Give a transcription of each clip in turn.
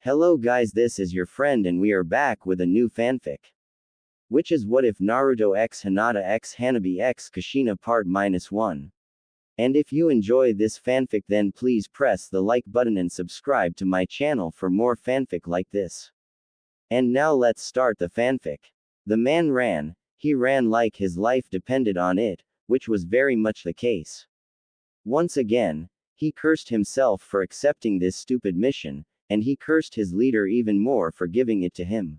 Hello guys, this is your friend and we are back with a new fanfic. Which is What If Naruto x Hinata x Hanabi x Kushina Part -1. And if you enjoy this fanfic then please press the like button and subscribe to my channel for more fanfic like this. And now let's start the fanfic. The man ran, he ran like his life depended on it, which was very much the case. Once again, he cursed himself for accepting this stupid mission, and he cursed his leader even more for giving it to him.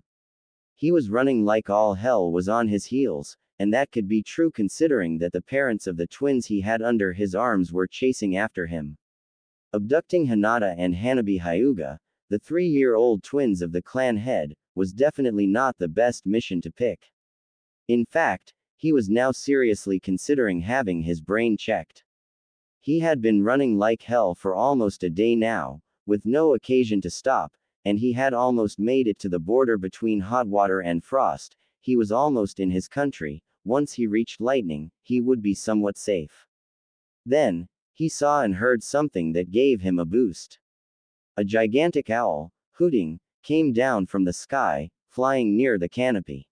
He was running like all hell was on his heels, and that could be true considering that the parents of the twins he had under his arms were chasing after him. Abducting Hinata and Hanabi Hyuga, the 3-year-old twins of the clan head, was definitely not the best mission to pick. In fact, he was now seriously considering having his brain checked. He had been running like hell for almost a day now, with no occasion to stop, and he had almost made it to the border between hot water and frost. He was almost in his country. Once he reached lightning, he would be somewhat safe. Then, he saw and heard something that gave him a boost. A gigantic owl, hooting, came down from the sky, flying near the canopy.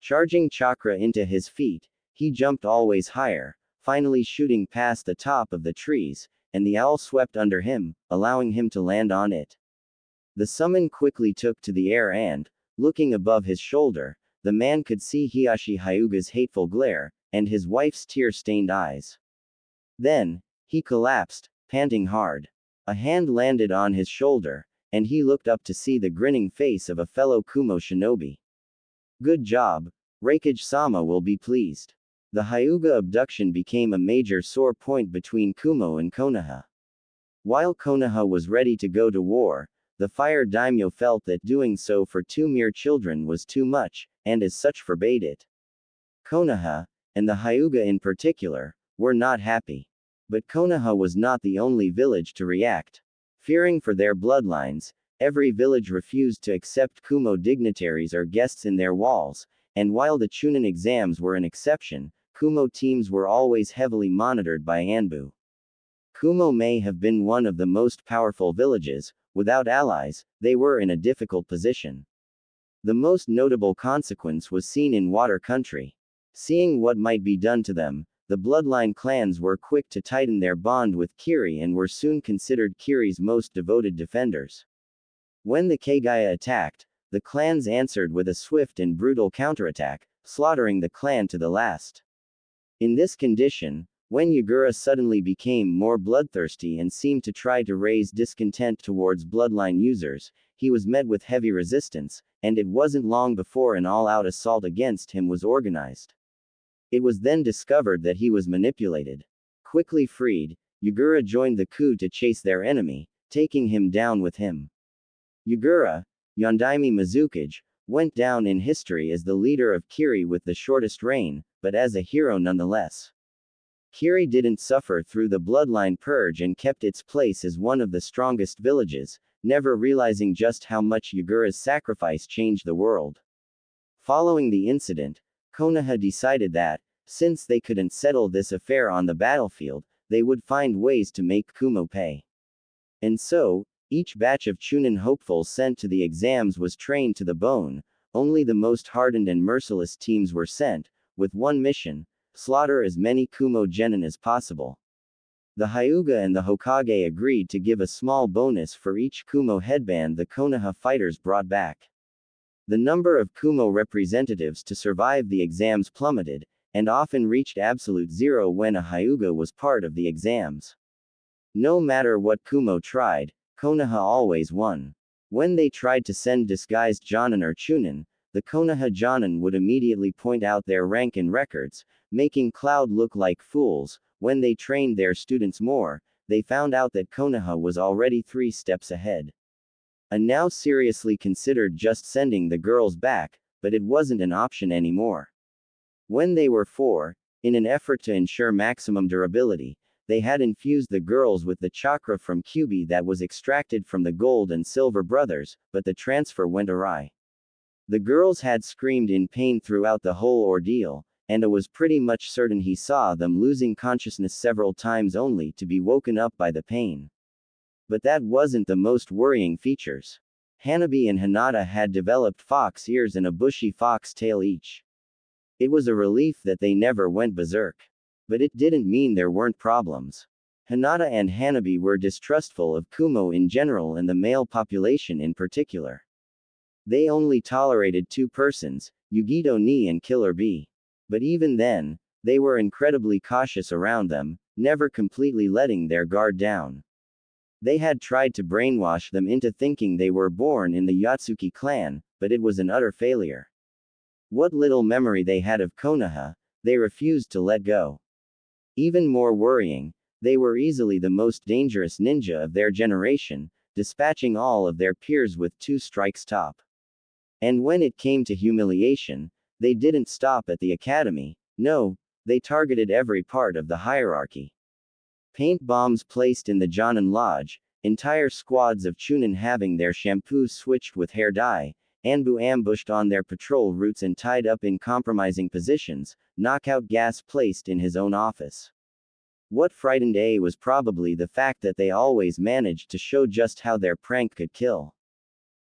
Charging chakra into his feet, he jumped always higher, finally shooting past the top of the trees, and the owl swept under him, allowing him to land on it. The summon quickly took to the air and, looking above his shoulder, the man could see Hiashi Hyuga's hateful glare, and his wife's tear-stained eyes. Then, he collapsed, panting hard. A hand landed on his shoulder, and he looked up to see the grinning face of a fellow Kumo shinobi. Good job, Raikage-sama will be pleased. The Hyuga abduction became a major sore point between Kumo and Konoha. While Konoha was ready to go to war, the fire daimyo felt that doing so for 2 mere children was too much, and as such forbade it. Konoha, and the Hyuga in particular, were not happy. But Konoha was not the only village to react. Fearing for their bloodlines, every village refused to accept Kumo dignitaries or guests in their walls, and while the Chunin exams were an exception, Kumo teams were always heavily monitored by Anbu. Kumo may have been one of the most powerful villages. Without allies, they were in a difficult position. The most notable consequence was seen in Water Country. Seeing what might be done to them, the bloodline clans were quick to tighten their bond with Kiri and were soon considered Kiri's most devoted defenders. When the Kagaya attacked, the clans answered with a swift and brutal counterattack, slaughtering the clan to the last. In this condition, when Yagura suddenly became more bloodthirsty and seemed to try to raise discontent towards bloodline users, he was met with heavy resistance, and it wasn't long before an all-out assault against him was organized. It was then discovered that he was manipulated. Quickly freed, Yagura joined the coup to chase their enemy, taking him down with him. Yagura, Yondaime Mizukage, went down in history as the leader of Kiri with the shortest reign, but as a hero nonetheless. Kiri didn't suffer through the bloodline purge and kept its place as one of the strongest villages, never realizing just how much Yagura's sacrifice changed the world. Following the incident, Konoha decided that, since they couldn't settle this affair on the battlefield, they would find ways to make Kumo pay. And so, each batch of Chunin hopefuls sent to the exams was trained to the bone. Only the most hardened and merciless teams were sent, with one mission: slaughter as many Kumo genin as possible. The Hyuga and the Hokage agreed to give a small bonus for each Kumo headband the Konoha fighters brought back. The number of Kumo representatives to survive the exams plummeted, and often reached absolute zero when a Hyuga was part of the exams. No matter what Kumo tried, Konoha always won. When they tried to send disguised Jonin or Chunin, the Konoha Jonin would immediately point out their rank and records, making Cloud look like fools. When they trained their students more, they found out that Konoha was already 3 steps ahead. And now seriously considered just sending the girls back, but it wasn't an option anymore. When they were 4, in an effort to ensure maximum durability, they had infused the girls with the chakra from Kyuubi that was extracted from the Gold and Silver brothers, but the transfer went awry. The girls had screamed in pain throughout the whole ordeal, and I was pretty much certain he saw them losing consciousness several times only to be woken up by the pain. But that wasn't the most worrying features. Hanabi and Hinata had developed fox ears and a bushy fox tail each. It was a relief that they never went berserk. But it didn't mean there weren't problems. Hinata and Hanabi were distrustful of Kumo in general and the male population in particular. They only tolerated two persons, Yugito Ni and Killer B. But even then, they were incredibly cautious around them, never completely letting their guard down. They had tried to brainwash them into thinking they were born in the Yatsuki clan, but it was an utter failure. What little memory they had of Konoha, they refused to let go. Even more worrying, they were easily the most dangerous ninja of their generation, dispatching all of their peers with 2 strikes top. And when it came to humiliation, they didn't stop at the academy, no, they targeted every part of the hierarchy. Paint bombs placed in the Jonin Lodge, entire squads of Chunin having their shampoos switched with hair dye, Anbu ambushed on their patrol routes and tied up in compromising positions, knockout gas placed in his own office. What frightened A was probably the fact that they always managed to show just how their prank could kill.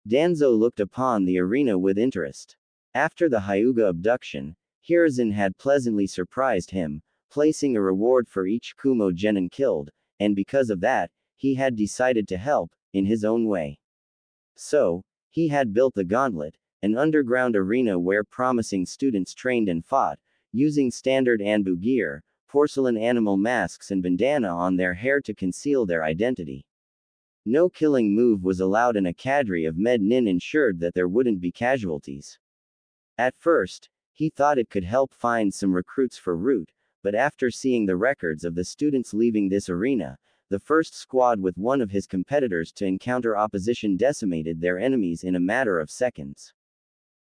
Danzo looked upon the arena with interest. After the Hyuga abduction, Hiruzen had pleasantly surprised him, placing a reward for each Kumo genin killed, and because of that, he had decided to help, in his own way. So, he had built the Gauntlet, an underground arena where promising students trained and fought, using standard Anbu gear, porcelain animal masks and bandana on their hair to conceal their identity. No killing move was allowed and a cadre of med nin ensured that there wouldn't be casualties. At first, he thought it could help find some recruits for Root, but after seeing the records of the students leaving this arena, the first squad with one of his competitors to encounter opposition decimated their enemies in a matter of seconds.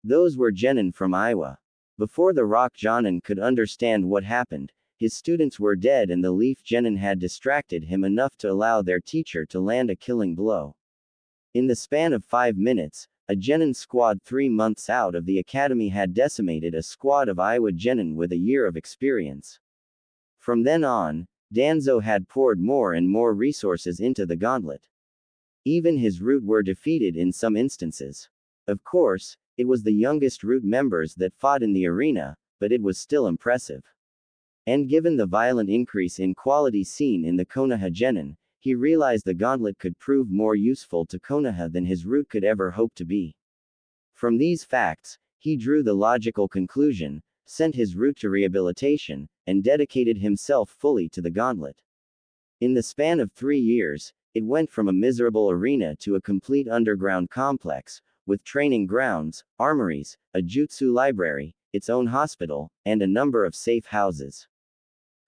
Those were genin from Iowa. Before the Rock Jonin could understand what happened, his students were dead and the Leaf genin had distracted him enough to allow their teacher to land a killing blow. In the span of 5 minutes, a genin squad 3 months out of the academy had decimated a squad of Iowa genin with a year of experience. From then on, Danzo had poured more and more resources into the gauntlet. Even his Root were defeated in some instances. Of course, it was the youngest Root members that fought in the arena, but it was still impressive. And given the violent increase in quality seen in the Konoha genin, he realized the gauntlet could prove more useful to Konoha than his Root could ever hope to be. From these facts, he drew the logical conclusion, sent his Root to rehabilitation, and dedicated himself fully to the gauntlet. In the span of 3 years, it went from a miserable arena to a complete underground complex, with training grounds, armories, a jutsu library, its own hospital, and a number of safe houses.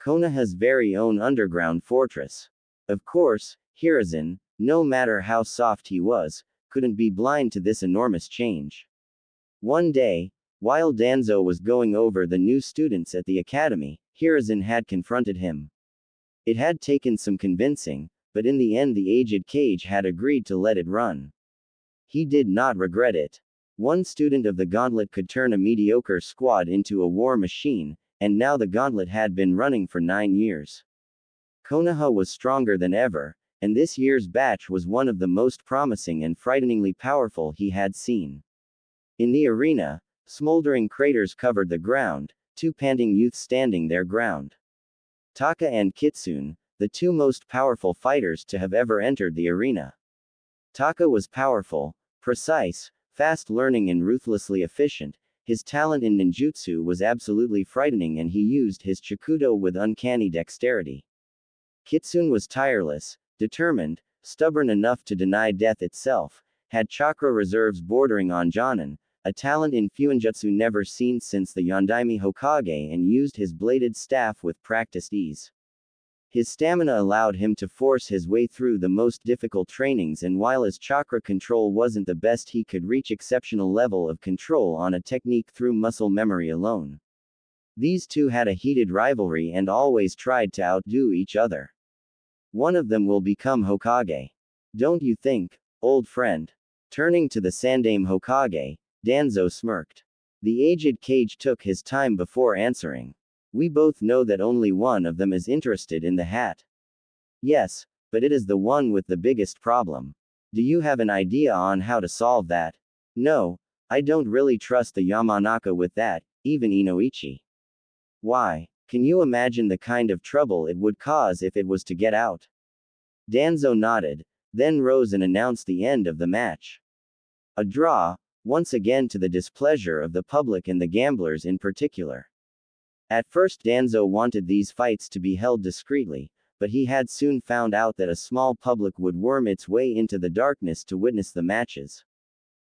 Konoha's very own underground fortress. Of course, Hiruzen, no matter how soft he was, couldn't be blind to this enormous change. One day, while Danzo was going over the new students at the academy, Hiruzen had confronted him. It had taken some convincing, but in the end the aged Cage had agreed to let it run. He did not regret it. One student of the gauntlet could turn a mediocre squad into a war machine, and now the gauntlet had been running for 9 years. Konoha was stronger than ever, and this year's batch was one of the most promising and frighteningly powerful he had seen. In the arena, smoldering craters covered the ground, 2 panting youths standing their ground. Taka and Kitsune, the 2 most powerful fighters to have ever entered the arena. Taka was powerful, precise, fast-learning and ruthlessly efficient. His talent in ninjutsu was absolutely frightening and he used his chikudo with uncanny dexterity. Kitsune was tireless, determined, stubborn enough to deny death itself, had chakra reserves bordering on Jonin, a talent in Fuinjutsu never seen since the Yondaime Hokage, and used his bladed staff with practiced ease. His stamina allowed him to force his way through the most difficult trainings, and while his chakra control wasn't the best, he could reach exceptional level of control on a technique through muscle memory alone. These 2 had a heated rivalry and always tried to outdo each other. One of them will become Hokage. Don't you think, old friend? Turning to the Sandaime Hokage, Danzo smirked. The aged Cage took his time before answering. We both know that only one of them is interested in the hat. Yes, but it is the one with the biggest problem. Do you have an idea on how to solve that? No, I don't really trust the Yamanaka with that, even Inoichi. Why? Can you imagine the kind of trouble it would cause if it was to get out? Danzo nodded, then rose and announced the end of the match. A draw, once again to the displeasure of the public and the gamblers in particular. At first Danzo wanted these fights to be held discreetly, but he had soon found out that a small public would worm its way into the darkness to witness the matches.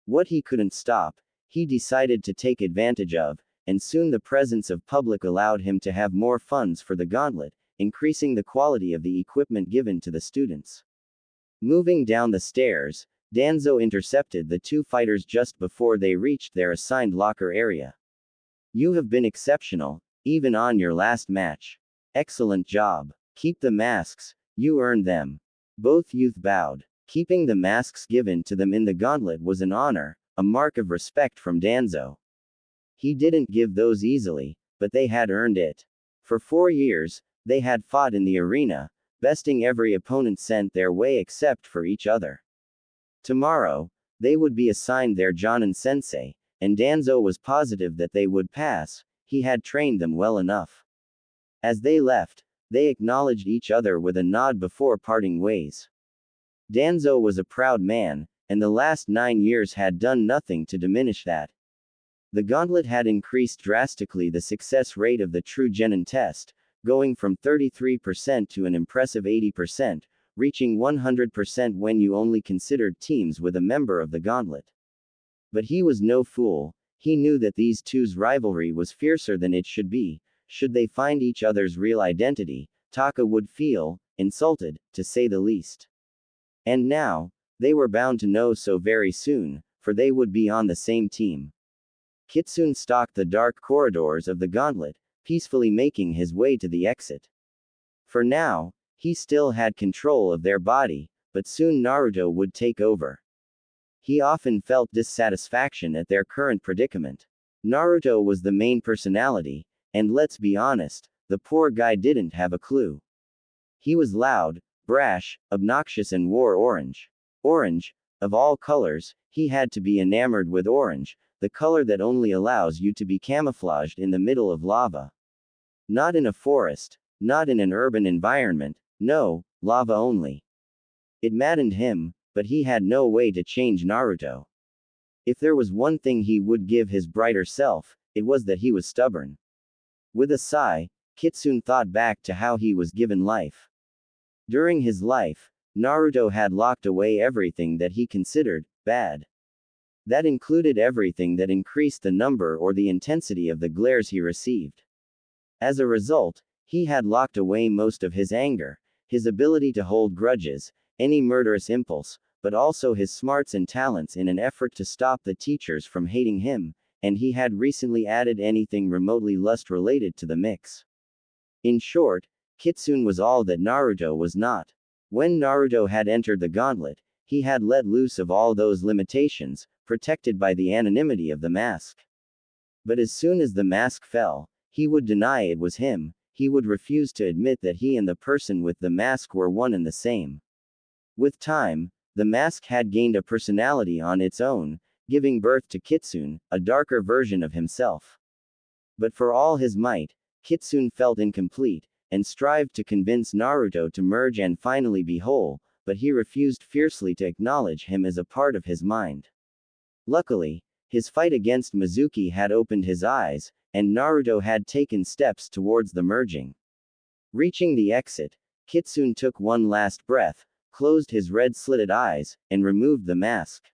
What he couldn't stop, he decided to take advantage of, and soon the presence of public allowed him to have more funds for the gauntlet, increasing the quality of the equipment given to the students. Moving down the stairs, Danzo intercepted the two fighters just before they reached their assigned locker area. You have been exceptional, even on your last match. Excellent job. Keep the masks, you earned them. Both youth bowed. Keeping the masks given to them in the gauntlet was an honor, a mark of respect from Danzo. He didn't give those easily, but they had earned it. For 4 years, they had fought in the arena, besting every opponent sent their way except for each other. Tomorrow, they would be assigned their Jonin sensei, and Danzo was positive that they would pass, he had trained them well enough. As they left, they acknowledged each other with a nod before parting ways. Danzo was a proud man, and the last 9 years had done nothing to diminish that. The gauntlet had increased drastically the success rate of the true genin test, going from 33% to an impressive 80%, reaching 100% when you only considered teams with a member of the gauntlet. But he was no fool, he knew that these two's rivalry was fiercer than it should be. Should they find each other's real identity, Taka would feel insulted, to say the least. And now, they were bound to know so very soon, for they would be on the same team. Kitsune stalked the dark corridors of the gauntlet, peacefully making his way to the exit. For now, he still had control of their body, but soon Naruto would take over. He often felt dissatisfaction at their current predicament. Naruto was the main personality, and let's be honest, the poor guy didn't have a clue. He was loud, brash, obnoxious and wore orange. Orange, of all colors, he had to be enamored with orange, the color that only allows you to be camouflaged in the middle of lava. Not in a forest, not in an urban environment, no, lava only. It maddened him, but he had no way to change Naruto. If there was one thing he would give his brighter self, it was that he was stubborn. With a sigh, Kitsune thought back to how he was given life. During his life, Naruto had locked away everything that he considered bad. That included everything that increased the number or the intensity of the glares he received. As a result, he had locked away most of his anger, his ability to hold grudges, any murderous impulse, but also his smarts and talents in an effort to stop the teachers from hating him, and he had recently added anything remotely lust-related to the mix. In short, Kitsune was all that Naruto was not. When Naruto had entered the gauntlet, he had let loose of all those limitations, protected by the anonymity of the mask. But as soon as the mask fell, he would deny it was him, he would refuse to admit that he and the person with the mask were one and the same. With time, the mask had gained a personality on its own, giving birth to Kitsune, a darker version of himself. But for all his might, Kitsune felt incomplete, and strived to convince Naruto to merge and finally be whole, but he refused fiercely to acknowledge him as a part of his mind. Luckily, his fight against Mizuki had opened his eyes, and Naruto had taken steps towards the merging. Reaching the exit, Kitsune took one last breath, closed his red-slitted eyes, and removed the mask.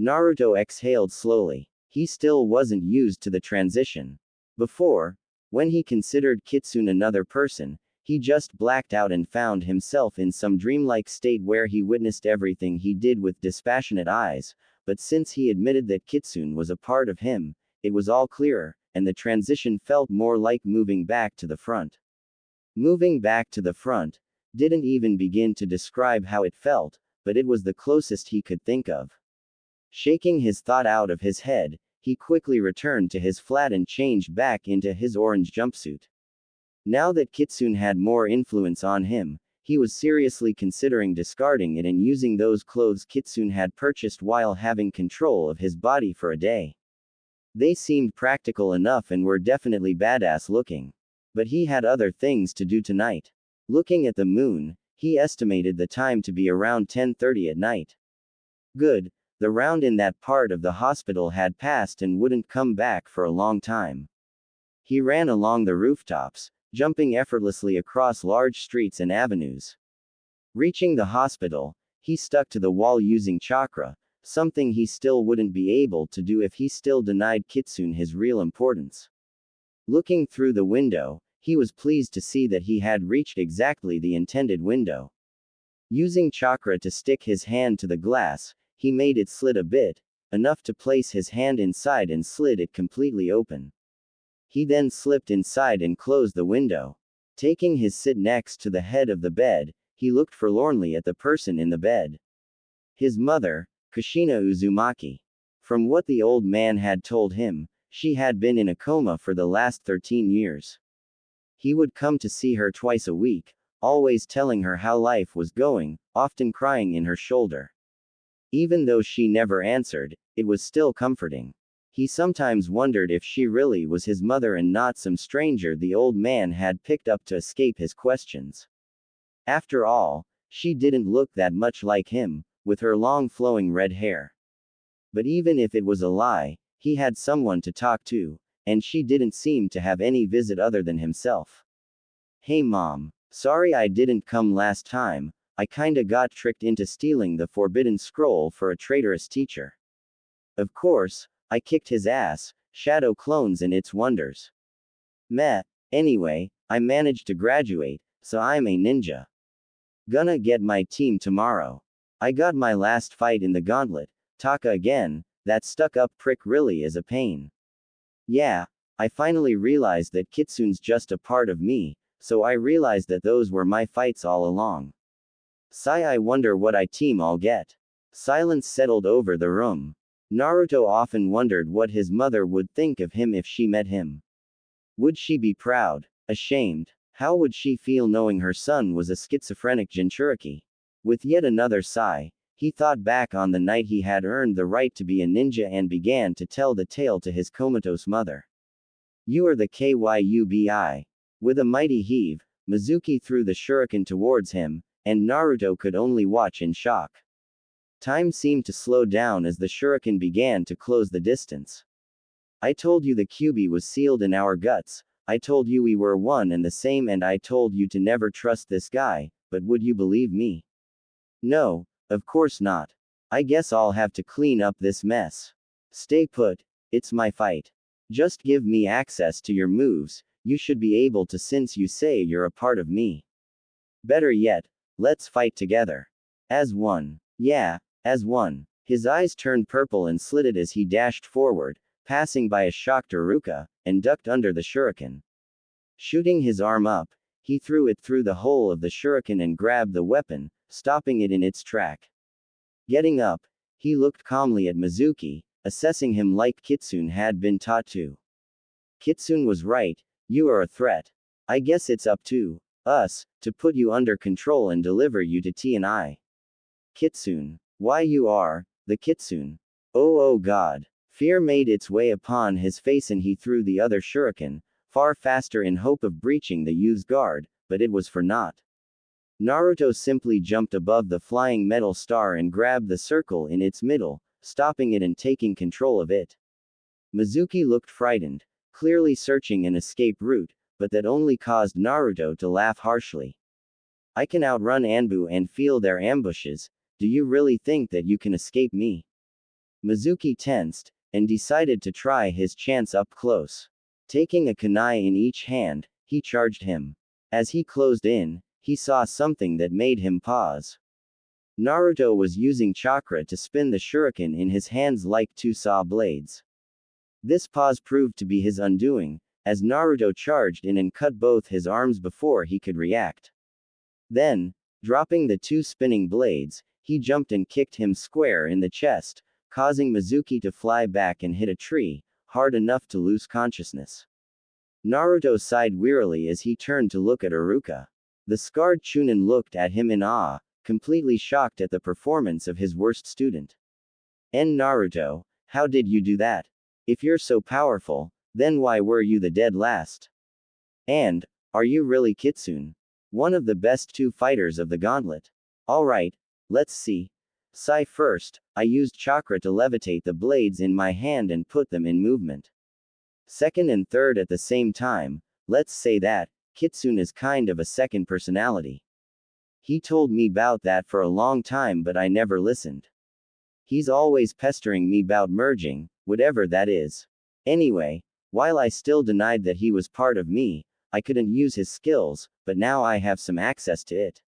Naruto exhaled slowly. He still wasn't used to the transition. Before, when he considered Kitsune another person, he just blacked out and found himself in some dreamlike state where he witnessed everything he did with dispassionate eyes, but since he admitted that Kitsune was a part of him, it was all clearer, and the transition felt more like moving back to the front. Moving back to the front didn't even begin to describe how it felt, but it was the closest he could think of. Shaking his thought out of his head, he quickly returned to his flat and changed back into his orange jumpsuit. Now that Kitsune had more influence on him, he was seriously considering discarding it and using those clothes Kitsune had purchased while having control of his body for a day. They seemed practical enough and were definitely badass looking. But he had other things to do tonight. Looking at the moon, he estimated the time to be around 10:30 at night. Good, the round in that part of the hospital had passed and wouldn't come back for a long time. He ran along the rooftops, jumping effortlessly across large streets and avenues. Reaching the hospital, he stuck to the wall using chakra, something he still wouldn't be able to do if he still denied Kitsune his real importance. Looking through the window, he was pleased to see that he had reached exactly the intended window. Using chakra to stick his hand to the glass, he made it slid a bit, enough to place his hand inside and slid it completely open. He then slipped inside and closed the window. Taking his seat next to the head of the bed, he looked forlornly at the person in the bed. His mother, Kushina Uzumaki. From what the old man had told him, she had been in a coma for the last 13 years. He would come to see her twice a week, always telling her how life was going, often crying in her shoulder. Even though she never answered, it was still comforting. He sometimes wondered if she really was his mother and not some stranger the old man had picked up to escape his questions. After all, she didn't look that much like him, with her long flowing red hair. But even if it was a lie, he had someone to talk to, and she didn't seem to have any visit other than himself. "Hey mom, sorry I didn't come last time, I kinda got tricked into stealing the forbidden scroll for a traitorous teacher. Of course, I kicked his ass, shadow clones and its wonders. Meh, anyway, I managed to graduate, so I'm a ninja. Gonna get my team tomorrow. I got my last fight in the gauntlet, Taka again, that stuck-up prick really is a pain. Yeah, I finally realized that Kitsune's just a part of me, so I realized that those were my fights all along. Sigh, I wonder what team I'll get." Silence settled over the room. Naruto often wondered what his mother would think of him if she met him. Would she be proud? Ashamed? How would she feel knowing her son was a schizophrenic Jinchuriki? With yet another sigh, he thought back on the night he had earned the right to be a ninja and began to tell the tale to his comatose mother. "You are the Kyubi." With a mighty heave, Mizuki threw the shuriken towards him, and Naruto could only watch in shock. Time seemed to slow down as the shuriken began to close the distance. "I told you the Kyubi was sealed in our guts, I told you we were one and the same, and I told you to never trust this guy, but would you believe me? No, of course not. I guess I'll have to clean up this mess. Stay put, it's my fight. Just give me access to your moves, you should be able to since you say you're a part of me. Better yet, let's fight together. As one. Yeah, as one." His eyes turned purple and slitted as he dashed forward, passing by a shocked Iruka, and ducked under the shuriken. Shooting his arm up, he threw it through the hole of the shuriken and grabbed the weapon, stopping it in its track. Getting up, he looked calmly at Mizuki, assessing him like Kitsune had been taught to. "Kitsune was right, you are a threat. I guess it's up to us to put you under control and deliver you to T&I. Kitsune. Why you are the Kitsune. Oh god." Fear made its way upon his face and he threw the other shuriken, far faster in hope of breaching the youth's guard, but it was for naught. Naruto simply jumped above the flying metal star and grabbed the circle in its middle, stopping it and taking control of it. Mizuki looked frightened, clearly searching an escape route, but that only caused Naruto to laugh harshly. "I can outrun Anbu and feel their ambushes, do you really think that you can escape me?" Mizuki tensed, and decided to try his chance up close. Taking a kunai in each hand, he charged him. As he closed in, he saw something that made him pause. Naruto was using chakra to spin the shuriken in his hands like two saw blades. This pause proved to be his undoing, as Naruto charged in and cut both his arms before he could react. Then, dropping the two spinning blades, he jumped and kicked him square in the chest, causing Mizuki to fly back and hit a tree, hard enough to lose consciousness. Naruto sighed wearily as he turned to look at Iruka. The scarred Chunin looked at him in awe, completely shocked at the performance of his worst student. Naruto, how did you do that? If you're so powerful, then why were you the dead last? And, are you really Kitsune? One of the best two fighters of the gauntlet. Alright, let's see. Sigh first, I used chakra to levitate the blades in my hand and put them in movement. Second and third at the same time, let's say that, Kitsune is kind of a second personality. He told me bout that for a long time but I never listened. He's always pestering me bout merging, whatever that is. Anyway, while I still denied that he was part of me, I couldn't use his skills, but now I have some access to it.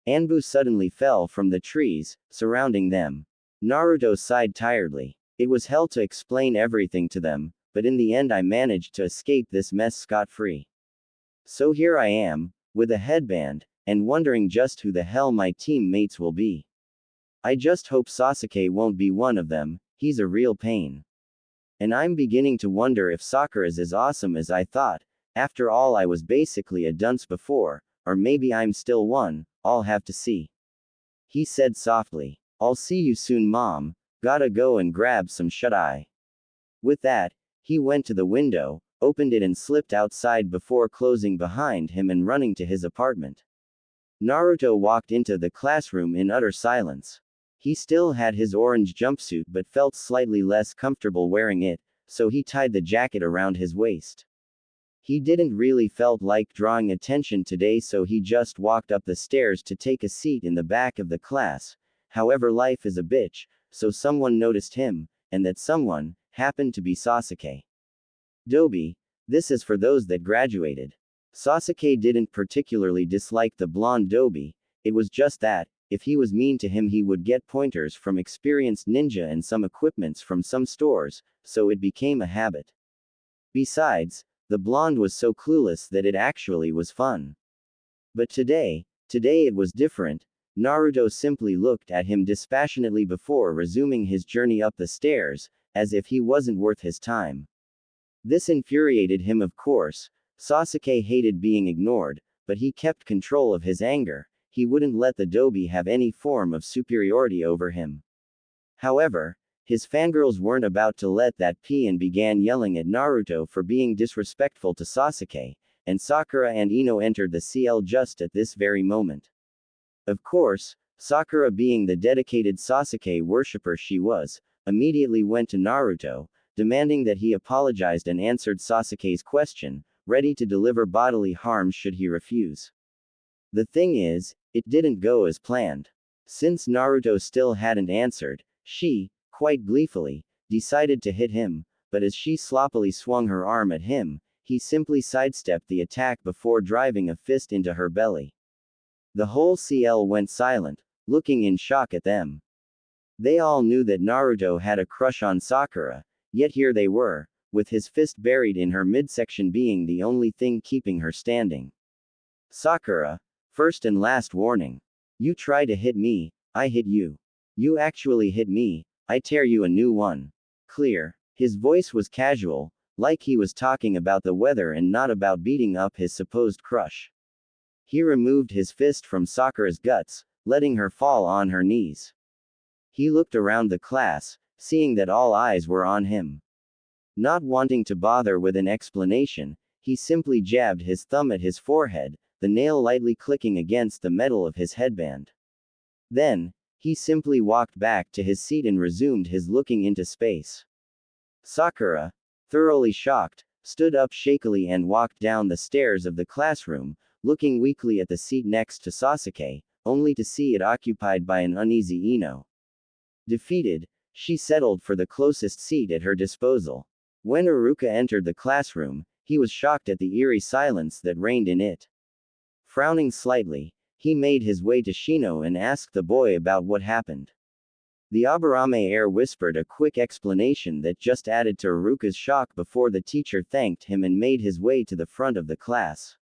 Anbu suddenly fell from the trees, surrounding them. Naruto sighed tiredly. It was hell to explain everything to them, but in the end I managed to escape this mess scot-free. So here I am, with a headband, and wondering just who the hell my teammates will be. I just hope Sasuke won't be one of them, he's a real pain. And I'm beginning to wonder if Sakura's as awesome as I thought. After all, I was basically a dunce before, or maybe I'm still one, I'll have to see. He said softly. I'll see you soon, Mom, gotta go and grab some shut-eye. With that, he went to the window, opened it and slipped outside before closing behind him and running to his apartment. Naruto walked into the classroom in utter silence. He still had his orange jumpsuit but felt slightly less comfortable wearing it, so he tied the jacket around his waist. He didn't really felt like drawing attention today, so he just walked up the stairs to take a seat in the back of the class. However, life is a bitch, so someone noticed him, and that someone happened to be Sasuke. Dobi, this is for those that graduated. Sasuke didn't particularly dislike the blonde Dobi, it was just that, if he was mean to him he would get pointers from experienced ninja and some equipments from some stores, so it became a habit. Besides, the blonde was so clueless that it actually was fun. But today it was different. Naruto simply looked at him dispassionately before resuming his journey up the stairs, as if he wasn't worth his time. This infuriated him, of course. Sasuke hated being ignored, but he kept control of his anger. He wouldn't let the Dobi have any form of superiority over him. However, his fangirls weren't about to let that be and began yelling at Naruto for being disrespectful to Sasuke, and Sakura and Ino entered the CL just at this very moment. Of course, Sakura, being the dedicated Sasuke worshipper she was, immediately went to Naruto, demanding that he apologized and answered Sasuke's question, ready to deliver bodily harm should he refuse. The thing is, it didn't go as planned. Since Naruto still hadn't answered, she, quite gleefully, decided to hit him, but as she sloppily swung her arm at him, he simply sidestepped the attack before driving a fist into her belly. The whole CL went silent, looking in shock at them. They all knew that Naruto had a crush on Sakura, yet here they were, with his fist buried in her midsection being the only thing keeping her standing. Sakura, first and last warning. You try to hit me, I hit you. You actually hit me, I tear you a new one. Clear. His voice was casual, like he was talking about the weather and not about beating up his supposed crush. He removed his fist from Sakura's guts, letting her fall on her knees. He looked around the class, seeing that all eyes were on him. Not wanting to bother with an explanation, he simply jabbed his thumb at his forehead, the nail lightly clicking against the metal of his headband. Then, he simply walked back to his seat and resumed his looking into space. Sakura, thoroughly shocked, stood up shakily and walked down the stairs of the classroom, looking weakly at the seat next to Sasuke, only to see it occupied by an uneasy Ino. Defeated, she settled for the closest seat at her disposal. When Iruka entered the classroom, he was shocked at the eerie silence that reigned in it. Frowning slightly, he made his way to Shino and asked the boy about what happened. The Aburame heir whispered a quick explanation that just added to Iruka's shock before the teacher thanked him and made his way to the front of the class.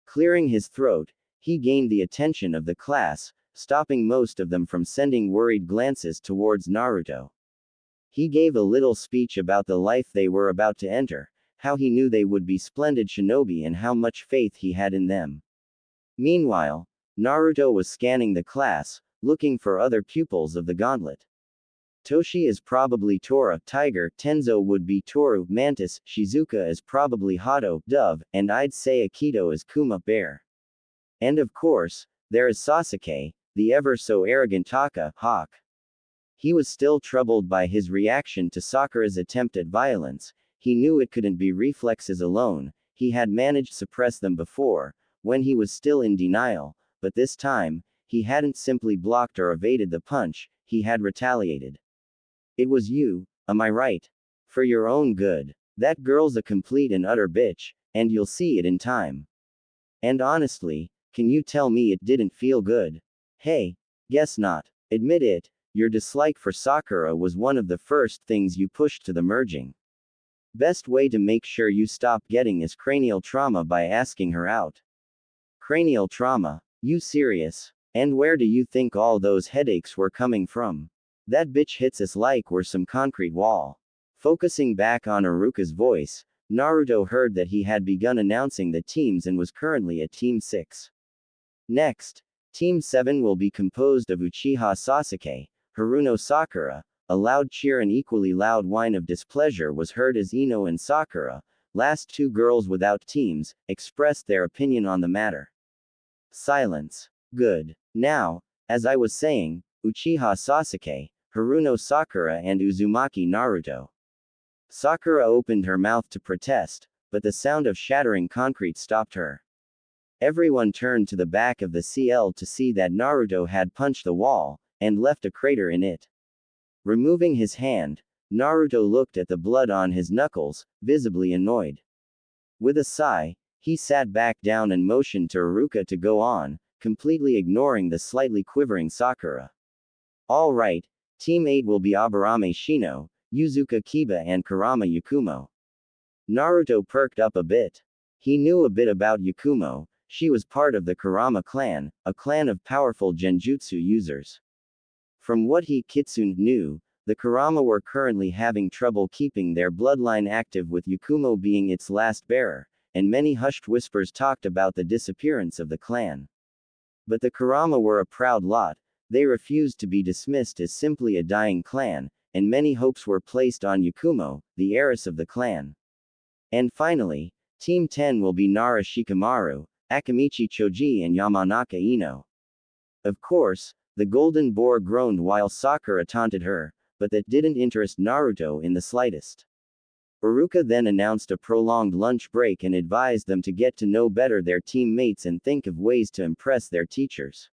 Clearing his throat, he gained the attention of the class, stopping most of them from sending worried glances towards Naruto. He gave a little speech about the life they were about to enter, how he knew they would be splendid shinobi and how much faith he had in them. Meanwhile, Naruto was scanning the class, looking for other pupils of the gauntlet. Toshi is probably Tora, Tiger, Tenzo would be Toru, Mantis, Shizuka is probably Hato, Dove, and I'd say Akito is Kuma, Bear. And of course, there is Sasuke, the ever so arrogant Taka, Hawk. He was still troubled by his reaction to Sakura's attempt at violence. He knew it couldn't be reflexes alone, he had managed to suppress them before, when he was still in denial, but this time, he hadn't simply blocked or evaded the punch, he had retaliated. It was you, am I right? For your own good. That girl's a complete and utter bitch, and you'll see it in time. And honestly, can you tell me it didn't feel good? Hey, guess not. Admit it, your dislike for Sakura was one of the first things you pushed to the merging. Best way to make sure you stop getting is cranial trauma by asking her out. Cranial trauma? You serious? And where do you think all those headaches were coming from? That bitch hits us like we're some concrete wall. Focusing back on Iruka's voice, Naruto heard that he had begun announcing the teams and was currently at Team 6. Next, Team 7 will be composed of Uchiha Sasuke, Haruno Sakura. A loud cheer and equally loud whine of displeasure was heard as Ino and Sakura, last two girls without teams, expressed their opinion on the matter. Silence. Good. Now, as I was saying, Uchiha Sasuke, Haruno Sakura and Uzumaki Naruto. Sakura opened her mouth to protest, but the sound of shattering concrete stopped her. Everyone turned to the back of the CL to see that Naruto had punched the wall, and left a crater in it. Removing his hand, Naruto looked at the blood on his knuckles, visibly annoyed. With a sigh, he sat back down and motioned to Iruka to go on, completely ignoring the slightly quivering Sakura. All right, Team 8 will be Aburame Shino, Yuzuka Kiba and Kurama Yakumo. Naruto perked up a bit. He knew a bit about Yakumo, she was part of the Kurama clan, a clan of powerful genjutsu users. From what he Kitsune knew, the Kurama were currently having trouble keeping their bloodline active with Yakumo being its last bearer, and many hushed whispers talked about the disappearance of the clan. But the Kurama were a proud lot, they refused to be dismissed as simply a dying clan, and many hopes were placed on Yakumo, the heiress of the clan. And finally, Team 10 will be Nara Shikamaru, Akamichi Choji and Yamanaka Ino. Of course, the Golden Boar groaned while Sakura taunted her, but that didn't interest Naruto in the slightest. Iruka then announced a prolonged lunch break and advised them to get to know better their teammates and think of ways to impress their teachers.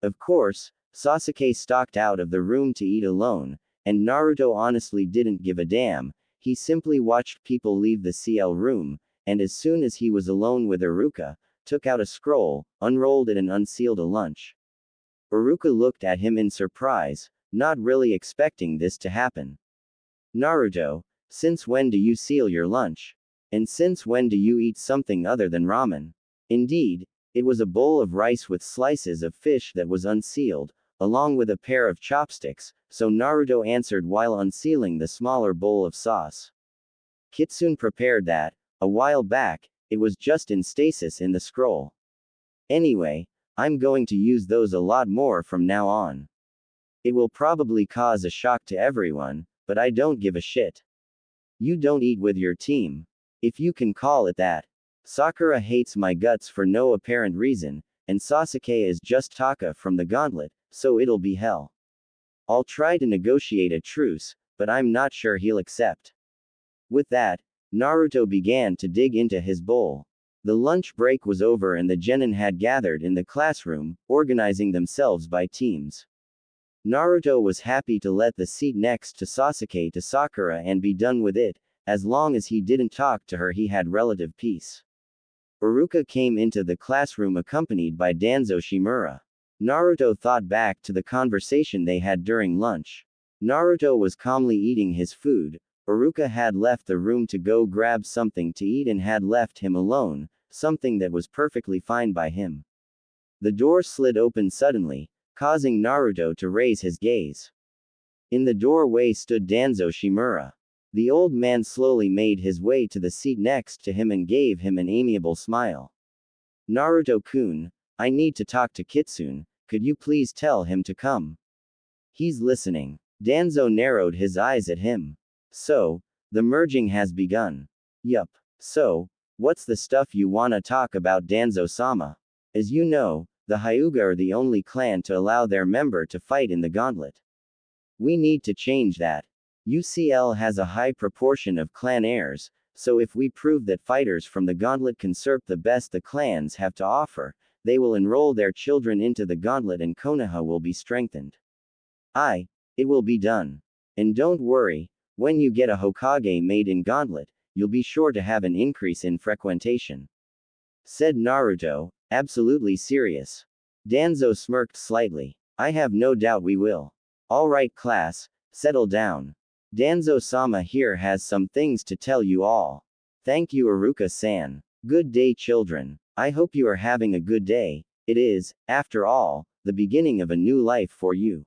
Of course, Sasuke stalked out of the room to eat alone, and Naruto honestly didn't give a damn, he simply watched people leave the CL room, and as soon as he was alone with Iruka, took out a scroll, unrolled it and unsealed a lunch. Iruka looked at him in surprise, not really expecting this to happen. Naruto, since when do you seal your lunch? And since when do you eat something other than ramen? Indeed, it was a bowl of rice with slices of fish that was unsealed, along with a pair of chopsticks, so Naruto answered while unsealing the smaller bowl of sauce. Kitsune prepared that, a while back, it was just in stasis in the scroll. Anyway, I'm going to use those a lot more from now on. It will probably cause a shock to everyone, but I don't give a shit. You don't eat with your team. If you can call it that. Sakura hates my guts for no apparent reason, and Sasuke is just Taka from the gauntlet, so it'll be hell. I'll try to negotiate a truce, but I'm not sure he'll accept. With that, Naruto began to dig into his bowl. The lunch break was over and the genin had gathered in the classroom, organizing themselves by teams. Naruto was happy to let the seat next to Sasuke to Sakura and be done with it, as long as he didn't talk to her he had relative peace. Iruka came into the classroom accompanied by Danzo Shimura. Naruto thought back to the conversation they had during lunch. Naruto was calmly eating his food, Iruka had left the room to go grab something to eat and had left him alone, something that was perfectly fine by him. The door slid open suddenly, causing Naruto to raise his gaze. In the doorway stood Danzo Shimura. The old man slowly made his way to the seat next to him and gave him an amiable smile. Naruto-kun, I need to talk to Kitsune, could you please tell him to come? He's listening. Danzo narrowed his eyes at him. So, the merging has begun. Yup. So, what's the stuff you wanna talk about, Danzo-sama? As you know, the Hyuga are the only clan to allow their member to fight in the gauntlet. We need to change that. UCL has a high proportion of clan heirs, so if we prove that fighters from the gauntlet can serve the best the clans have to offer, they will enroll their children into the gauntlet and Konoha will be strengthened. It will be done. And don't worry, when you get a Hokage made in gauntlet, you'll be sure to have an increase in frequentation. Said Naruto, absolutely serious. Danzo smirked slightly. I have no doubt we will. Alright class, settle down. Danzo-sama here has some things to tell you all. Thank you Iruka-san. Good day children. I hope you are having a good day. It is, after all, the beginning of a new life for you.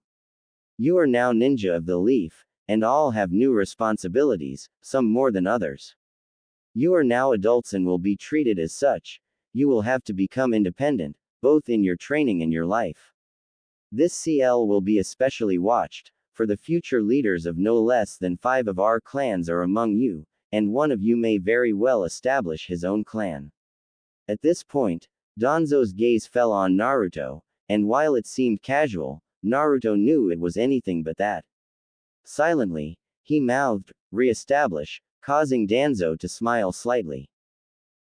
You are now ninja of the leaf, and all have new responsibilities, some more than others. You are now adults and will be treated as such. You will have to become independent, both in your training and your life. This CL will be especially watched, for the future leaders of no less than 5 of our clans are among you, and one of you may very well establish his own clan. At this point, Danzo's gaze fell on Naruto, and while it seemed casual, Naruto knew it was anything but that. Silently, he mouthed, "Re-establish," causing Danzo to smile slightly.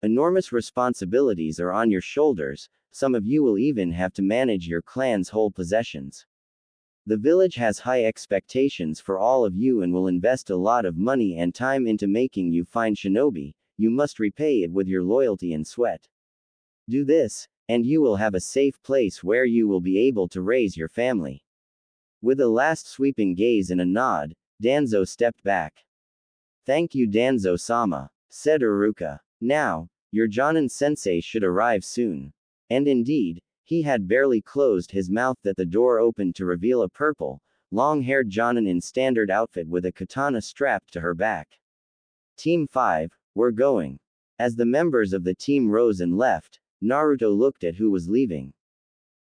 Enormous responsibilities are on your shoulders, some of you will even have to manage your clan's whole possessions. The village has high expectations for all of you and will invest a lot of money and time into making you fine shinobi, you must repay it with your loyalty and sweat. Do this, and you will have a safe place where you will be able to raise your family. With a last sweeping gaze and a nod, Danzo stepped back. Thank you Danzo-sama, said Iruka. Now, your Jonin-sensei should arrive soon. And indeed, he had barely closed his mouth that the door opened to reveal a purple, long-haired Jonin in standard outfit with a katana strapped to her back. Team 5, we're going. As the members of the team rose and left, Naruto looked at who was leaving.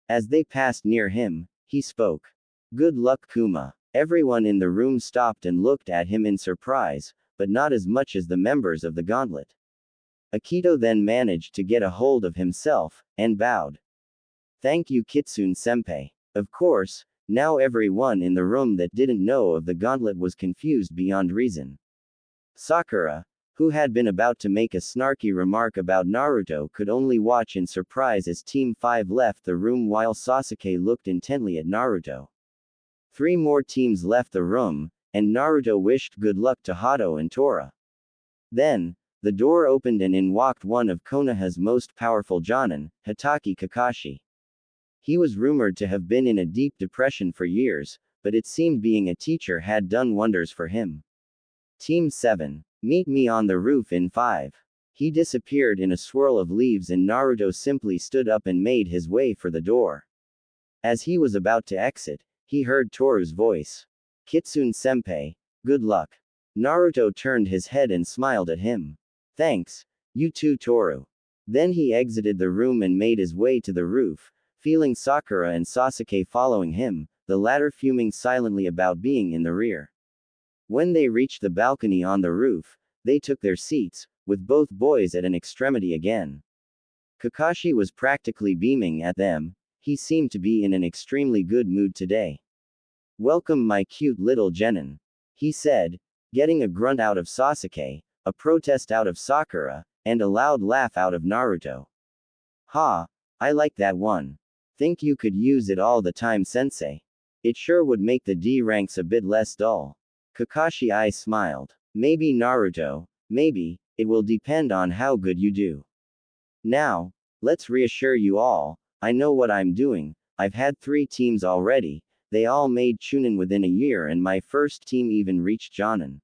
As they passed near him, he spoke. Good luck Kuma. Everyone in the room stopped and looked at him in surprise, but not as much as the members of the gauntlet. Akito then managed to get a hold of himself, and bowed. Thank you Kitsune-senpai. Of course, now everyone in the room that didn't know of the gauntlet was confused beyond reason. Sakura, who had been about to make a snarky remark about Naruto, could only watch in surprise as Team 5 left the room while Sasuke looked intently at Naruto. 3 more teams left the room, and Naruto wished good luck to Hato and Tora. Then, the door opened and in walked one of Konoha's most powerful Jonin, Hitaki Kakashi. He was rumored to have been in a deep depression for years, but it seemed being a teacher had done wonders for him. Team 7. Meet me on the roof in 5. He disappeared in a swirl of leaves and Naruto simply stood up and made his way for the door. As he was about to exit, he heard Toru's voice. Kitsune-senpai, good luck. Naruto turned his head and smiled at him. Thanks. You too Toru. Then he exited the room and made his way to the roof, feeling Sakura and Sasuke following him, the latter fuming silently about being in the rear. When they reached the balcony on the roof, they took their seats, with both boys at an extremity again. Kakashi was practically beaming at them, he seemed to be in an extremely good mood today. Welcome my cute little genin, he said, getting a grunt out of Sasuke, a protest out of Sakura, and a loud laugh out of Naruto. Ha, I like that one. Think you could use it all the time sensei? It sure would make the D ranks a bit less dull. Kakashi I smiled. Maybe Naruto, maybe, it will depend on how good you do. Now, let's reassure you all, I know what I'm doing, I've had 3 teams already, they all made Chunin within a year and my first team even reached Jonin.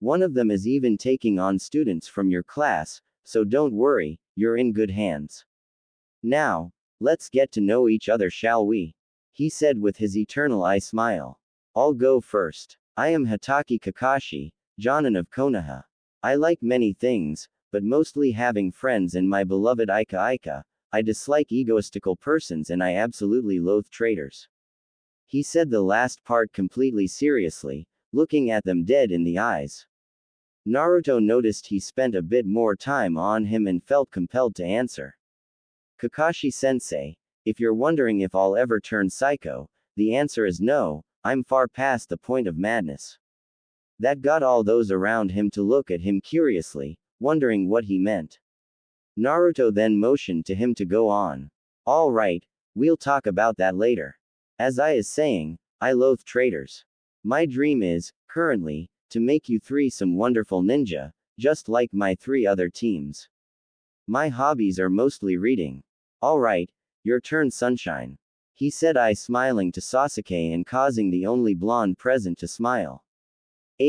One of them is even taking on students from your class, so don't worry, you're in good hands. Now, let's get to know each other shall we? He said with his eternal eye smile. I'll go first. I am Hitaki Kakashi, Jonin of Konoha. I like many things, but mostly having friends and my beloved Ika Ika, I dislike egoistical persons and I absolutely loathe traitors. He said the last part completely seriously, looking at them dead in the eyes. Naruto noticed he spent a bit more time on him and felt compelled to answer. Kakashi-sensei, if you're wondering if I'll ever turn psycho, the answer is no, I'm far past the point of madness. That got all those around him to look at him curiously, wondering what he meant. Naruto then motioned to him to go on. All right, we'll talk about that later. As I is saying, I loathe traitors. My dream is, currently, to make you three some wonderful ninja, just like my three other teams. My hobbies are mostly reading. All right, your turn, Sunshine. He said, I smiling to Sasuke and causing the only blonde present to smile. I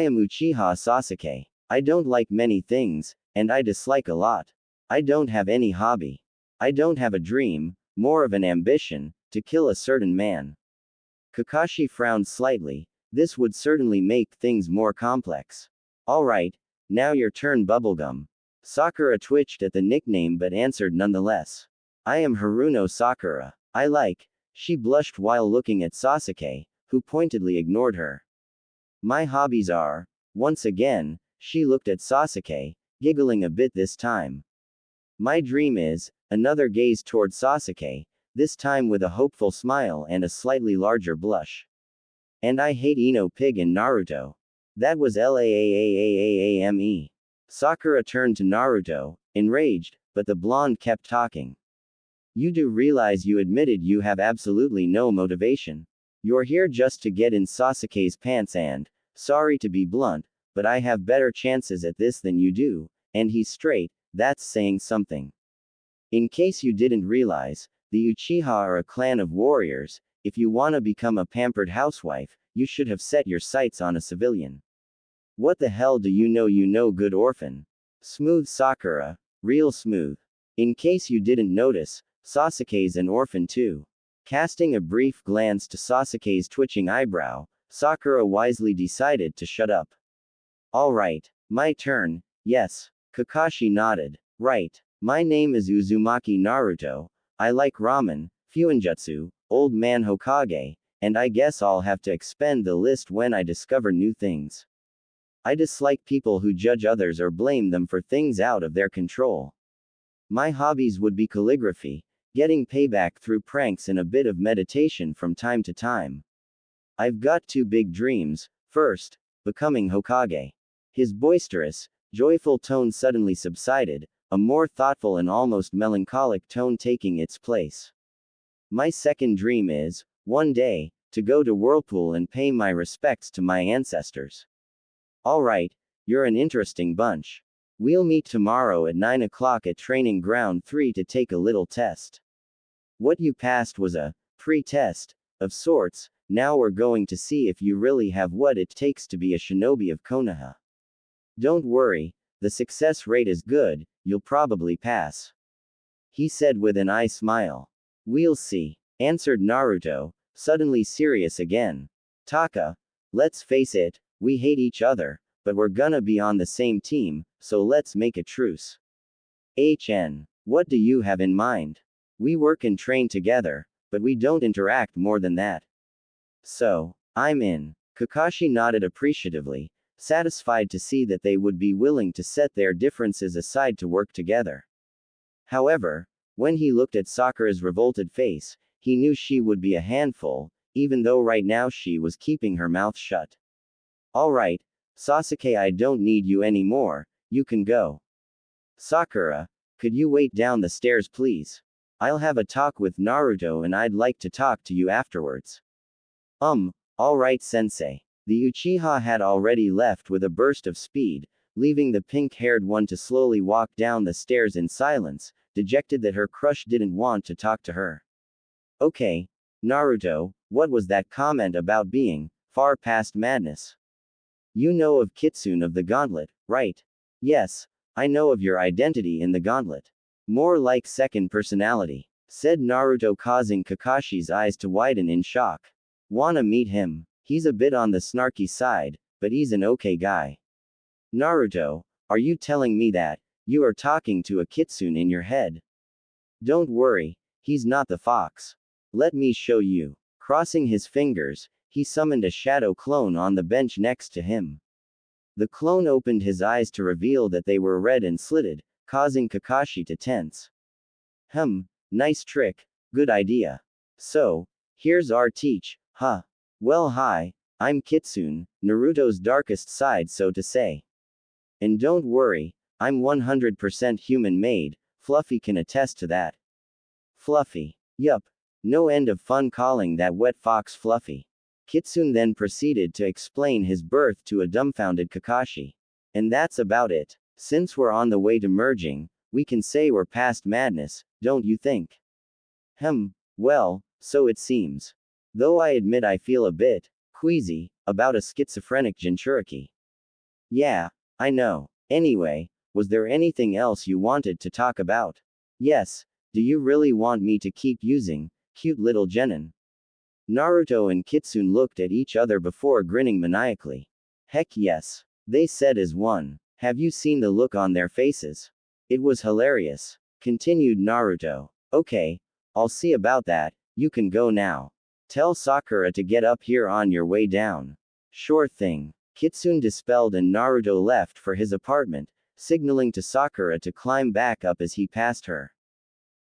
am Uchiha Sasuke. I don't like many things, and I dislike a lot. I don't have any hobby. I don't have a dream, more of an ambition, to kill a certain man. Kakashi frowned slightly. This would certainly make things more complex. Alright, now your turn, Bubblegum. Sakura twitched at the nickname but answered nonetheless. I am Haruno Sakura. She blushed while looking at Sasuke, who pointedly ignored her. My hobbies are. Once again, she looked at Sasuke, giggling a bit this time. My dream is. Another gaze toward Sasuke, this time with a hopeful smile and a slightly larger blush. And I hate Ino Pig and Naruto. That was LAAAAAAME. Sakura turned to Naruto, enraged, but the blonde kept talking. You do realize you admitted you have absolutely no motivation. You're here just to get in Sasuke's pants and, sorry to be blunt, but I have better chances at this than you do, and he's straight, that's saying something. In case you didn't realize, the Uchiha are a clan of warriors. If you wanna become a pampered housewife, you should have set your sights on a civilian. What the hell do you know, good orphan? Smooth Sakura, real smooth. In case you didn't notice, Sasuke's an orphan too. Casting a brief glance to Sasuke's twitching eyebrow, Sakura wisely decided to shut up. Alright, my turn, yes. Kakashi nodded. Right. My name is Uzumaki Naruto. I like ramen, fuinjutsu, old man Hokage, and I guess I'll have to expand the list when I discover new things. I dislike people who judge others or blame them for things out of their control. My hobbies would be calligraphy, getting payback through pranks and a bit of meditation from time to time. I've got two big dreams. First, becoming Hokage. His boisterous, joyful tone suddenly subsided, a more thoughtful and almost melancholic tone taking its place. My second dream is, one day, to go to Whirlpool and pay my respects to my ancestors. Alright, you're an interesting bunch. We'll meet tomorrow at 9 o'clock at Training Ground 3 to take a little test. What you passed was a pre-test, of sorts. Now we're going to see if you really have what it takes to be a shinobi of Konoha. Don't worry, the success rate is good, you'll probably pass. He said with an eye smile. We'll see, answered Naruto, suddenly serious again. Taka, let's face it, we hate each other, but we're gonna be on the same team, so let's make a truce. What do you have in mind? We work and train together, but we don't interact more than that. So, I'm in. Kakashi nodded appreciatively, satisfied to see that they would be willing to set their differences aside to work together. However, when he looked at Sakura's revolted face, he knew she would be a handful, even though right now she was keeping her mouth shut. Alright, Sasuke, I don't need you anymore, you can go. Sakura, could you wait down the stairs please? I'll have a talk with Naruto and I'd like to talk to you afterwards. Alright sensei. The Uchiha had already left with a burst of speed, leaving the pink-haired one to slowly walk down the stairs in silence, dejected that her crush didn't want to talk to her. Okay, Naruto, what was that comment about being far past madness? You know of Kitsune of the Gauntlet, right? Yes, I know of your identity in the Gauntlet. More like second personality, said Naruto, causing Kakashi's eyes to widen in shock. Wanna meet him? He's a bit on the snarky side, but he's an okay guy. Naruto, are you telling me that you are talking to a kitsune in your head? Don't worry, he's not the fox. Let me show you. Crossing his fingers, he summoned a shadow clone on the bench next to him. The clone opened his eyes to reveal that they were red and slitted, causing Kakashi to tense. Nice trick, good idea. So, here's our teach, huh? Well hi, I'm Kitsune, Naruto's darkest side so to say. And don't worry, I'm 100% human-made, Fluffy can attest to that. Fluffy. Yup. No end of fun calling that wet fox Fluffy. Kitsune then proceeded to explain his birth to a dumbfounded Kakashi. And that's about it. Since we're on the way to merging, we can say we're past madness, don't you think? Well, so it seems. Though I admit I feel a bit queasy about a schizophrenic Jinchuriki. Yeah, I know. Anyway, was there anything else you wanted to talk about? Yes, do you really want me to keep using cute little Genin? Naruto and Kitsune looked at each other before grinning maniacally. Heck yes, they said as one. Have you seen the look on their faces? It was hilarious. Continued Naruto. Okay, I'll see about that, you can go now. Tell Sakura to get up here on your way down. Sure thing. Kitsune dispelled and Naruto left for his apartment, signaling to Sakura to climb back up as he passed her.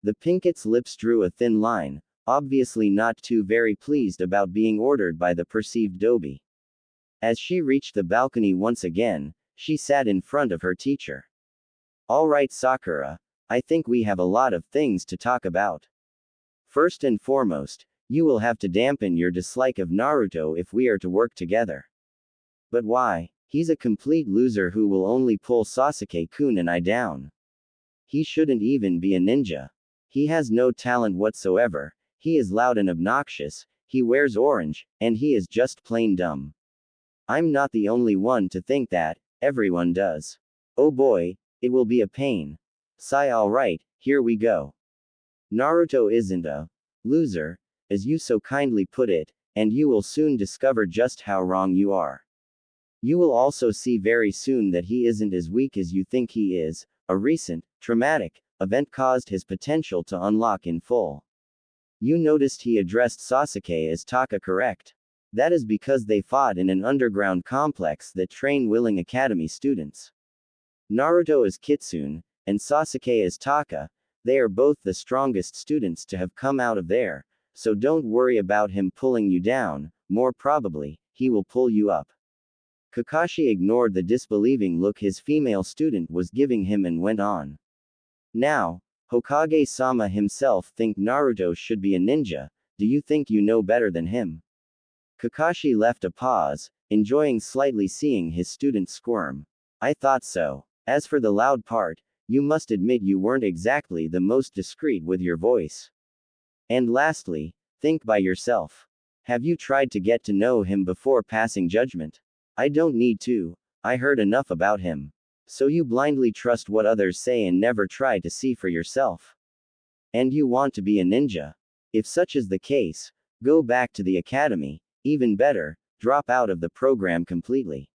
The Pinket's lips drew a thin line, obviously not too very pleased about being ordered by the perceived Doby. As she reached the balcony once again, she sat in front of her teacher. Alright Sakura, I think we have a lot of things to talk about. First and foremost, you will have to dampen your dislike of Naruto if we are to work together. But why? He's a complete loser who will only pull Sasuke-kun and I down. He shouldn't even be a ninja. He has no talent whatsoever, he is loud and obnoxious, he wears orange, and he is just plain dumb. I'm not the only one to think that, everyone does. Oh boy, it will be a pain. Sigh alright, here we go. Naruto isn't a loser, as you so kindly put it, and you will soon discover just how wrong you are. You will also see very soon that he isn't as weak as you think he is. A recent, traumatic event caused his potential to unlock in full. You noticed he addressed Sasuke as Taka, correct? That is because they fought in an underground complex that train willing academy students. Naruto as Kitsune, and Sasuke as Taka, they are both the strongest students to have come out of there, so don't worry about him pulling you down, more probably, he will pull you up. Kakashi ignored the disbelieving look his female student was giving him and went on. Now, Hokage-sama himself think Naruto should be a ninja, do you think you know better than him? Kakashi left a pause, enjoying slightly seeing his student squirm. I thought so. As for the loud part, you must admit you weren't exactly the most discreet with your voice. And lastly, think by yourself. Have you tried to get to know him before passing judgment? I don't need to, I heard enough about him. So you blindly trust what others say and never try to see for yourself. And you want to be a ninja? If such is the case, go back to the academy, even better, drop out of the program completely.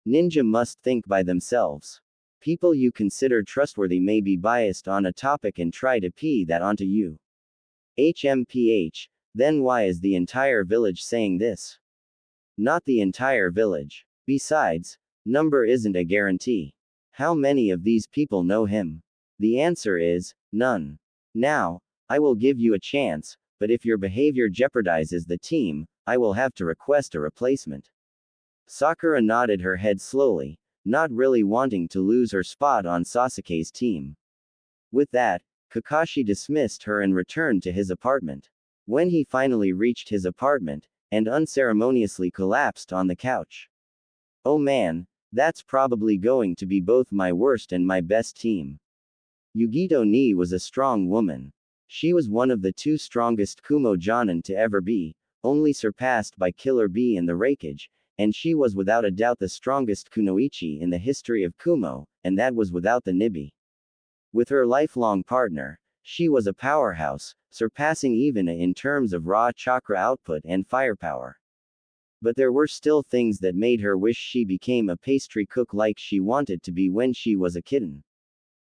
Ninja must think by themselves. People you consider trustworthy may be biased on a topic and try to pee that onto you. HMPH, then why is the entire village saying this? Not the entire village. Besides, number isn't a guarantee. How many of these people know him? The answer is, none. Now, I will give you a chance, but if your behavior jeopardizes the team, I will have to request a replacement. Sakura nodded her head slowly, not really wanting to lose her spot on Sasuke's team. With that, Kakashi dismissed her and returned to his apartment. When he finally reached his apartment, and unceremoniously collapsed on the couch. Oh man, that's probably going to be both my worst and my best team. Yugito Ni was a strong woman. She was one of the two strongest Kumo Jonin to ever be, only surpassed by Killer Bee and the Raikage, and she was without a doubt the strongest kunoichi in the history of Kumo, and that was without the Nibi. With her lifelong partner, she was a powerhouse, surpassing even in terms of raw chakra output and firepower. But there were still things that made her wish she became a pastry cook like she wanted to be when she was a kitten.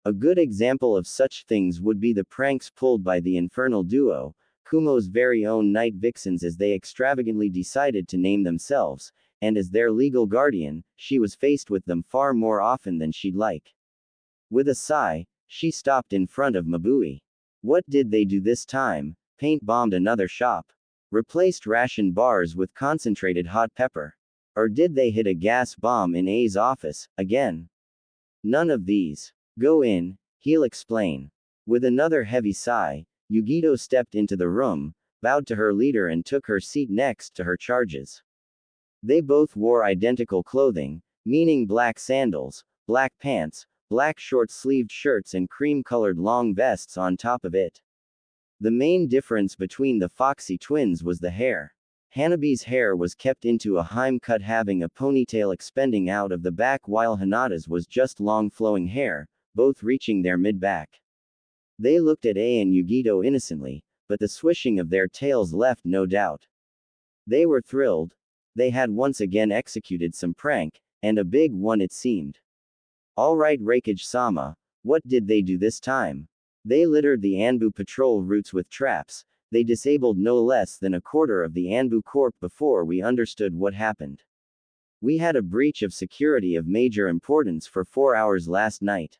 A good example of such things would be the pranks pulled by the infernal duo, Kumo's very own night vixens, as they extravagantly decided to name themselves, and as their legal guardian, she was faced with them far more often than she'd like. With a sigh, she stopped in front of Mabui. What did they do this time? Paint bombed another shop? Replaced ration bars with concentrated hot pepper? Or did they hit a gas bomb in A's office, again? None of these. Go in, he'll explain. With another heavy sigh, Yugito stepped into the room, bowed to her leader and took her seat next to her charges. They both wore identical clothing, meaning black sandals, black pants, black short-sleeved shirts and cream-colored long vests on top of it. The main difference between the Foxy twins was the hair. Hanabi's hair was kept into a Harem cut, having a ponytail extending out of the back, while Hinata's was just long flowing hair, both reaching their mid-back. They looked at A and Yugito innocently, but the swishing of their tails left no doubt. They were thrilled. They had once again executed some prank, and a big one it seemed. Alright, Raikage-sama, what did they do this time? They littered the Anbu patrol routes with traps. They disabled no less than a quarter of the Anbu Corp before we understood what happened. We had a breach of security of major importance for 4 hours last night.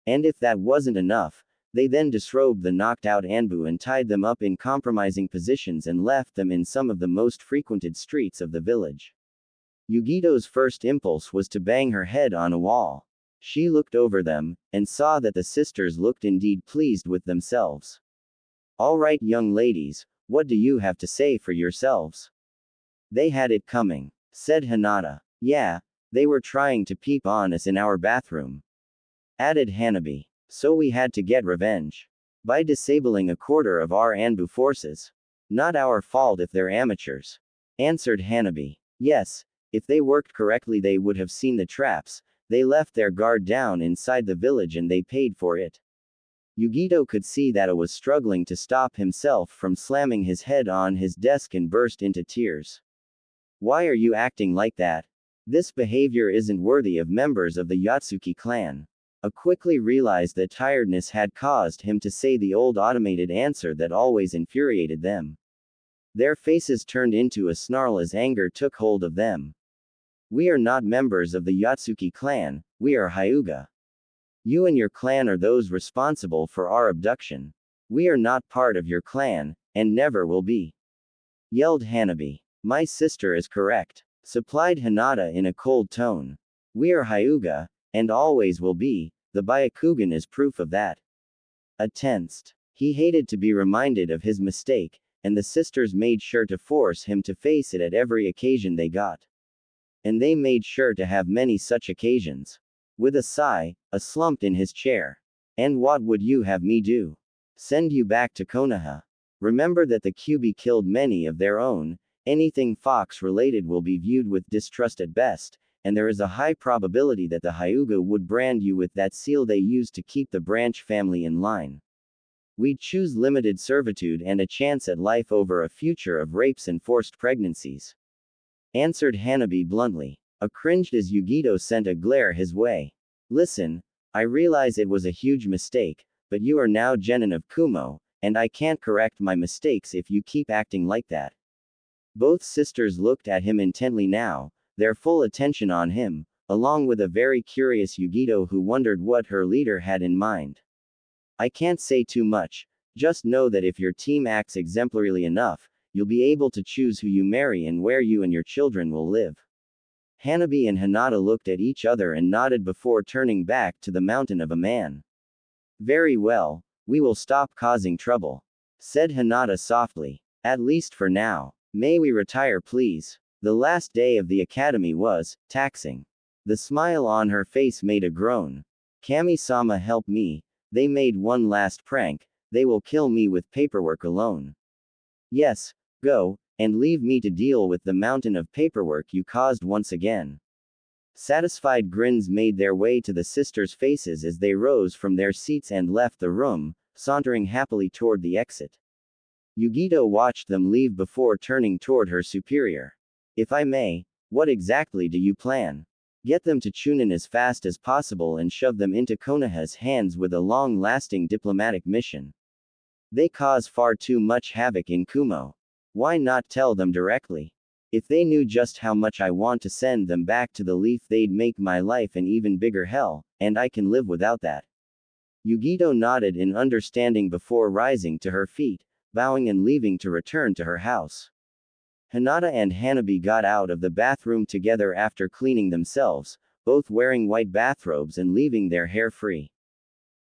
And if that wasn't enough, they then disrobed the knocked out Anbu and tied them up in compromising positions and left them in some of the most frequented streets of the village. Yugito's first impulse was to bang her head on a wall. She looked over them, and saw that the sisters looked indeed pleased with themselves. All right, young ladies, what do you have to say for yourselves? They had it coming, said Hinata. Yeah, they were trying to peep on us in our bathroom, added Hanabi. So we had to get revenge by disabling a quarter of our Anbu forces. Not our fault if they're amateurs, answered Hanabi. Yes, if they worked correctly they would have seen the traps. They left their guard down inside the village and they paid for it. Yugito could see that A was struggling to stop himself from slamming his head on his desk and burst into tears. Why are you acting like that? This behavior isn't worthy of members of the Yatsuki clan. A quickly realized that tiredness had caused him to say the old automated answer that always infuriated them. Their faces turned into a snarl as anger took hold of them. We are not members of the Yatsuki clan, we are Hyuga. You and your clan are those responsible for our abduction. We are not part of your clan, and never will be, yelled Hanabi. My sister is correct, supplied Hinata in a cold tone. We are Hyuga, and always will be. The Byakugan is proof of that. A tensed. He hated to be reminded of his mistake, and the sisters made sure to force him to face it at every occasion they got. And they made sure to have many such occasions. With a sigh, A slumped in his chair. And what would you have me do? Send you back to Konoha? Remember that the QB killed many of their own. Anything Fox related will be viewed with distrust at best, and there is a high probability that the Hyuga would brand you with that seal they use to keep the branch family in line. We'd choose limited servitude and a chance at life over a future of rapes and forced pregnancies, answered Hanabi bluntly. A cringed as Yugito sent a glare his way. Listen, I realize it was a huge mistake, but you are now genin of Kumo, and I can't correct my mistakes if you keep acting like that. Both sisters looked at him intently now, their full attention on him, along with a very curious Yugito who wondered what her leader had in mind. I can't say too much, just know that if your team acts exemplarily enough, you'll be able to choose who you marry and where you and your children will live. Hanabi and Hinata looked at each other and nodded before turning back to the mountain of a man. Very well, we will stop causing trouble, said Hinata softly. At least for now. May we retire please? The last day of the academy was taxing. The smile on her face made a groan. Kami-sama help me, they made one last prank, they will kill me with paperwork alone. Yes, go, and leave me to deal with the mountain of paperwork you caused once again. Satisfied grins made their way to the sisters' faces as they rose from their seats and left the room, sauntering happily toward the exit. Yugito watched them leave before turning toward her superior. If I may, what exactly do you plan? Get them to Chunin as fast as possible and shove them into Konoha's hands with a long-lasting diplomatic mission. They cause far too much havoc in Kumo. Why not tell them directly? If they knew just how much I want to send them back to the leaf, they'd make my life an even bigger hell, and I can live without that. Yugito nodded in understanding before rising to her feet, bowing and leaving to return to her house. Hinata and Hanabi got out of the bathroom together after cleaning themselves, both wearing white bathrobes and leaving their hair free.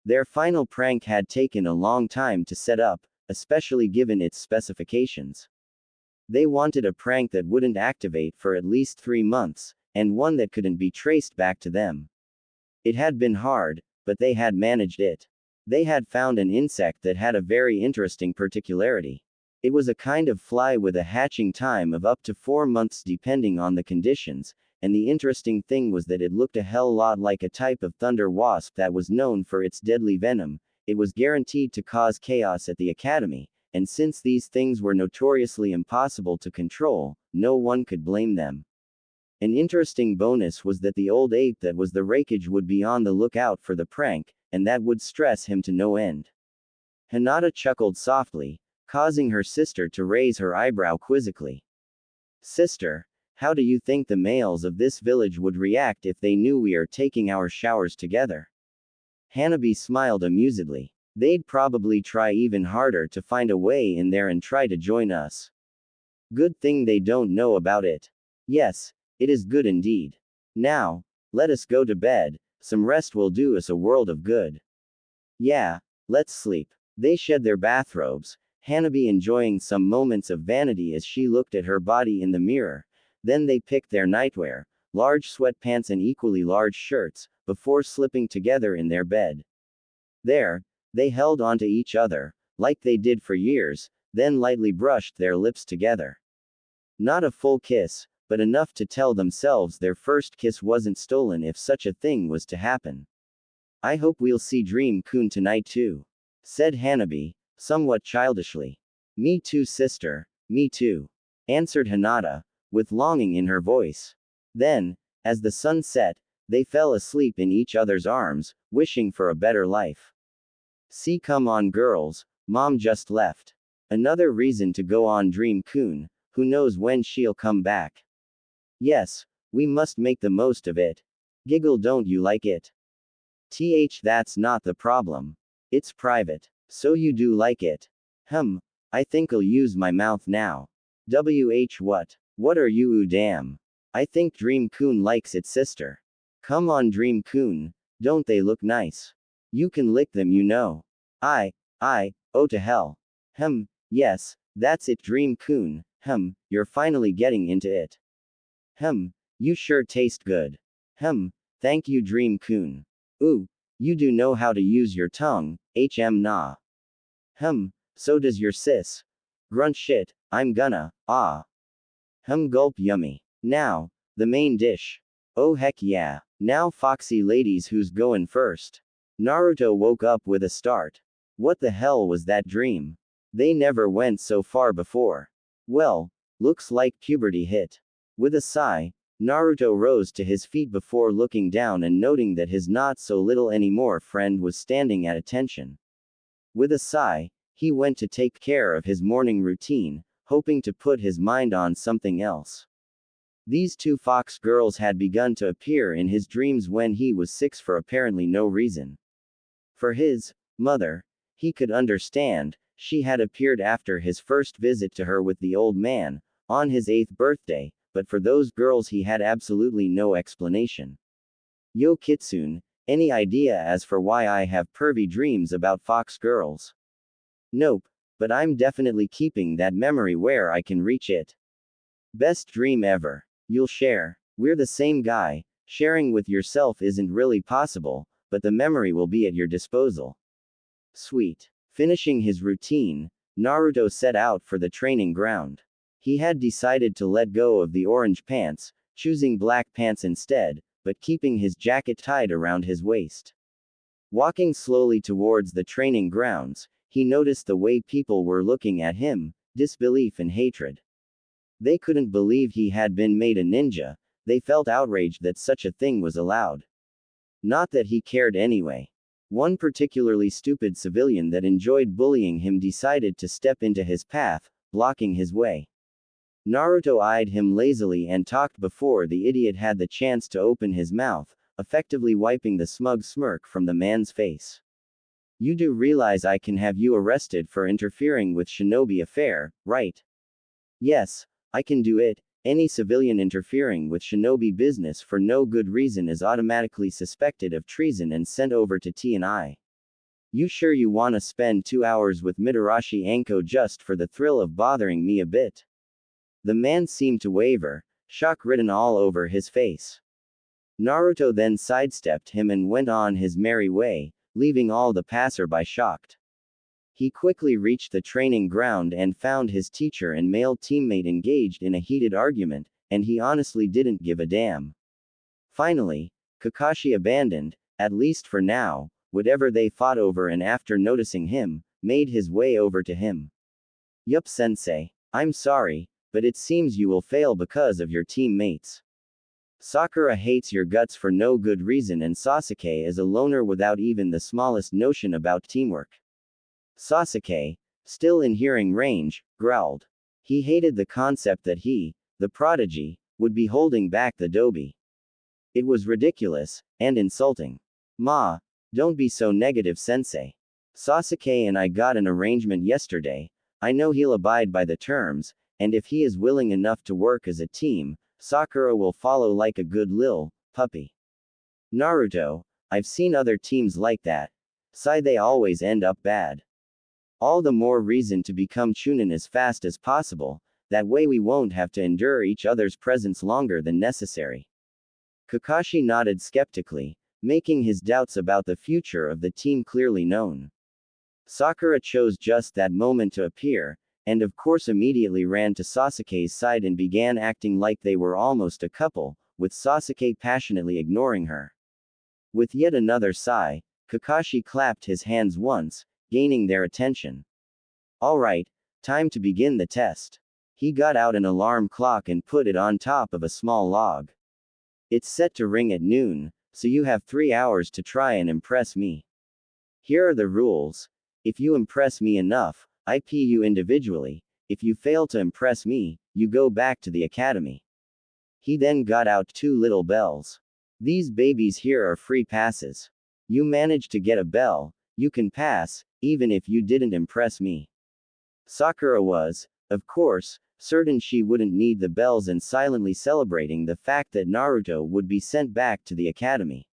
Their final prank had taken a long time to set up, especially given its specifications. They wanted a prank that wouldn't activate for at least 3 months, and one that couldn't be traced back to them. It had been hard, but they had managed it. They had found an insect that had a very interesting particularity. It was a kind of fly with a hatching time of up to 4 months depending on the conditions, and the interesting thing was that it looked a hell lot like a type of thunder wasp that was known for its deadly venom. It was guaranteed to cause chaos at the academy, and since these things were notoriously impossible to control, no one could blame them. An interesting bonus was that the old ape that was the Raikage would be on the lookout for the prank, and that would stress him to no end. Hinata chuckled softly, causing her sister to raise her eyebrow quizzically. Sister, how do you think the males of this village would react if they knew we are taking our showers together? Hanabi smiled amusedly. They'd probably try even harder to find a way in there and try to join us. Good thing they don't know about it. Yes, it is good indeed. Now, let us go to bed, some rest will do us a world of good. Yeah, let's sleep. They shed their bathrobes, Hanabi enjoying some moments of vanity as she looked at her body in the mirror. Then they picked their nightwear, large sweatpants and equally large shirts, before slipping together in their bed. There, they held onto each other, like they did for years, then lightly brushed their lips together. Not a full kiss, but enough to tell themselves their first kiss wasn't stolen if such a thing was to happen. I hope we'll see Dream-kun tonight too, said Hanabi, somewhat childishly. Me too, sister, me too, answered Hinata, with longing in her voice. Then, as the sun set, they fell asleep in each other's arms, wishing for a better life. See, come on girls, mom just left. Another reason to go on Dream-kun, who knows when she'll come back. Yes, we must make the most of it. Giggle, don't you like it? That's not the problem. It's private. So you do like it. I think I'll use my mouth now. What? What are you damn? I think Dream-kun likes it, sister. Come on Dream-kun, don't they look nice? You can lick them, you know. Oh to hell. Yes, that's it Dream-kun, you're finally getting into it. You sure taste good. Thank you Dream-kun. Ooh, you do know how to use your tongue, nah. So does your sis. Grunt shit, I'm gonna, gulp yummy. Now, the main dish. Oh heck yeah. Now foxy ladies, who's goin' first? Naruto woke up with a start. What the hell was that dream? They never went so far before. Well, looks like puberty hit. With a sigh, Naruto rose to his feet before looking down and noting that his not so little anymore friend was standing at attention. With a sigh, he went to take care of his morning routine, hoping to put his mind on something else. These two fox girls had begun to appear in his dreams when he was 6 for apparently no reason. For his mother, he could understand, she had appeared after his first visit to her with the old man, on his 8th birthday, but for those girls he had absolutely no explanation. Yo Kitsune, any idea as for why I have pervy dreams about fox girls? Nope, but I'm definitely keeping that memory where I can reach it. Best dream ever. You'll share. We're the same guy, sharing with yourself isn't really possible, but the memory will be at your disposal. Sweet. Finishing his routine, Naruto set out for the training ground. He had decided to let go of the orange pants, choosing black pants instead, but keeping his jacket tied around his waist. Walking slowly towards the training grounds, he noticed the way people were looking at him, disbelief and hatred. They couldn't believe he had been made a ninja, They felt outraged that such a thing was allowed. Not that he cared anyway. One particularly stupid civilian that enjoyed bullying him decided to step into his path, blocking his way. Naruto eyed him lazily and talked before the idiot had the chance to open his mouth, effectively wiping the smug smirk from the man's face. You do realize I can have you arrested for interfering with shinobi affair, right? Yes, I can do it. Any civilian interfering with shinobi business for no good reason is automatically suspected of treason and sent over to T&I. You sure you wanna spend 2 hours with Mitarashi Anko just for the thrill of bothering me a bit? The man seemed to waver, shock written all over his face. Naruto then sidestepped him and went on his merry way, leaving all the passerby shocked. He quickly reached the training ground and found his teacher and male teammate engaged in a heated argument, and he honestly didn't give a damn. Finally, Kakashi abandoned, at least for now, whatever they fought over and after noticing him, made his way over to him. Yup, sensei. I'm sorry, but it seems you will fail because of your teammates. Sakura hates your guts for no good reason and Sasuke is a loner without even the smallest notion about teamwork. Sasuke, still in hearing range, growled. He hated the concept that he, the prodigy, would be holding back the dobi. It was ridiculous, and insulting. Ma, don't be so negative, sensei. Sasuke and I got an arrangement yesterday. I know he'll abide by the terms, and if he is willing enough to work as a team, Sakura will follow like a good lil puppy. Naruto, I've seen other teams like that. They always end up bad. All the more reason to become Chunin as fast as possible, that way we won't have to endure each other's presence longer than necessary. Kakashi nodded skeptically, making his doubts about the future of the team clearly known. Sakura chose just that moment to appear, and of course immediately ran to Sasuke's side and began acting like they were almost a couple, with Sasuke passionately ignoring her. With yet another sigh, Kakashi clapped his hands once, gaining their attention. Alright, time to begin the test. He got out an alarm clock and put it on top of a small log. It's set to ring at noon, so you have 3 hours to try and impress me. Here are the rules. If you impress me enough, I pee you individually. If you fail to impress me, you go back to the academy. He then got out 2 little bells. These babies here are free passes. You manage to get a bell, you can pass, even if you didn't impress me. Sakura was, of course, certain she wouldn't need the bells and silently celebrating the fact that Naruto would be sent back to the academy.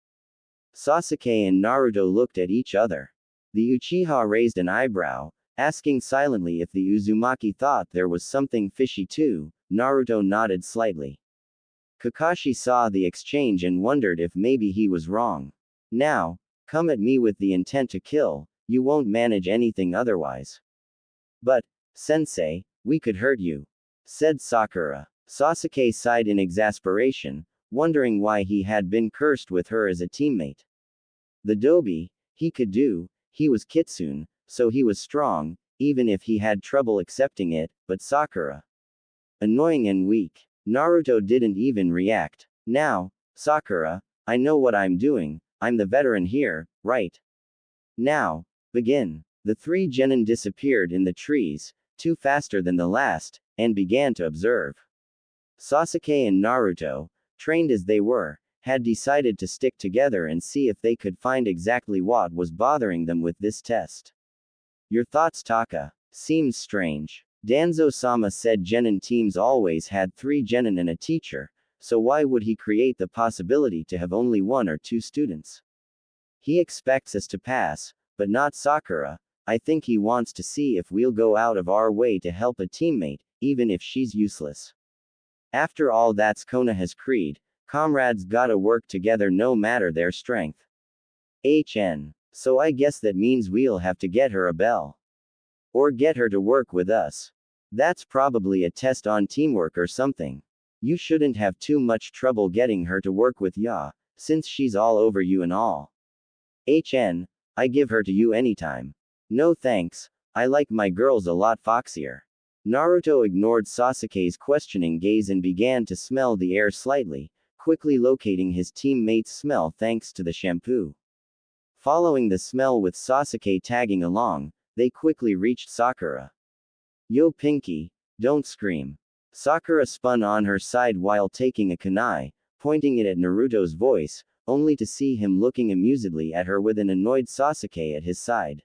Sasuke and Naruto looked at each other. The Uchiha raised an eyebrow, asking silently if the Uzumaki thought there was something fishy too. Naruto nodded slightly. Kakashi saw the exchange and wondered if maybe he was wrong. Now, come at me with the intent to kill, you won't manage anything otherwise. But, sensei, we could hurt you, said Sakura. Sasuke sighed in exasperation, wondering why he had been cursed with her as a teammate. The dobi, he could do, he was Kitsune, so he was strong, even if he had trouble accepting it, but Sakura. Annoying and weak. Naruto didn't even react. Now, Sakura, I know what I'm doing, I'm the veteran here, right? Now, begin. The 3 genin disappeared in the trees, 2 faster than the last, and began to observe. Sasuke and Naruto, trained as they were, had decided to stick together and see if they could find exactly what was bothering them with this test. Your thoughts, Taka? Seems strange. Danzo-sama said genin teams always had 3 genin and a teacher, so why would he create the possibility to have only 1 or 2 students? He expects us to pass, but not Sakura. I think he wants to see if we'll go out of our way to help a teammate, even if she's useless. After all, that's Konoha's creed. Comrades gotta work together no matter their strength. So I guess that means we'll have to get her a bell. Or get her to work with us. That's probably a test on teamwork or something. You shouldn't have too much trouble getting her to work with ya, since she's all over you and all. I give her to you anytime. No thanks, I like my girls a lot foxier. Naruto ignored Sasuke's questioning gaze and began to smell the air slightly, quickly locating his teammate's smell thanks to the shampoo. Following the smell with Sasuke tagging along, they quickly reached Sakura. Yo Pinky, don't scream. Sakura spun on her side while taking a kunai, pointing it at Naruto's voice, only to see him looking amusedly at her with an annoyed Sasuke at his side.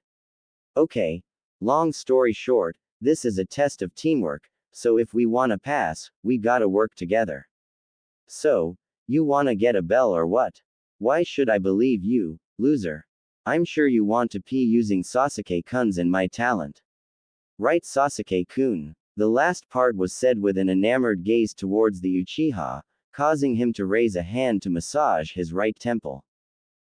Okay. Long story short, this is a test of teamwork, so if we wanna pass, we gotta work together. So, you wanna get a bell or what? Why should I believe you, loser? I'm sure you want to pee using Sasuke-kun's and my talent. Right, Sasuke-kun. The last part was said with an enamored gaze towards the Uchiha, causing him to raise a hand to massage his right temple.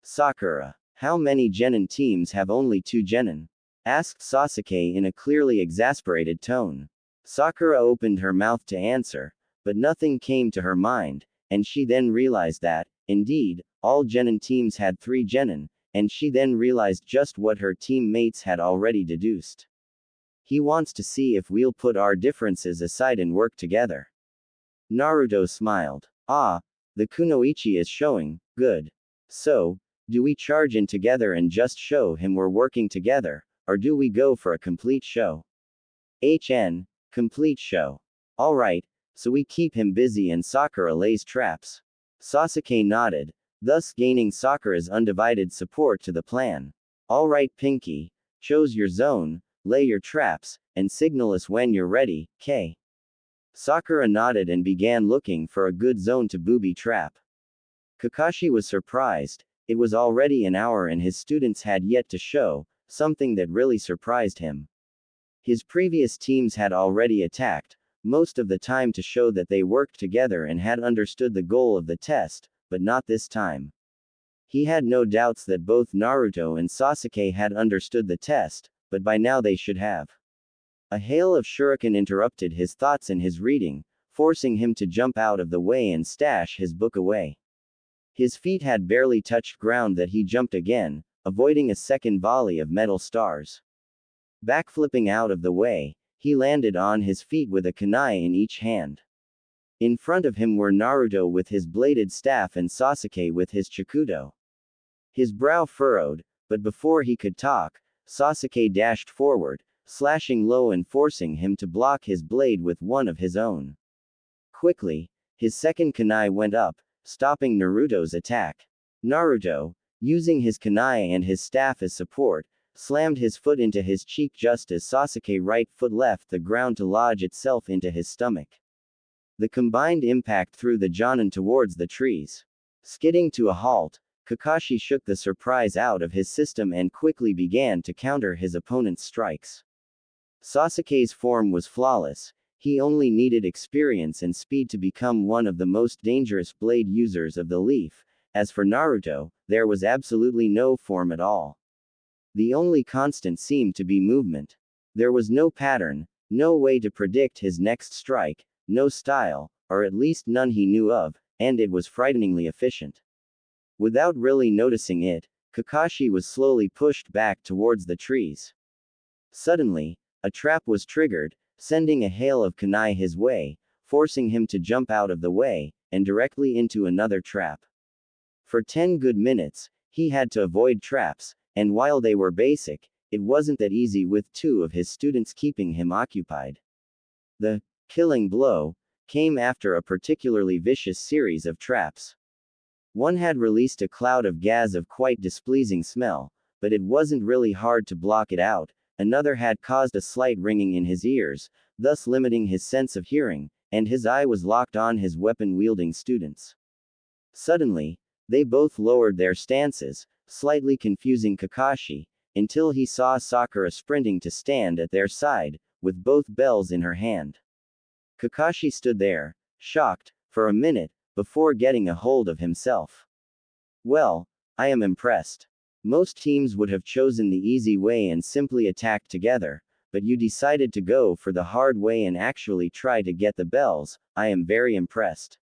Sakura. How many genin teams have only 2 genin? Asked Sasuke in a clearly exasperated tone. Sakura opened her mouth to answer, but nothing came to her mind, and she then realized that, indeed, all genin teams had 3 genin, and she then realized just what her teammates had already deduced. He wants to see if we'll put our differences aside and work together. Naruto smiled. Ah, the kunoichi is showing, good. So, do we charge in together and just show him we're working together, or do we go for a complete show? Complete show. Alright, so we keep him busy and Sakura lays traps. Sasuke nodded, thus gaining Sakura's undivided support to the plan. Alright Pinky, choose your zone, lay your traps, and signal us when you're ready, K. Sakura nodded and began looking for a good zone to booby trap. Kakashi was surprised, it was already an hour and his students had yet to show, something that really surprised him. His previous teams had already attacked, most of the time to show that they worked together and had understood the goal of the test, but not this time. He had no doubts that both Naruto and Sasuke had understood the test, but by now they should have. A hail of shuriken interrupted his thoughts and his reading, forcing him to jump out of the way and stash his book away. His feet had barely touched ground that he jumped again, avoiding a second volley of metal stars. Backflipping out of the way, he landed on his feet with a kunai in each hand. In front of him were Naruto with his bladed staff and Sasuke with his chikudo. His brow furrowed, but before he could talk, Sasuke dashed forward, slashing low and forcing him to block his blade with one of his own. Quickly, his second kunai went up, stopping Naruto's attack. Naruto, using his kunai and his staff as support, slammed his foot into his cheek just as Sasuke's right foot left the ground to lodge itself into his stomach. The combined impact threw the Jonin towards the trees. Skidding to a halt, Kakashi shook the surprise out of his system and quickly began to counter his opponent's strikes. Sasuke's form was flawless, he only needed experience and speed to become one of the most dangerous blade users of the leaf. As for Naruto, there was absolutely no form at all. The only constant seemed to be movement. There was no pattern, no way to predict his next strike, no style, or at least none he knew of, and it was frighteningly efficient. Without really noticing it, Kakashi was slowly pushed back towards the trees. Suddenly, a trap was triggered, sending a hail of kunai his way, forcing him to jump out of the way, and directly into another trap. For 10 good minutes, he had to avoid traps, and while they were basic, it wasn't that easy with 2 of his students keeping him occupied. The killing blow came after a particularly vicious series of traps. One had released a cloud of gas of quite displeasing smell, but it wasn't really hard to block it out. Another had caused a slight ringing in his ears, thus limiting his sense of hearing, and his eye was locked on his weapon-wielding students. Suddenly, they both lowered their stances, slightly confusing Kakashi, until he saw Sakura sprinting to stand at their side, with both bells in her hand. Kakashi stood there, shocked, for a minute, before getting a hold of himself. Well, I am impressed. Most teams would have chosen the easy way and simply attacked together, but you decided to go for the hard way and actually try to get the bells. I am very impressed.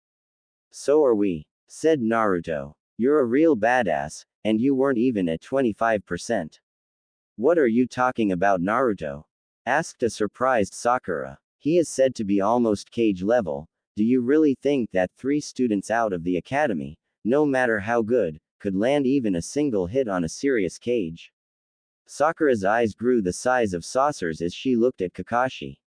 So are we, said Naruto. You're a real badass, and you weren't even at 25%. What are you talking about, Naruto? Asked a surprised Sakura. He is said to be almost cage level, Do you really think that 3 students out of the academy, no matter how good, could land even a single hit on a serious cage? Sakura's eyes grew the size of saucers as she looked at Kakashi.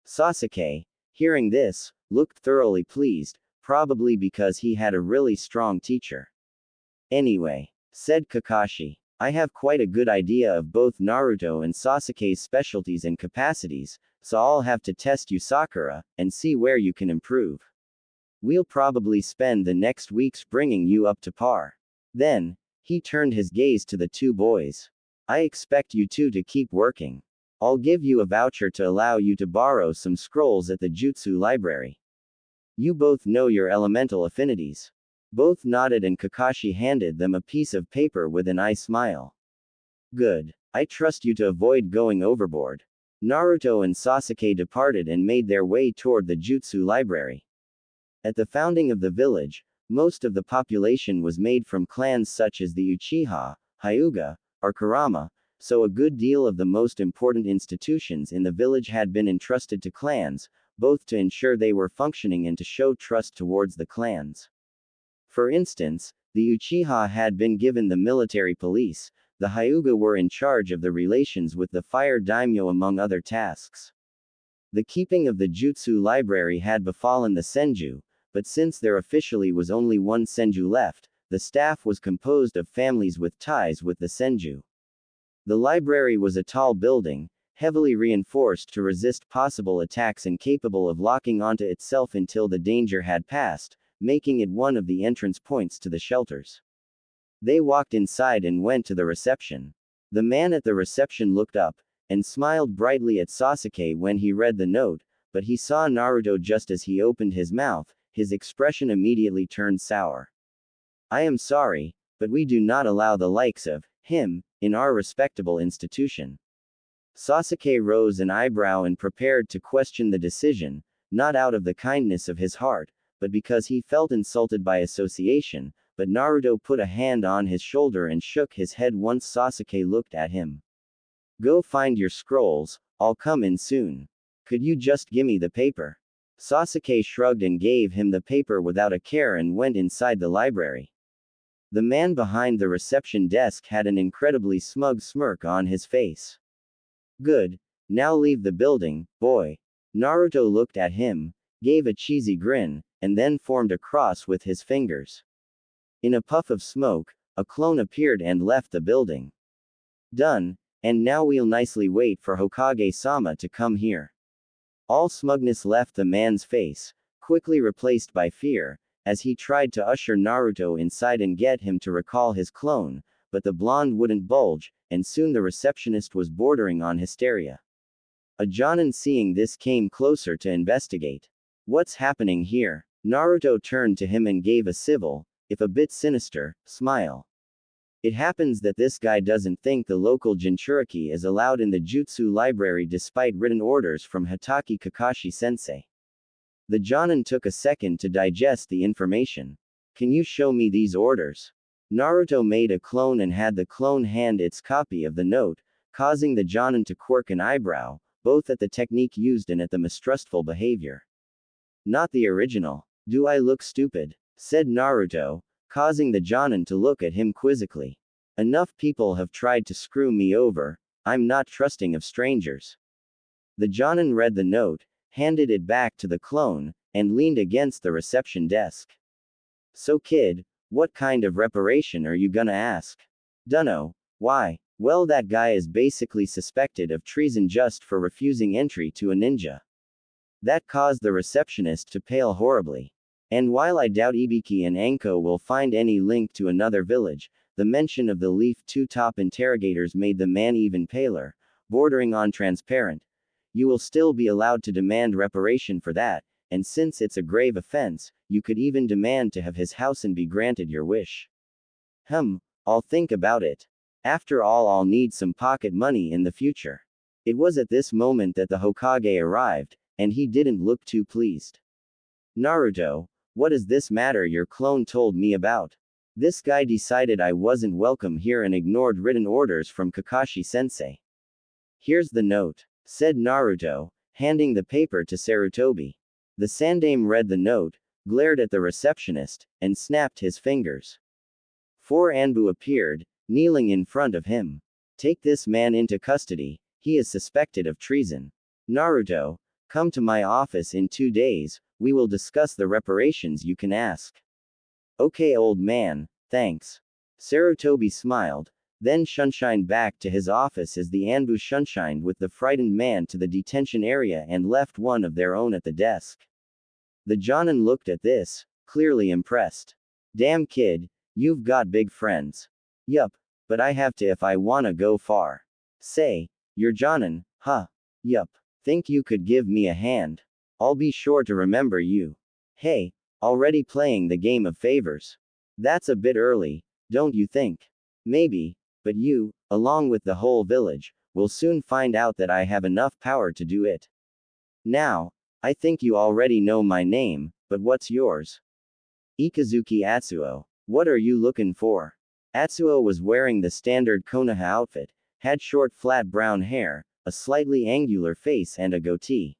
Sasuke, hearing this, looked thoroughly pleased, probably because he had a really strong teacher. Anyway, said Kakashi, I have quite a good idea of both Naruto and Sasuke's specialties and capacities, so I'll have to test you, Sakura, and see where you can improve. We'll probably spend the next weeks bringing you up to par. Then, he turned his gaze to the 2 boys. I expect you two to keep working. I'll give you a voucher to allow you to borrow some scrolls at the Jutsu library. You both know your elemental affinities. Both nodded and Kakashi handed them a piece of paper with an eye smile. Good. I trust you to avoid going overboard. Naruto and Sasuke departed and made their way toward the Jutsu library. At the founding of the village, most of the population was made from clans such as the Uchiha, Hyuga, or Kurama, so a good deal of the most important institutions in the village had been entrusted to clans, both to ensure they were functioning and to show trust towards the clans. For instance, the Uchiha had been given the military police, the Hyuga were in charge of the relations with the fire daimyo among other tasks. The keeping of the Jutsu library had befallen the Senju, but since there officially was only one Senju left, the staff was composed of families with ties with the Senju. The library was a tall building, heavily reinforced to resist possible attacks and capable of locking onto itself until the danger had passed, making it one of the entrance points to the shelters. They walked inside and went to the reception. The man at the reception looked up, and smiled brightly at Sasuke when he read the note, but he saw Naruto just as he opened his mouth, his expression immediately turned sour. I am sorry, but we do not allow the likes of him in our respectable institution. Sasuke rose an eyebrow and prepared to question the decision, not out of the kindness of his heart, but because he felt insulted by association, but Naruto put a hand on his shoulder and shook his head once Sasuke looked at him. Go find your scrolls, I'll come in soon. Could you just gimme the paper? Sasuke shrugged and gave him the paper without a care and went inside the library. The man behind the reception desk had an incredibly smug smirk on his face. Good. Now leave the building, boy. Naruto looked at him, gave a cheesy grin, and then formed a cross with his fingers. In a puff of smoke, a clone appeared and left the building. Done, and now we'll nicely wait for Hokage-sama to come here. All smugness left the man's face, quickly replaced by fear, as he tried to usher Naruto inside and get him to recall his clone, but the blonde wouldn't budge, and soon the receptionist was bordering on hysteria. A Jonin seeing this came closer to investigate. What's happening here? Naruto turned to him and gave a civil, if a bit sinister, smile. It happens that this guy doesn't think the local Jinchuriki is allowed in the Jutsu library despite written orders from Hatake Kakashi-sensei. The Jonin took a second to digest the information. Can you show me these orders? Naruto made a clone and had the clone hand its copy of the note, causing the Jonin to quirk an eyebrow, both at the technique used and at the mistrustful behavior. Not the original. Do I look stupid? Said Naruto, causing the Jonin to look at him quizzically. Enough people have tried to screw me over, I'm not trusting of strangers. The Jonin read the note, handed it back to the clone, and leaned against the reception desk. So kid, what kind of reparation are you gonna ask? Dunno. Why? Well, that guy is basically suspected of treason just for refusing entry to a ninja. That caused the receptionist to pale horribly. And while I doubt Ibiki and Anko will find any link to another village, the mention of the Leaf 2 top interrogators made the man even paler, bordering on transparent. You will still be allowed to demand reparation for that, and since it's a grave offense, you could even demand to have his house and be granted your wish. I'll think about it. After all, I'll need some pocket money in the future. It was at this moment that the Hokage arrived, and he didn't look too pleased. Naruto, what is this matter your clone told me about? This guy decided I wasn't welcome here and ignored written orders from Kakashi-sensei. Here's the note, said Naruto, handing the paper to Sarutobi. The Sandame read the note, glared at the receptionist, and snapped his fingers. 4 Anbu appeared, kneeling in front of him. Take this man into custody, he is suspected of treason. Naruto, come to my office in 2 days, we will discuss the reparations you can ask. Okay old man, thanks. Sarutobi smiled, then shunshined back to his office as the Anbu shunshined with the frightened man to the detention area and left one of their own at the desk. The Jonin looked at this, clearly impressed. Damn kid, you've got big friends. Yup, but I have to if I wanna go far. Say, you're Jonin, huh? Yup. Think you could give me a hand? I'll be sure to remember you. Hey, already playing the game of favors. That's a bit early, don't you think? Maybe, but you, along with the whole village, will soon find out that I have enough power to do it. Now, I think you already know my name, but what's yours? Ikazuki Atsuo. What are you looking for? Atsuo was wearing the standard Konoha outfit, had short flat brown hair, a slightly angular face and a goatee.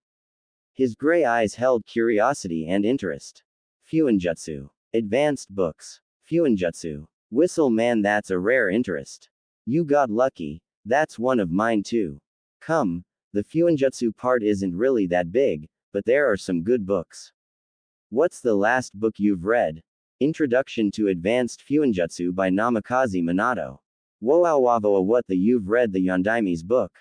His gray eyes held curiosity and interest. Fuinjutsu. Advanced books. Fuinjutsu. Whistle man, that's a rare interest. You got lucky, that's one of mine too. Come, the Fuinjutsu part isn't really that big, but there are some good books. What's the last book you've read? Introduction to Advanced Fuinjutsu by Namikaze Minato. Woawavoa, what the you've read the Yondaime's book?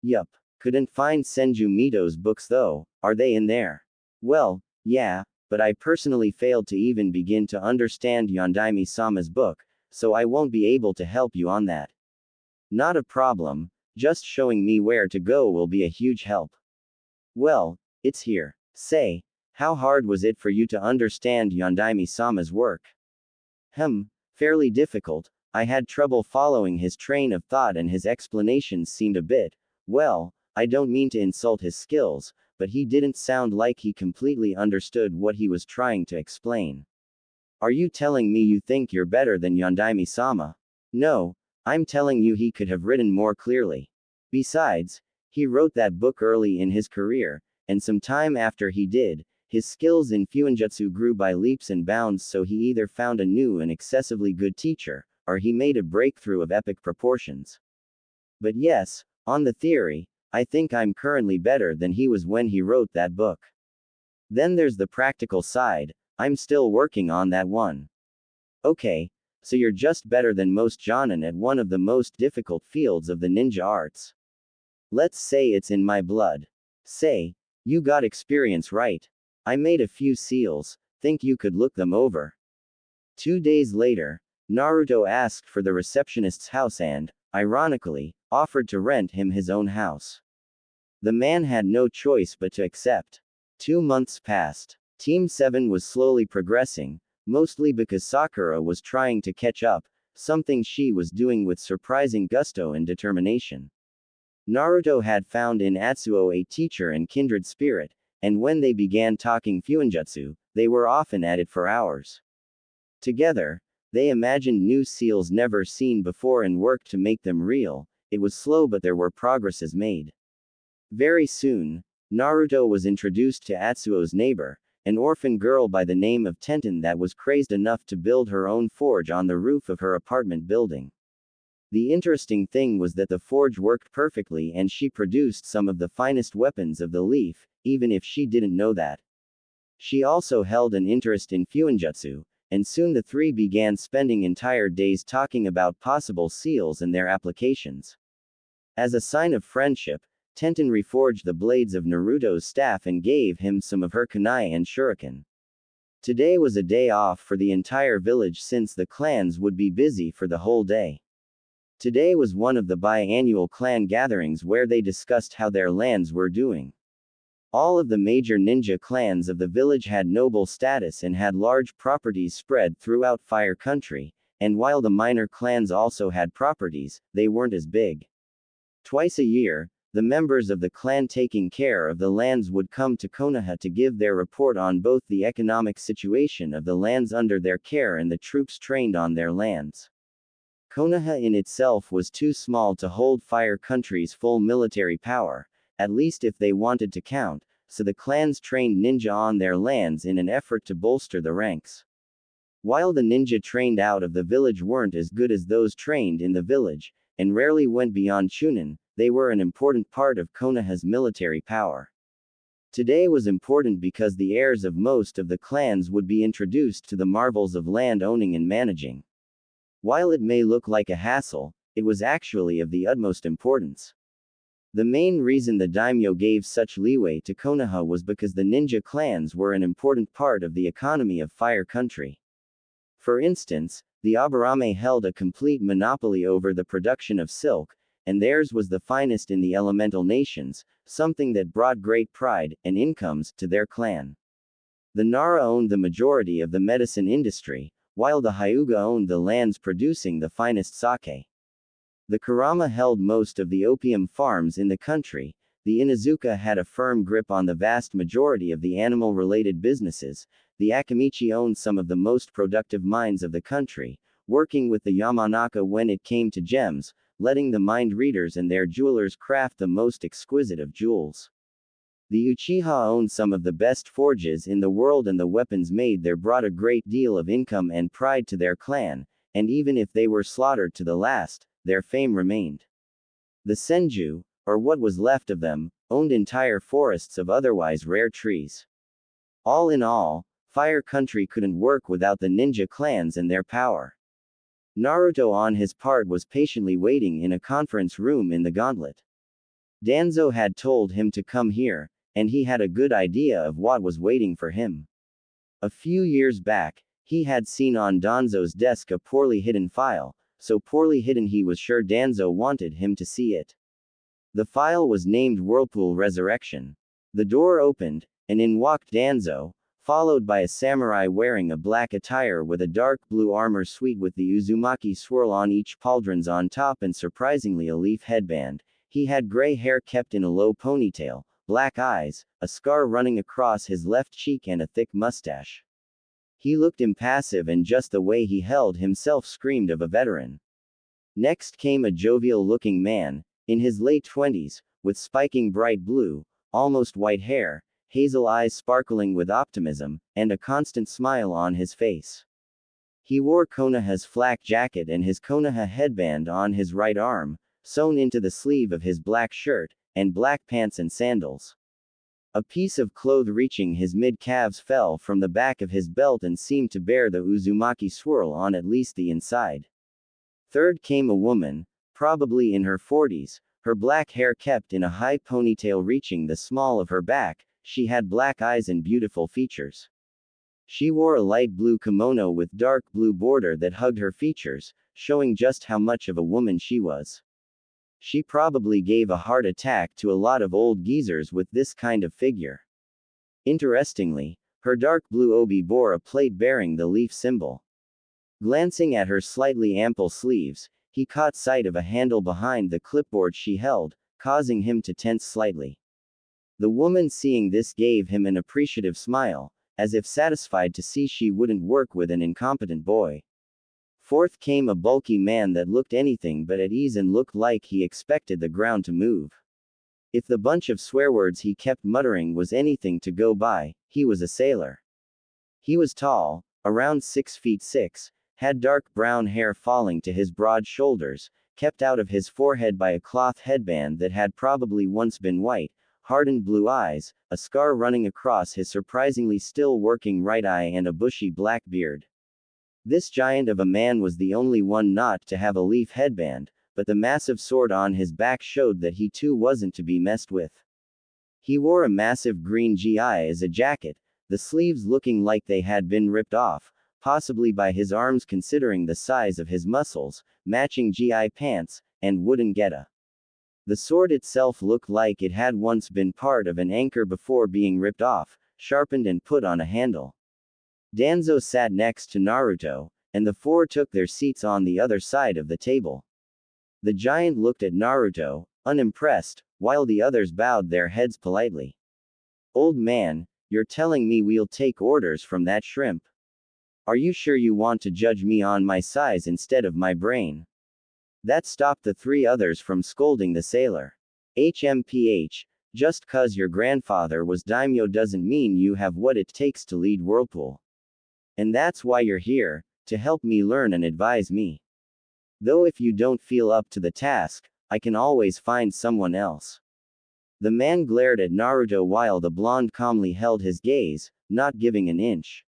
Yup. Couldn't find Senju Mito's books though, are they in there? Well, yeah, but I personally failed to even begin to understand Yondaime-sama's book, so I won't be able to help you on that. Not a problem, just showing me where to go will be a huge help. Well, it's here. Say, how hard was it for you to understand Yondaime-sama's work? Fairly difficult. I had trouble following his train of thought and his explanations seemed a bit, well, I don't mean to insult his skills, but he didn't sound like he completely understood what he was trying to explain. Are you telling me you think you're better than Yondaime-sama? No, I'm telling you he could have written more clearly. Besides, he wrote that book early in his career, and some time after he did, his skills in Fuinjutsu grew by leaps and bounds, so he either found a new and excessively good teacher, or he made a breakthrough of epic proportions. But yes, on the theory, I think I'm currently better than he was when he wrote that book. Then there's the practical side, I'm still working on that one. Okay, so you're just better than most Jonin at one of the most difficult fields of the ninja arts. Let's say it's in my blood. Say, you got experience right. I made a few seals, think you could look them over. 2 days later, Naruto asked for the receptionist's house and, ironically, offered to rent him his own house. The man had no choice but to accept. 2 months passed. Team 7 was slowly progressing, mostly because Sakura was trying to catch up, something she was doing with surprising gusto and determination. Naruto had found in Atsuo a teacher and kindred spirit, and when they began talking Fuinjutsu, they were often at it for hours. Together, they imagined new seals never seen before and worked to make them real. It was slow but there were progresses made. Very soon, Naruto was introduced to Atsuo's neighbor, an orphan girl by the name of Tenten that was crazed enough to build her own forge on the roof of her apartment building. The interesting thing was that the forge worked perfectly and she produced some of the finest weapons of the leaf, even if she didn't know that. She also held an interest in Fuinjutsu, and soon the three began spending entire days talking about possible seals and their applications. As a sign of friendship, Tenten reforged the blades of Naruto's staff and gave him some of her kunai and shuriken. Today was a day off for the entire village since the clans would be busy for the whole day. Today was one of the biannual clan gatherings where they discussed how their lands were doing. All of the major ninja clans of the village had noble status and had large properties spread throughout Fire Country, and while the minor clans also had properties, they weren't as big. Twice a year, the members of the clan taking care of the lands would come to Konoha to give their report on both the economic situation of the lands under their care and the troops trained on their lands. Konoha in itself was too small to hold Fire Country's full military power, at least if they wanted to count, so the clans trained ninja on their lands in an effort to bolster the ranks. While the ninja trained out of the village weren't as good as those trained in the village, and rarely went beyond Chunin, they were an important part of Konoha's military power. Today was important because the heirs of most of the clans would be introduced to the marvels of land owning and managing. While it may look like a hassle, it was actually of the utmost importance. The main reason the daimyo gave such leeway to Konoha was because the ninja clans were an important part of the economy of Fire Country. For instance, the Aburame held a complete monopoly over the production of silk, and theirs was the finest in the elemental nations, something that brought great pride and incomes to their clan. The Nara owned the majority of the medicine industry, while the Hyuga owned the lands producing the finest sake. The Kurama held most of the opium farms in the country. The Inuzuka had a firm grip on the vast majority of the animal-related businesses. The Akimichi owned some of the most productive mines of the country, working with the Yamanaka when it came to gems, letting the mind readers and their jewelers craft the most exquisite of jewels. The Uchiha owned some of the best forges in the world, and the weapons made there brought a great deal of income and pride to their clan, and even if they were slaughtered to the last, their fame remained. The Senju, or what was left of them, owned entire forests of otherwise rare trees. All in all, Fire Country couldn't work without the ninja clans and their power. Naruto on his part was patiently waiting in a conference room in the Gauntlet. Danzo had told him to come here, and he had a good idea of what was waiting for him. A few years back, he had seen on Danzo's desk a poorly hidden file, so poorly hidden he was sure Danzo wanted him to see it. The file was named Whirlpool Resurrection. The door opened, and in walked Danzo, followed by a samurai wearing a black attire with a dark blue armor suite with the Uzumaki swirl on each pauldrons on top and surprisingly a leaf headband. He had gray hair kept in a low ponytail, black eyes, a scar running across his left cheek and a thick mustache. He looked impassive, and just the way he held himself screamed of a veteran. Next came a jovial-looking man, in his late 20s, with spiking bright blue, almost white hair, hazel eyes sparkling with optimism, and a constant smile on his face. He wore Konoha's flak jacket and his Konoha headband on his right arm, sewn into the sleeve of his black shirt, and black pants and sandals. A piece of cloth reaching his mid-calves fell from the back of his belt and seemed to bear the Uzumaki swirl on at least the inside. Third came a woman, probably in her 40s, her black hair kept in a high ponytail reaching the small of her back. She had black eyes and beautiful features. She wore a light blue kimono with dark blue border that hugged her features, showing just how much of a woman she was. She probably gave a heart attack to a lot of old geezers with this kind of figure. Interestingly, her dark blue obi bore a plate bearing the leaf symbol. Glancing at her slightly ample sleeves, he caught sight of a handle behind the clipboard she held, causing him to tense slightly. The woman seeing this gave him an appreciative smile, as if satisfied to see she wouldn't work with an incompetent boy. Fourth came a bulky man that looked anything but at ease and looked like he expected the ground to move. If the bunch of swear words he kept muttering was anything to go by, he was a sailor. He was tall, around 6 feet 6, had dark brown hair falling to his broad shoulders, kept out of his forehead by a cloth headband that had probably once been white, hardened blue eyes, a scar running across his surprisingly still working right eye, and a bushy black beard. This giant of a man was the only one not to have a leaf headband, but the massive sword on his back showed that he too wasn't to be messed with. He wore a massive green gi as a jacket, the sleeves looking like they had been ripped off, possibly by his arms considering the size of his muscles, matching gi pants, and wooden geta. The sword itself looked like it had once been part of an anchor before being ripped off, sharpened and put on a handle. Danzo sat next to Naruto, and the four took their seats on the other side of the table. The giant looked at Naruto, unimpressed, while the others bowed their heads politely. "Old man, you're telling me we'll take orders from that shrimp? Are you sure you want to judge me on my size instead of my brain?" That stopped the three others from scolding the sailor. HMPH, Just 'cause your grandfather was daimyo doesn't mean you have what it takes to lead Whirlpool. And that's why you're here, to help me learn and advise me. Though if you don't feel up to the task, I can always find someone else. The man glared at Naruto while the blonde calmly held his gaze, not giving an inch.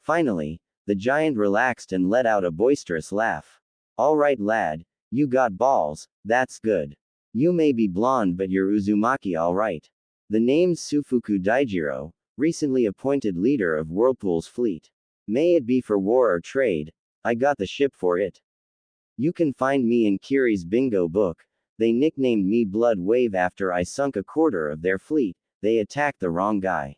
Finally, the giant relaxed and let out a boisterous laugh. All right, lad, you got balls, that's good. You may be blonde, but you're Uzumaki, all right. The name's Sufuku Daijiro, recently appointed leader of Whirlpool's fleet. May it be for war or trade, I got the ship for it. You can find me in Kiri's bingo book. They nicknamed me Blood Wave after I sunk a quarter of their fleet. They attacked the wrong guy.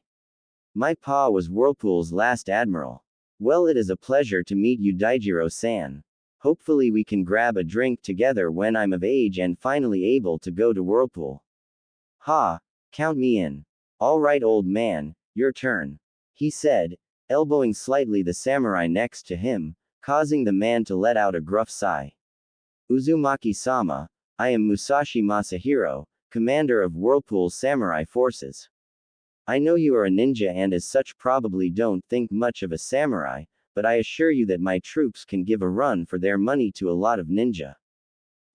My pa was Whirlpool's last admiral. Well, it is a pleasure to meet you, Daijiro-san. Hopefully we can grab a drink together when I'm of age and finally able to go to Whirlpool. Ha, count me in. All right, old man, your turn. He said, elbowing slightly the samurai next to him, causing the man to let out a gruff sigh. Uzumaki-sama, I am Musashi Masahiro, commander of Whirlpool's samurai forces. I know you are a ninja and as such probably don't think much of a samurai, but I assure you that my troops can give a run for their money to a lot of ninja.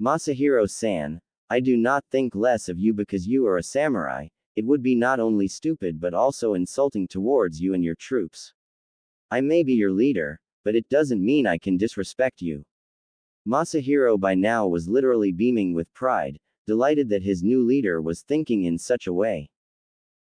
Masahiro-san, I do not think less of you because you are a samurai. It would be not only stupid but also insulting towards you and your troops. I may be your leader, but it doesn't mean I can disrespect you. Masahiro by now was literally beaming with pride, delighted that his new leader was thinking in such a way.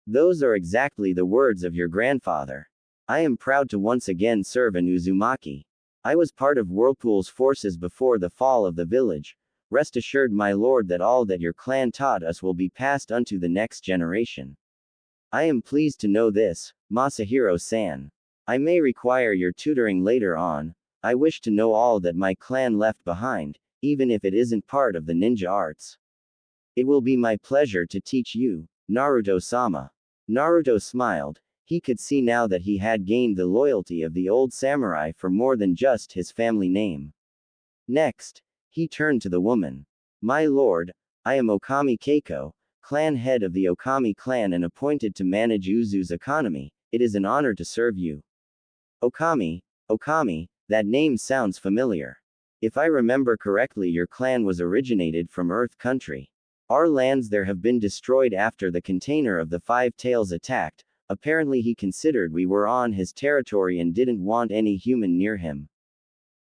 Those are exactly the words of your grandfather. I am proud to once again serve an Uzumaki. I was part of Whirlpool's forces before the fall of the village. Rest assured, my lord, that all that your clan taught us will be passed unto the next generation. I am pleased to know this, Masahiro-san. I may require your tutoring later on. I wish to know all that my clan left behind, even if it isn't part of the ninja arts. It will be my pleasure to teach you, Naruto-sama. Naruto smiled. He could see now that he had gained the loyalty of the old samurai for more than just his family name. Next, he turned to the woman. My lord, I am Okami Keiko, clan head of the Okami clan and appointed to manage Uzu's economy. It is an honor to serve you. Okami, that name sounds familiar. If I remember correctly, your clan was originated from Earth Country. Our lands there have been destroyed after the container of the Five Tails attacked. Apparently he considered we were on his territory and didn't want any human near him.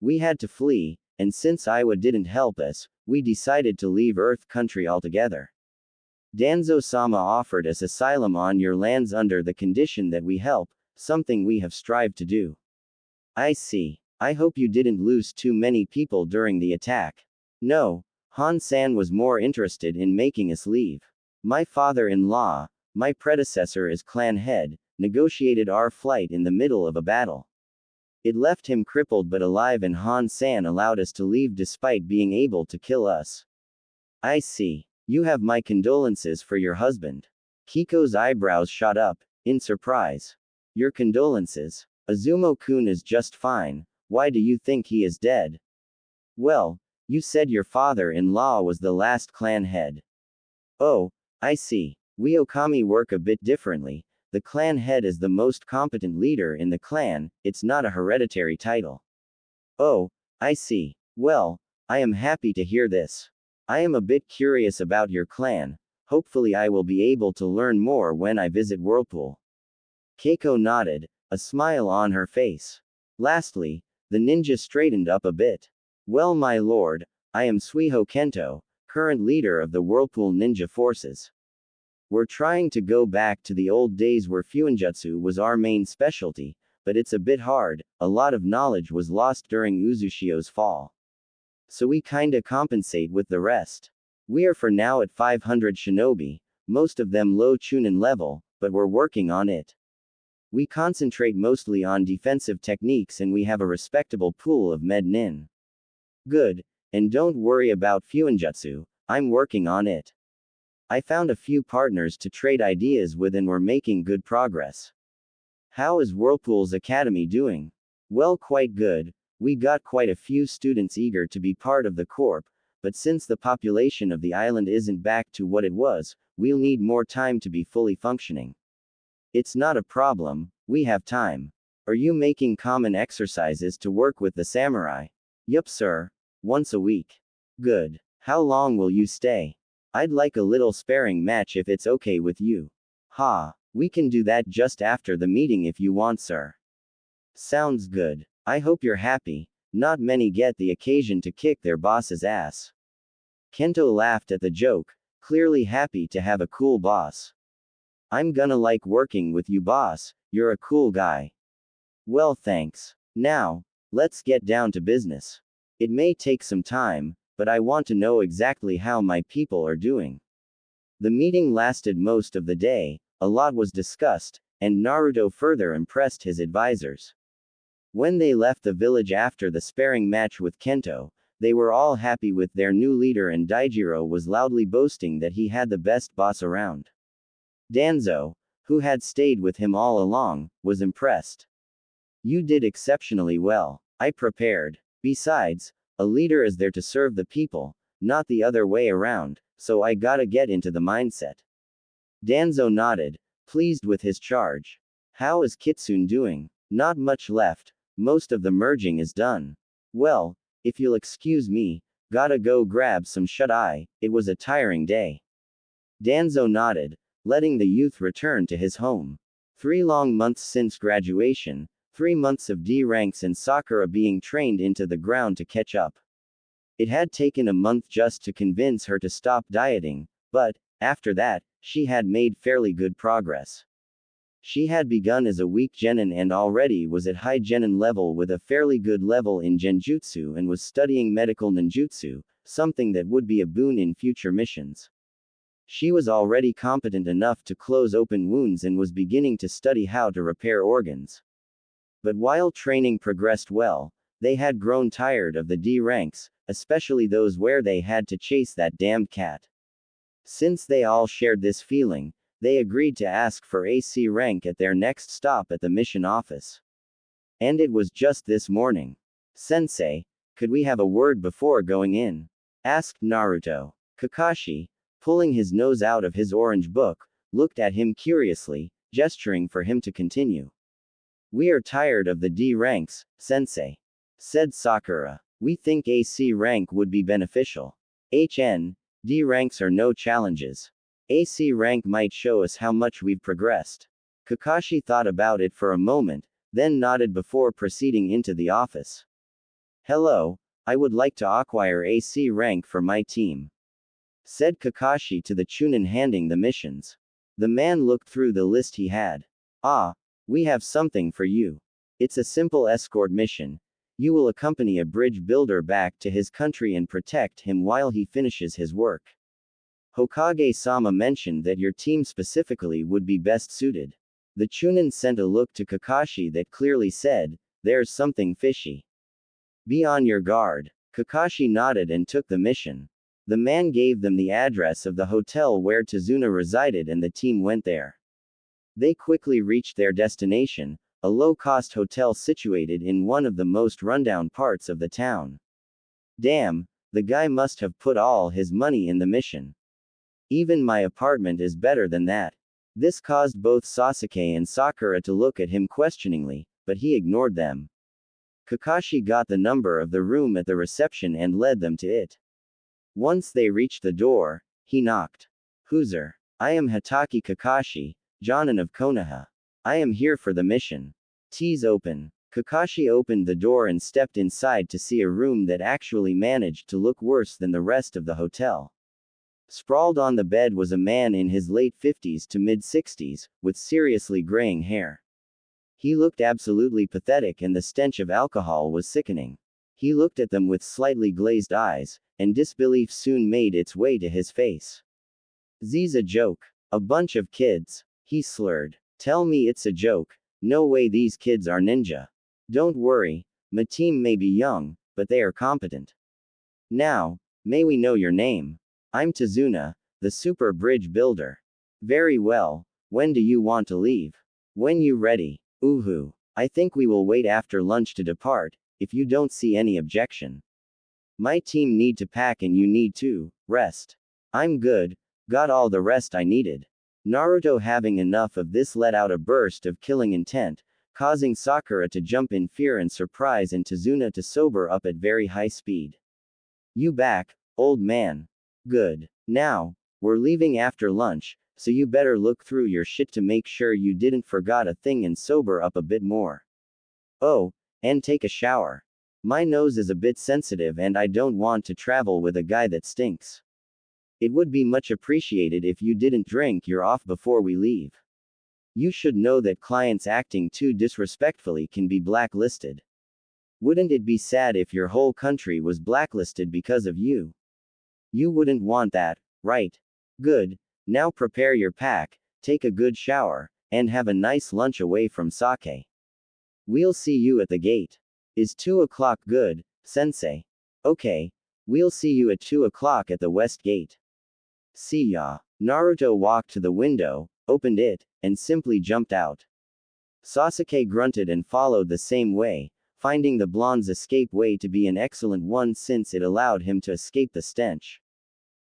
We had to flee, and since Iwa didn't help us, we decided to leave Earth Country altogether. Danzo-sama offered us asylum on your lands under the condition that we help, something we have strived to do. I see. I hope you didn't lose too many people during the attack. No, Han-san was more interested in making us leave. My father-in-law, my predecessor as clan head, negotiated our flight in the middle of a battle. It left him crippled but alive, and Han-san allowed us to leave despite being able to kill us. I see. You have my condolences for your husband. Kiko's eyebrows shot up, in surprise. Your condolences? Azumo-kun is just fine. Why do you think he is dead? Well, you said your father-in-law was the last clan head. Oh, I see. We Okami work a bit differently. The clan head is the most competent leader in the clan, it's not a hereditary title. Oh, I see. Well, I am happy to hear this. I am a bit curious about your clan. Hopefully I will be able to learn more when I visit Whirlpool. Keiko nodded, a smile on her face. Lastly, the ninja straightened up a bit. Well, my lord, I am Suiho Kento, current leader of the Whirlpool Ninja Forces. We're trying to go back to the old days where Fuinjutsu was our main specialty, but it's a bit hard. A lot of knowledge was lost during Uzushio's fall. So we kinda compensate with the rest. We are for now at 500 shinobi, most of them low chunin level, but we're working on it. We concentrate mostly on defensive techniques and we have a respectable pool of med nin. Good, and don't worry about Fuinjutsu, I'm working on it. I found a few partners to trade ideas with and we're making good progress. How is Whirlpool's Academy doing? Well, quite good. We got quite a few students eager to be part of the corp, but since the population of the island isn't back to what it was, we'll need more time to be fully functioning. It's not a problem, we have time. Are you making common exercises to work with the samurai? Yup, sir. Once a week. Good. How long will you stay? I'd like a little sparring match if it's okay with you. Ha, we can do that just after the meeting if you want, sir. Sounds good. I hope you're happy. Not many get the occasion to kick their boss's ass. Kento laughed at the joke, clearly happy to have a cool boss. I'm gonna like working with you, boss. You're a cool guy. Well, thanks. Now, let's get down to business. It may take some time, but I want to know exactly how my people are doing. The meeting lasted most of the day, a lot was discussed, and Naruto further impressed his advisors. When they left the village after the sparring match with Kento, they were all happy with their new leader, and Daijiro was loudly boasting that he had the best boss around. Danzo, who had stayed with him all along, was impressed. You did exceptionally well. I prepared. Besides, a leader is there to serve the people, not the other way around, so I gotta get into the mindset. Danzo nodded, pleased with his charge. How is Kitsune doing? Not much left. Most of the merging is done. Well, if you'll excuse me, gotta go grab some shut-eye, it was a tiring day. Danzo nodded, letting the youth return to his home. 3 long months since graduation, 3 months of D ranks and Sakura being trained into the ground to catch up. It had taken a month just to convince her to stop dieting, but, after that, she had made fairly good progress. She had begun as a weak genin and already was at high genin level with a fairly good level in genjutsu and was studying medical ninjutsu, something that would be a boon in future missions. She was already competent enough to close open wounds and was beginning to study how to repair organs. But while training progressed well, they had grown tired of the D ranks, especially those where they had to chase that damned cat. Since they all shared this feeling, they agreed to ask for AC rank at their next stop at the mission office. And it was just this morning. Sensei, could we have a word before going in? Asked Naruto. Kakashi, pulling his nose out of his orange book, looked at him curiously, gesturing for him to continue. We are tired of the D ranks, Sensei. Said Sakura. We think AC rank would be beneficial. D ranks are no challenges. AC rank might show us how much we've progressed. Kakashi thought about it for a moment, then nodded before proceeding into the office. Hello, I would like to acquire AC rank for my team. Said Kakashi to the Chunin, handing the missions. The man looked through the list he had. Ah, we have something for you. It's a simple escort mission. You will accompany a bridge builder back to his country and protect him while he finishes his work. Hokage-sama mentioned that your team specifically would be best suited. The Chunin sent a look to Kakashi that clearly said, there's something fishy. Be on your guard. Kakashi nodded and took the mission. The man gave them the address of the hotel where Tazuna resided and the team went there. They quickly reached their destination, a low-cost hotel situated in one of the most rundown parts of the town. Damn, the guy must have put all his money in the mission. Even my apartment is better than that. This caused both Sasuke and Sakura to look at him questioningly, but he ignored them. Kakashi got the number of the room at the reception and led them to it. Once they reached the door, he knocked. Who's there? I am Hatake Kakashi, Jonin of Konoha. I am here for the mission. T's open. Kakashi opened the door and stepped inside to see a room that actually managed to look worse than the rest of the hotel. Sprawled on the bed was a man in his late 50s to mid-60s, with seriously graying hair. He looked absolutely pathetic and the stench of alcohol was sickening. He looked at them with slightly glazed eyes, and disbelief soon made its way to his face. Z's a joke. A bunch of kids. He slurred. Tell me it's a joke. No way these kids are ninja. Don't worry, my team may be young, but they are competent. Now, may we know your name? I'm Tazuna, the super bridge builder. Very well, when do you want to leave? When you ready. Uhu. I think we will wait after lunch to depart, if you don't see any objection. My team need to pack and you need to rest. I'm good, Got all the rest I needed. Naruto, having enough of this, let out a burst of killing intent, causing Sakura to jump in fear and surprise and Tazuna to sober up at very high speed. You back, old man. Good. Now, we're leaving after lunch, so you better look through your shit to make sure you didn't forgot a thing and sober up a bit more. Oh, and take a shower. My nose is a bit sensitive and I don't want to travel with a guy that stinks. It would be much appreciated if you didn't drink your off before we leave. You should know that clients acting too disrespectfully can be blacklisted. Wouldn't it be sad if your whole country was blacklisted because of you? You wouldn't want that, right? Good. Now prepare your pack, take a good shower, and have a nice lunch away from sake. We'll see you at the gate. Is 2 o'clock good, sensei? Okay. We'll see you at 2 o'clock at the west gate. See ya. Naruto walked to the window, opened it, and simply jumped out. Sasuke grunted and followed the same way, finding the blonde's escape way to be an excellent one since it allowed him to escape the stench.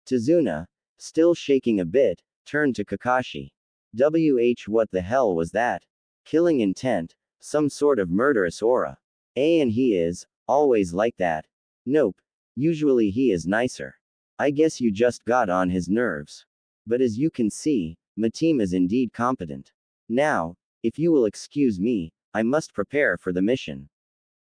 Tazuna, still shaking a bit, turned to Kakashi. What the hell was that? Killing intent, some sort of murderous aura. And he is, always like that. Nope. Usually he is nicer. I guess you just got on his nerves. But as you can see, my team is indeed competent. Now, if you will excuse me, I must prepare for the mission.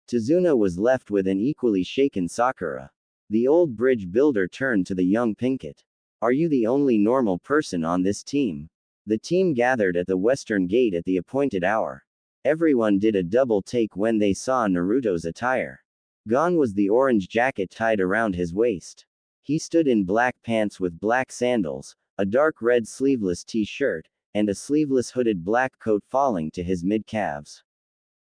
Tazuna was left with an equally shaken Sakura. The old bridge builder turned to the young Pinkett. Are you the only normal person on this team? The team gathered at the western gate at the appointed hour. Everyone did a double take when they saw Naruto's attire. Gone was the orange jacket tied around his waist. He stood in black pants with black sandals, a dark red sleeveless t-shirt, and a sleeveless hooded black coat falling to his mid-calves.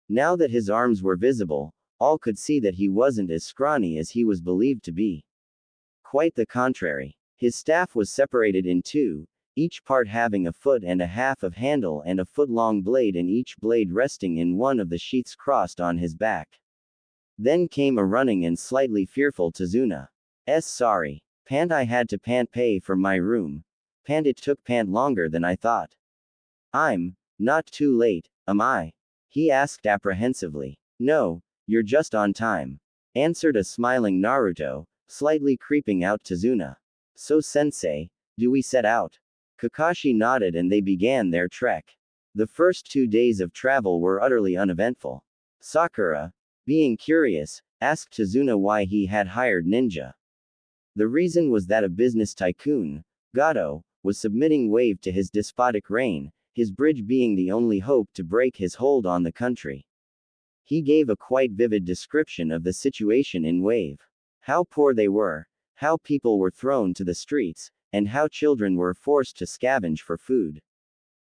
Now that his arms were visible, all could see that he wasn't as scrawny as he was believed to be. Quite the contrary. His staff was separated in two, each part having a foot and a half of handle and a foot-long blade, and each blade resting in one of the sheaths crossed on his back. Then came a running and slightly fearful Tazuna. Sorry. Pant, I had to pay for my room. It took longer than I thought. I'm not too late, am I? He asked apprehensively. No, you're just on time, answered a smiling Naruto, slightly creeping out Tazuna. So sensei, do we set out? Kakashi nodded and they began their trek. The first 2 days of travel were utterly uneventful. Sakura, being curious, asked Tazuna why he had hired ninja. The reason was that a business tycoon, Gato, was submitting Wave to his despotic reign, his bridge being the only hope to break his hold on the country. He gave a quite vivid description of the situation in Wave. How poor they were, how people were thrown to the streets, and how children were forced to scavenge for food.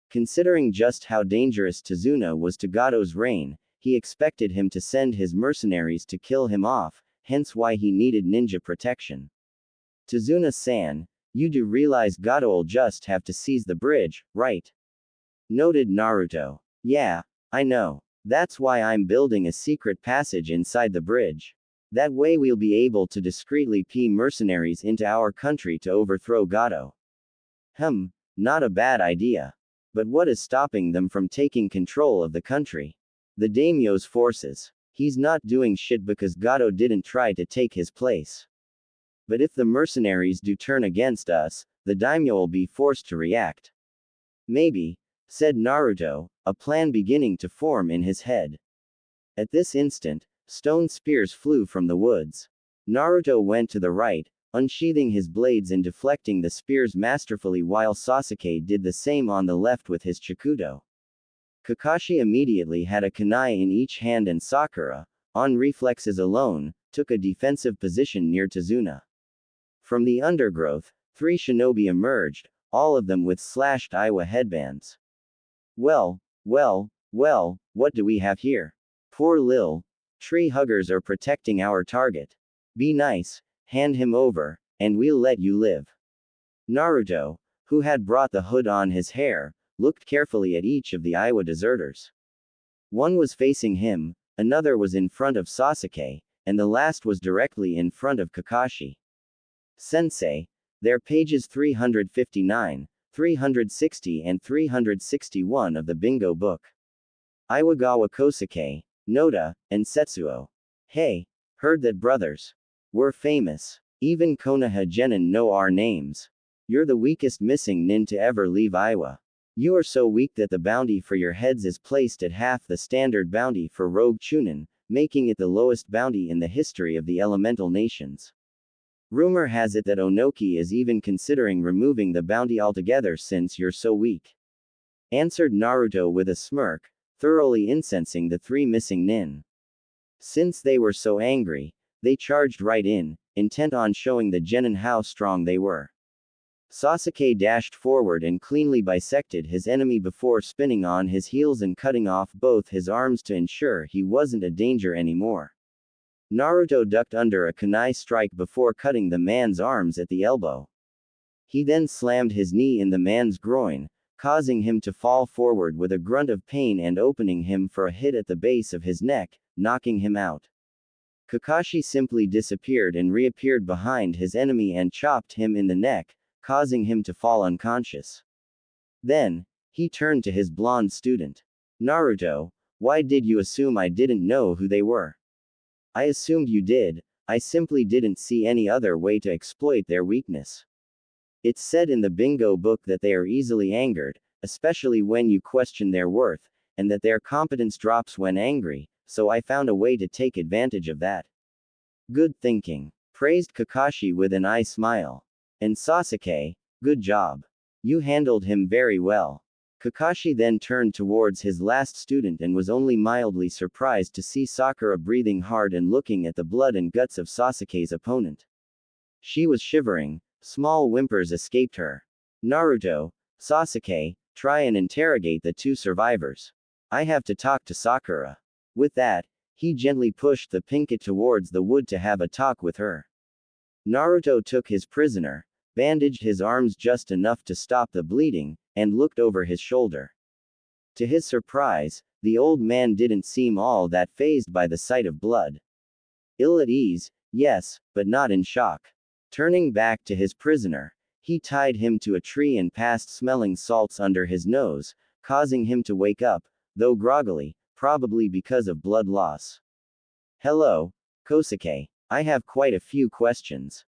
Considering just how dangerous Tazuna was to Gato's reign, he expected him to send his mercenaries to kill him off, hence why he needed ninja protection. Tazuna-san, you do realize Gato'll just have to seize the bridge, right? Noted Naruto. Yeah, I know. That's why I'm building a secret passage inside the bridge. That way we'll be able to discreetly pee mercenaries into our country to overthrow Gato. Not a bad idea. But what is stopping them from taking control of the country? The daimyo's forces. He's not doing shit because Gato didn't try to take his place. But if the mercenaries do turn against us, the daimyo will be forced to react. Maybe, said Naruto, a plan beginning to form in his head. At this instant, stone spears flew from the woods. Naruto went to the right, unsheathing his blades and deflecting the spears masterfully, while Sasuke did the same on the left with his chikudo. Kakashi immediately had a kunai in each hand, and Sakura, on reflexes alone, took a defensive position near Tazuna. From the undergrowth, 3 shinobi emerged, all of them with slashed Iwa headbands. Well, what do we have here? Poor Lil. Tree huggers are protecting our target. Be nice, hand him over, and we'll let you live. Naruto, who had brought the hood on his hair, looked carefully at each of the Iwa deserters. One was facing him, another was in front of Sasuke, and the last was directly in front of Kakashi. Sensei, They're pages 359, 360 and 361 of the bingo book. Iwagawa Kosuke, Noda, and Setsuo. Hey, heard that brothers. We're famous. Even Konoha Genin know our names. You're the weakest missing nin to ever leave Iwa. You are so weak that the bounty for your heads is placed at half the standard bounty for rogue chunin, making it the lowest bounty in the history of the elemental nations. Rumor has it that Onoki is even considering removing the bounty altogether since you're so weak. Answered Naruto with a smirk, thoroughly incensing the three missing nin. Since they were so angry, they charged right in, intent on showing the genin how strong they were. Sasuke dashed forward and cleanly bisected his enemy before spinning on his heels and cutting off both his arms to ensure he wasn't a danger anymore. Naruto ducked under a kunai strike before cutting the man's arms at the elbow. He then slammed his knee in the man's groin, causing him to fall forward with a grunt of pain and opening him for a hit at the base of his neck, knocking him out. Kakashi simply disappeared and reappeared behind his enemy and chopped him in the neck, causing him to fall unconscious. Then, he turned to his blonde student. Naruto, why did you assume I didn't know who they were? I assumed you did, I simply didn't see any other way to exploit their weakness. It's said in the bingo book that they are easily angered, especially when you question their worth, and that their competence drops when angry, so I found a way to take advantage of that. Good thinking. Praised Kakashi with an eye smile. And Sasuke, good job. You handled him very well. Kakashi then turned towards his last student and was only mildly surprised to see Sakura breathing hard and looking at the blood and guts of Sasuke's opponent. She was shivering, small whimpers escaped her. Naruto, Sasuke, try and interrogate the two survivors. I have to talk to Sakura. With that, he gently pushed the Pinkett towards the wood to have a talk with her. Naruto took his prisoner, bandaged his arms just enough to stop the bleeding, and looked over his shoulder. To his surprise, the old man didn't seem all that fazed by the sight of blood. Ill at ease, yes, but not in shock. Turning back to his prisoner, he tied him to a tree and passed smelling salts under his nose, causing him to wake up, though groggily, probably because of blood loss. Hello, Kosuke. I have quite a few questions.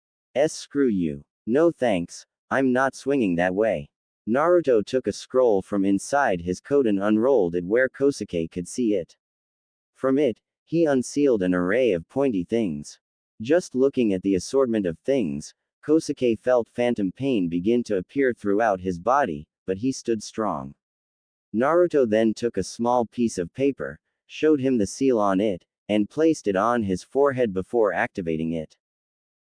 Screw you. No thanks, I'm not swinging that way. Naruto took a scroll from inside his coat and unrolled it where Kosuke could see it. From it, he unsealed an array of pointy things. Just looking at the assortment of things, Kosuke felt phantom pain begin to appear throughout his body, but he stood strong. Naruto then took a small piece of paper, showed him the seal on it, and placed it on his forehead before activating it.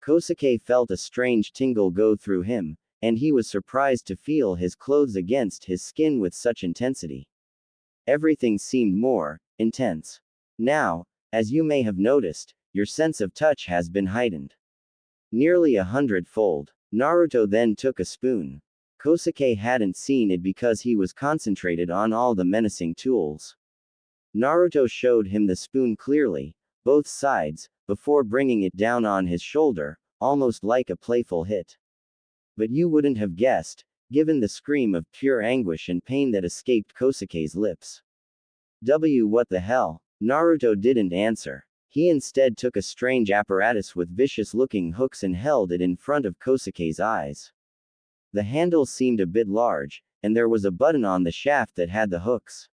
Kosuke felt a strange tingle go through him, and he was surprised to feel his clothes against his skin with such intensity. Everything seemed more intense. Now, as you may have noticed, your sense of touch has been heightened. Nearly 100-fold. Naruto then took a spoon. Kosuke hadn't seen it because he was concentrated on all the menacing tools. Naruto showed him the spoon clearly, both sides, before bringing it down on his shoulder, almost like a playful hit. But you wouldn't have guessed, given the scream of pure anguish and pain that escaped Kosuke's lips. What the hell? Naruto didn't answer. He instead took a strange apparatus with vicious-looking hooks and held it in front of Kosuke's eyes. The handle seemed a bit large, and there was a button on the shaft that had the hooks.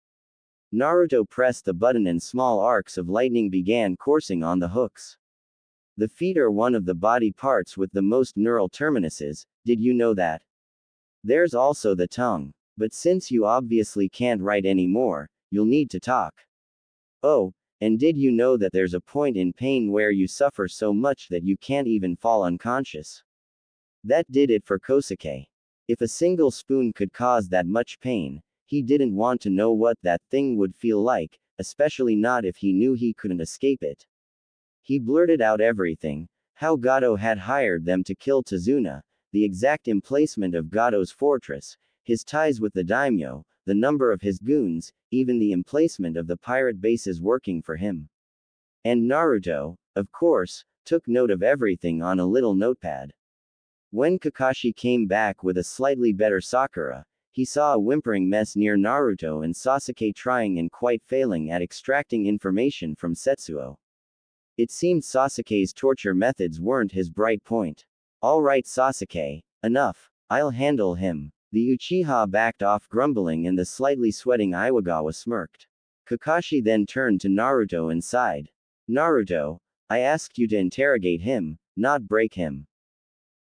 Naruto pressed the button and small arcs of lightning began coursing on the hooks. The feet are one of the body parts with the most neural terminuses, did you know that? There's also the tongue. But since you obviously can't write anymore, you'll need to talk. Oh, and did you know that there's a point in pain where you suffer so much that you can't even fall unconscious? That did it for Kosuke. If a single spoon could cause that much pain, he didn't want to know what that thing would feel like, especially not if he knew he couldn't escape it. He blurted out everything, how Gato had hired them to kill Tazuna, the exact emplacement of Gato's fortress, his ties with the daimyo, the number of his goons, even the emplacement of the pirate bases working for him. And Naruto, of course, took note of everything on a little notepad. When Kakashi came back with a slightly better Sakura, he saw a whimpering mess near Naruto and Sasuke trying and quite failing at extracting information from Setsuo. It seemed Sasuke's torture methods weren't his bright point. Alright Sasuke, enough, I'll handle him. The Uchiha backed off grumbling and the slightly sweating Iwagawa smirked. Kakashi then turned to Naruto and sighed. Naruto, I asked you to interrogate him, not break him.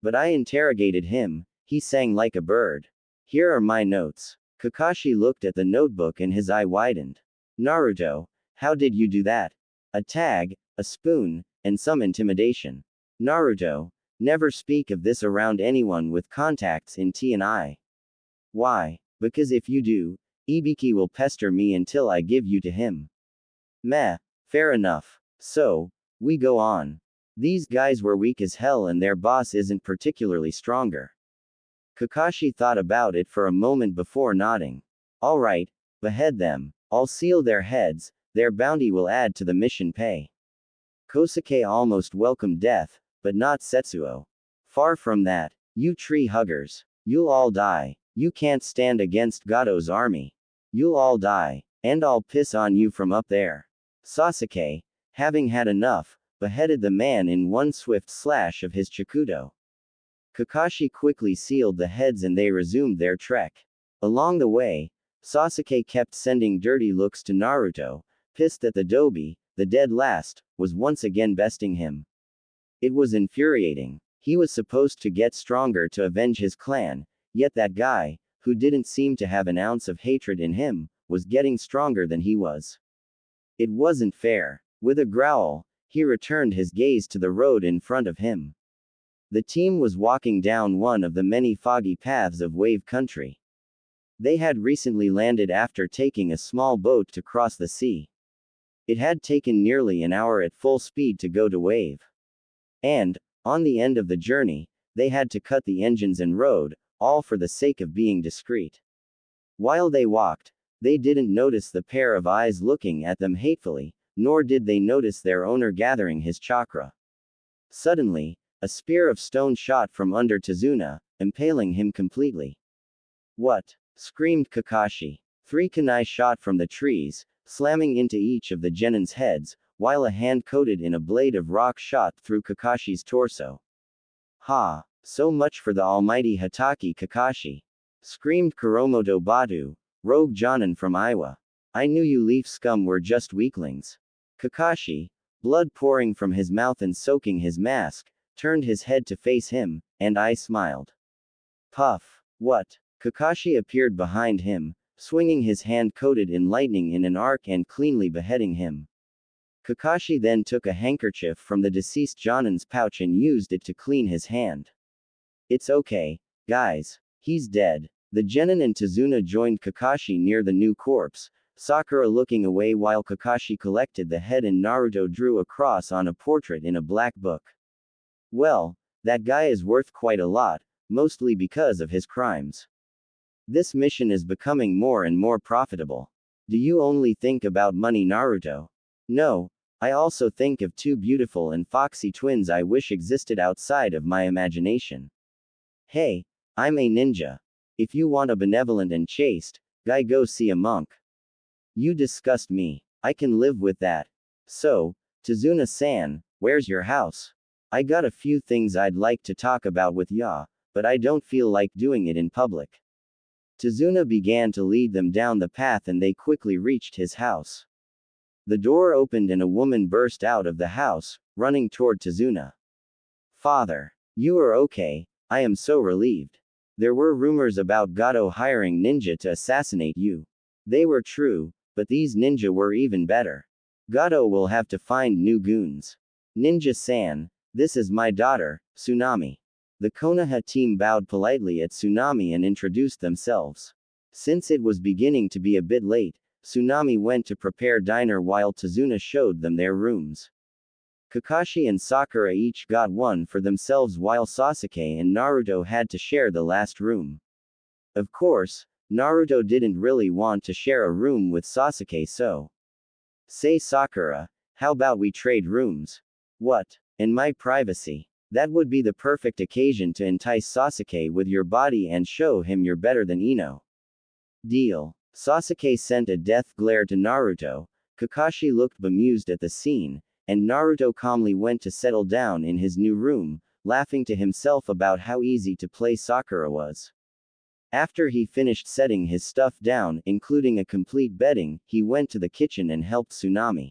But I interrogated him, he sang like a bird. Here are my notes. Kakashi looked at the notebook and his eye widened. Naruto, how did you do that? A tag, a spoon, and some intimidation. Naruto, never speak of this around anyone with contacts in T&I. Why? Because if you do, Ibiki will pester me until I give you to him. Meh, fair enough. So, we go on. These guys were weak as hell and their boss isn't particularly stronger. Kakashi thought about it for a moment before nodding. Alright, behead them. I'll seal their heads, their bounty will add to the mission pay. Kosuke almost welcomed death, but not Setsuo. Far from that, you tree huggers. You'll all die. You can't stand against Gado's army. You'll all die, and I'll piss on you from up there. Sasuke, having had enough, beheaded the man in one swift slash of his Chikudo. Kakashi quickly sealed the heads and they resumed their trek. Along the way, Sasuke kept sending dirty looks to Naruto, pissed that the Dobi, the dead last, was once again besting him. It was infuriating. He was supposed to get stronger to avenge his clan, yet that guy, who didn't seem to have an ounce of hatred in him, was getting stronger than he was. It wasn't fair. With a growl, he returned his gaze to the road in front of him. The team was walking down one of the many foggy paths of Wave Country. They had recently landed after taking a small boat to cross the sea. It had taken nearly an hour at full speed to go to Wave. And, on the end of the journey, they had to cut the engines and road, all for the sake of being discreet. While they walked, they didn't notice the pair of eyes looking at them hatefully, nor did they notice their owner gathering his chakra. Suddenly, a spear of stone shot from under Tazuna, impaling him completely. What? Screamed Kakashi. 3 kunai shot from the trees, slamming into each of the genins' heads, while a hand coated in a blade of rock shot through Kakashi's torso. Ha! So much for the almighty Hatake Kakashi! Screamed Kuromoto Batu, rogue Jonin from Iwa. I knew you leaf scum were just weaklings. Kakashi, blood pouring from his mouth and soaking his mask, turned his head to face him, and I smiled. Puff. What? Kakashi appeared behind him, swinging his hand coated in lightning in an arc and cleanly beheading him. Kakashi then took a handkerchief from the deceased Jonin's pouch and used it to clean his hand. It's okay, guys. He's dead. The genin and Tazuna joined Kakashi near the new corpse, Sakura looking away while Kakashi collected the head and Naruto drew a cross on a portrait in a black book. Well, that guy is worth quite a lot, mostly because of his crimes. This mission is becoming more and more profitable. Do you only think about money, Naruto? No, I also think of 2 beautiful and foxy twins I wish existed outside of my imagination. Hey, I'm a ninja. If you want a benevolent and chaste guy, go see a monk. You disgust me. I can live with that. So, Tazuna-san, where's your house? I got a few things I'd like to talk about with ya, but I don't feel like doing it in public. Tazuna began to lead them down the path and they quickly reached his house. The door opened and a woman burst out of the house, running toward Tazuna. Father, you are okay, I am so relieved. There were rumors about Gado hiring ninja to assassinate you. They were true, but these ninja were even better. Gado will have to find new goons. Ninja-san, this is my daughter, Tsunami. The Konoha team bowed politely at Tsunami and introduced themselves. Since it was beginning to be a bit late, Tsunami went to prepare dinner while Tazuna showed them their rooms. Kakashi and Sakura each got one for themselves while Sasuke and Naruto had to share the last room. Of course, Naruto didn't really want to share a room with Sasuke, so. Say Sakura, how about we trade rooms? What? In my privacy? That would be the perfect occasion to entice Sasuke with your body and show him you're better than Ino. Deal. Sasuke sent a death glare to Naruto. Kakashi looked bemused at the scene, and Naruto calmly went to settle down in his new room, laughing to himself about how easy to play Sakura was. After he finished setting his stuff down, including a complete bedding, he went to the kitchen and helped Tsunami.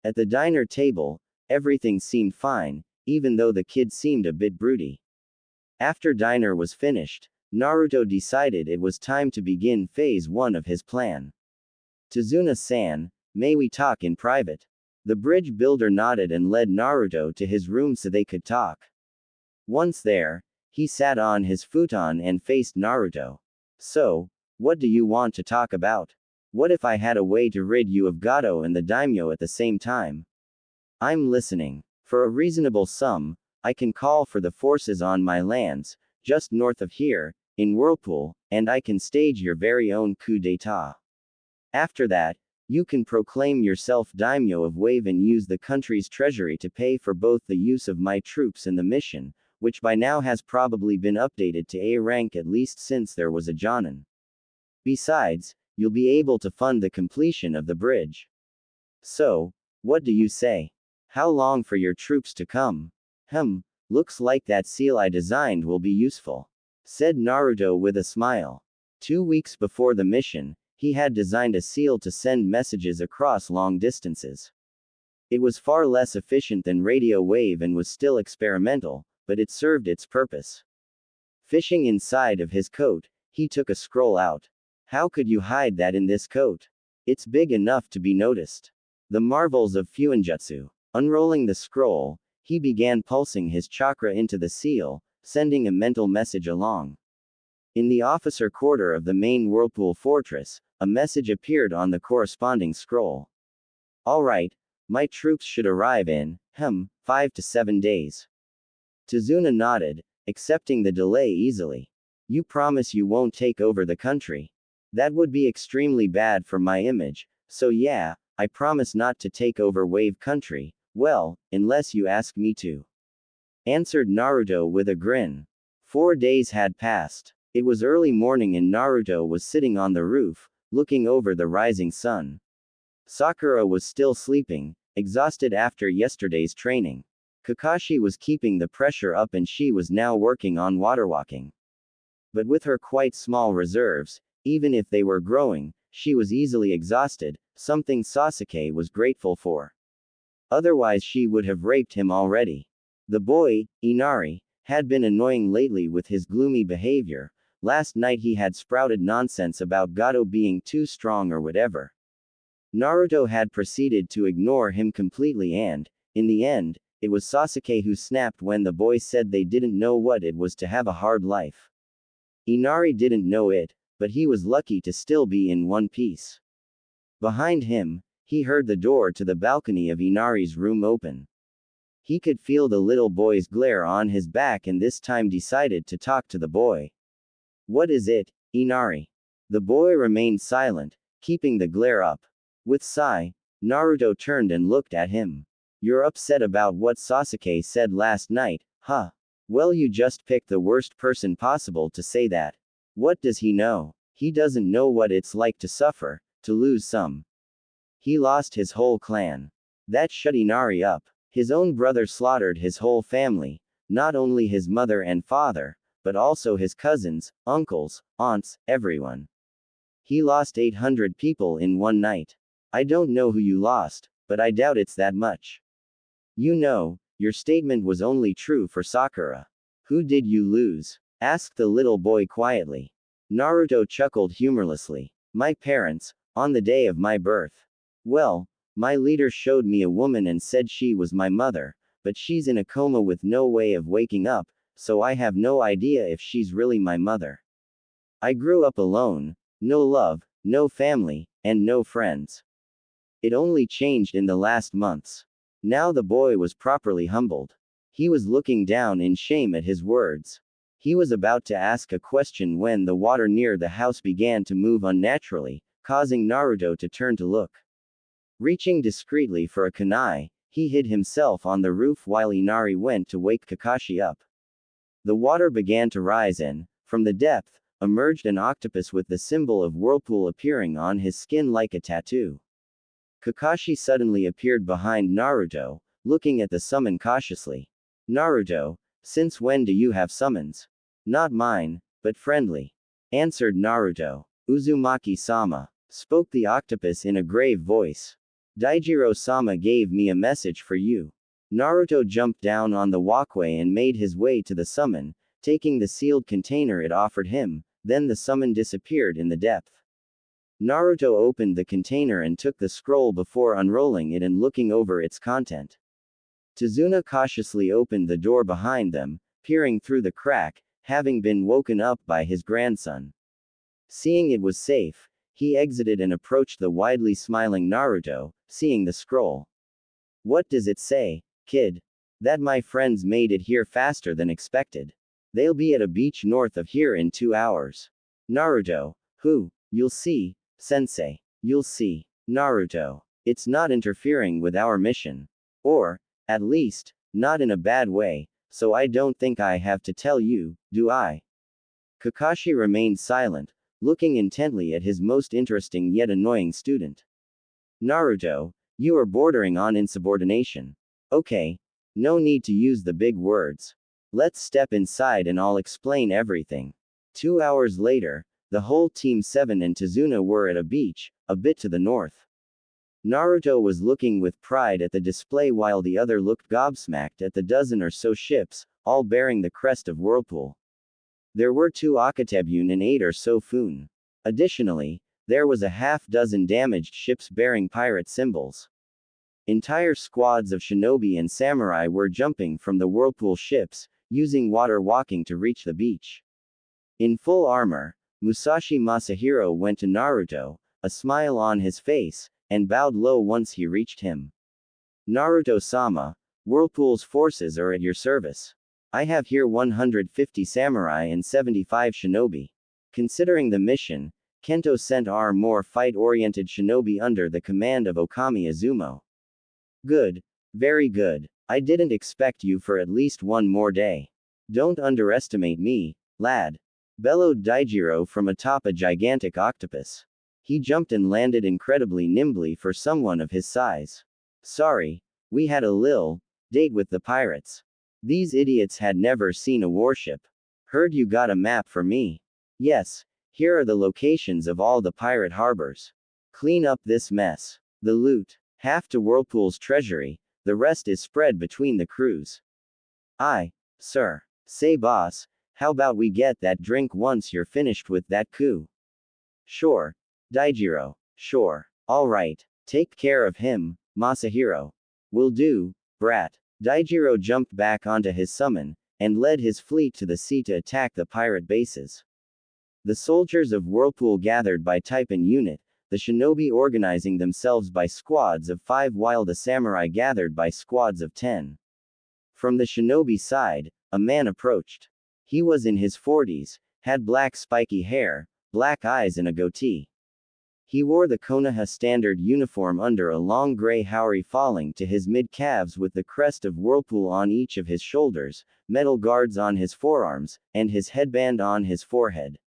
At the diner table, everything seemed fine, even though the kid seemed a bit broody. After dinner was finished, Naruto decided it was time to begin phase 1 of his plan. Tazuna-san, may we talk in private? The bridge builder nodded and led Naruto to his room so they could talk. Once there, he sat on his futon and faced Naruto. So, what do you want to talk about? What if I had a way to rid you of Gato and the daimyo at the same time? I'm listening. For a reasonable sum, I can call for the forces on my lands, just north of here, in Whirlpool, and I can stage your very own coup d'etat. After that, you can proclaim yourself daimyo of Wave and use the country's treasury to pay for both the use of my troops and the mission, which by now has probably been updated to A rank at least since there was a Jonin. Besides, you'll be able to fund the completion of the bridge. So, what do you say? How long for your troops to come? Looks like that seal I designed will be useful, said Naruto with a smile. 2 weeks before the mission, he had designed a seal to send messages across long distances. It was far less efficient than radio wave and was still experimental, but it served its purpose. Fishing inside of his coat, he took a scroll out. How could you hide that in this coat? It's big enough to be noticed. The marvels of Fuinjutsu. Unrolling the scroll, he began pulsing his chakra into the seal, sending a mental message along. In the officer quarter of the main Whirlpool fortress, a message appeared on the corresponding scroll. Alright, my troops should arrive in, 5 to 7 days. Tazuna nodded, accepting the delay easily. You promise you won't take over the country? That would be extremely bad for my image, so yeah, I promise not to take over Wave Country, well, unless you ask me to. Answered Naruto with a grin. 4 days had passed. It was early morning and Naruto was sitting on the roof, looking over the rising sun. Sakura was still sleeping, exhausted after yesterday's training. Kakashi was keeping the pressure up and she was now working on waterwalking. But with her quite small reserves, even if they were growing, she was easily exhausted, something Sasuke was grateful for. Otherwise she would have raped him already. The boy, Inari, had been annoying lately with his gloomy behavior. Last night he had sprouted nonsense about Gato being too strong or whatever. Naruto had proceeded to ignore him completely and, in the end, it was Sasuke who snapped when the boy said they didn't know what it was to have a hard life. Inari didn't know it, but he was lucky to still be in one piece. Behind him, he heard the door to the balcony of Inari's room open. He could feel the little boy's glare on his back and this time decided to talk to the boy. What is it, Inari? The boy remained silent, keeping the glare up. With sigh, Naruto turned and looked at him. You're upset about what Sasuke said last night, huh? Well, you just picked the worst person possible to say that. What does he know? He doesn't know what it's like to suffer, to lose some. He lost his whole clan. That shut Inari up. His own brother slaughtered his whole family, not only his mother and father, but also his cousins, uncles, aunts, everyone. He lost 800 people in one night. I don't know who you lost, but I doubt it's that much. You know, your statement was only true for Sakura. Who did you lose? Asked the little boy quietly. Naruto chuckled humorlessly. My parents, on the day of my birth. Well, my leader showed me a woman and said she was my mother, but she's in a coma with no way of waking up, so I have no idea if she's really my mother. I grew up alone, no love, no family, and no friends. It only changed in the last months. Now the boy was properly humbled. He was looking down in shame at his words. He was about to ask a question when the water near the house began to move unnaturally, causing Naruto to turn to look. Reaching discreetly for a kunai, he hid himself on the roof while Inari went to wake Kakashi up. The water began to rise and, from the depth, emerged an octopus with the symbol of whirlpool appearing on his skin like a tattoo. Kakashi suddenly appeared behind Naruto, looking at the summon cautiously. Naruto, since when do you have summons? Not mine, but friendly, answered Naruto. Uzumaki-sama, spoke the octopus in a grave voice. Daijiro-sama gave me a message for you. Naruto jumped down on the walkway and made his way to the summon, taking the sealed container it offered him, then the summon disappeared in the depth. Naruto opened the container and took the scroll before unrolling it and looking over its content. Tazuna cautiously opened the door behind them, peering through the crack, having been woken up by his grandson. Seeing it was safe, he exited and approached the widely smiling Naruto, seeing the scroll. What does it say, kid? That my friends made it here faster than expected. They'll be at a beach north of here in 2 hours. Naruto, who? You'll see, sensei. You'll see. Naruto, it's not interfering with our mission. Or, at least, not in a bad way, so I don't think I have to tell you, do I? Kakashi remained silent, looking intently at his most interesting yet annoying student. Naruto, you are bordering on insubordination. Okay. No need to use the big words. Let's step inside and I'll explain everything. 2 hours later, the whole Team 7 and Tazuna were at a beach, a bit to the north. Naruto was looking with pride at the display while the other looked gobsmacked at the dozen or so ships, all bearing the crest of Whirlpool. There were 2 Akatebune and 8 or so Fun. Additionally, there was a half-dozen damaged ships bearing pirate symbols. Entire squads of shinobi and samurai were jumping from the Whirlpool ships, using water walking to reach the beach. In full armor, Musashi Masahiro went to Naruto, a smile on his face, and bowed low once he reached him. Naruto-sama, Whirlpool's forces are at your service. I have here 150 samurai and 75 shinobi. Considering the mission, Kento sent our more fight-oriented shinobi under the command of Okami Izumo. Good. Very good. I didn't expect you for at least one more day. Don't underestimate me, lad. Bellowed Daijiro from atop a gigantic octopus. He jumped and landed incredibly nimbly for someone of his size. Sorry, we had a lil date with the pirates. These idiots had never seen a warship. Heard you got a map for me. Yes, here are the locations of all the pirate harbors. Clean up this mess. The loot, half to Whirlpool's treasury, the rest is spread between the crews. Aye, sir. Say boss, how about we get that drink once you're finished with that coup? Sure. Daijiro. Sure. Alright. Take care of him, Masahiro. Will do, brat. Daijiro jumped back onto his summon, and led his fleet to the sea to attack the pirate bases. The soldiers of Whirlpool gathered by type and unit, the shinobi organizing themselves by squads of 5 while the samurai gathered by squads of 10. From the shinobi side, a man approached. He was in his 40s, had black spiky hair, black eyes and a goatee. He wore the Konoha standard uniform under a long gray haori falling to his mid-calves with the crest of Whirlpool on each of his shoulders, metal guards on his forearms, and his headband on his forehead.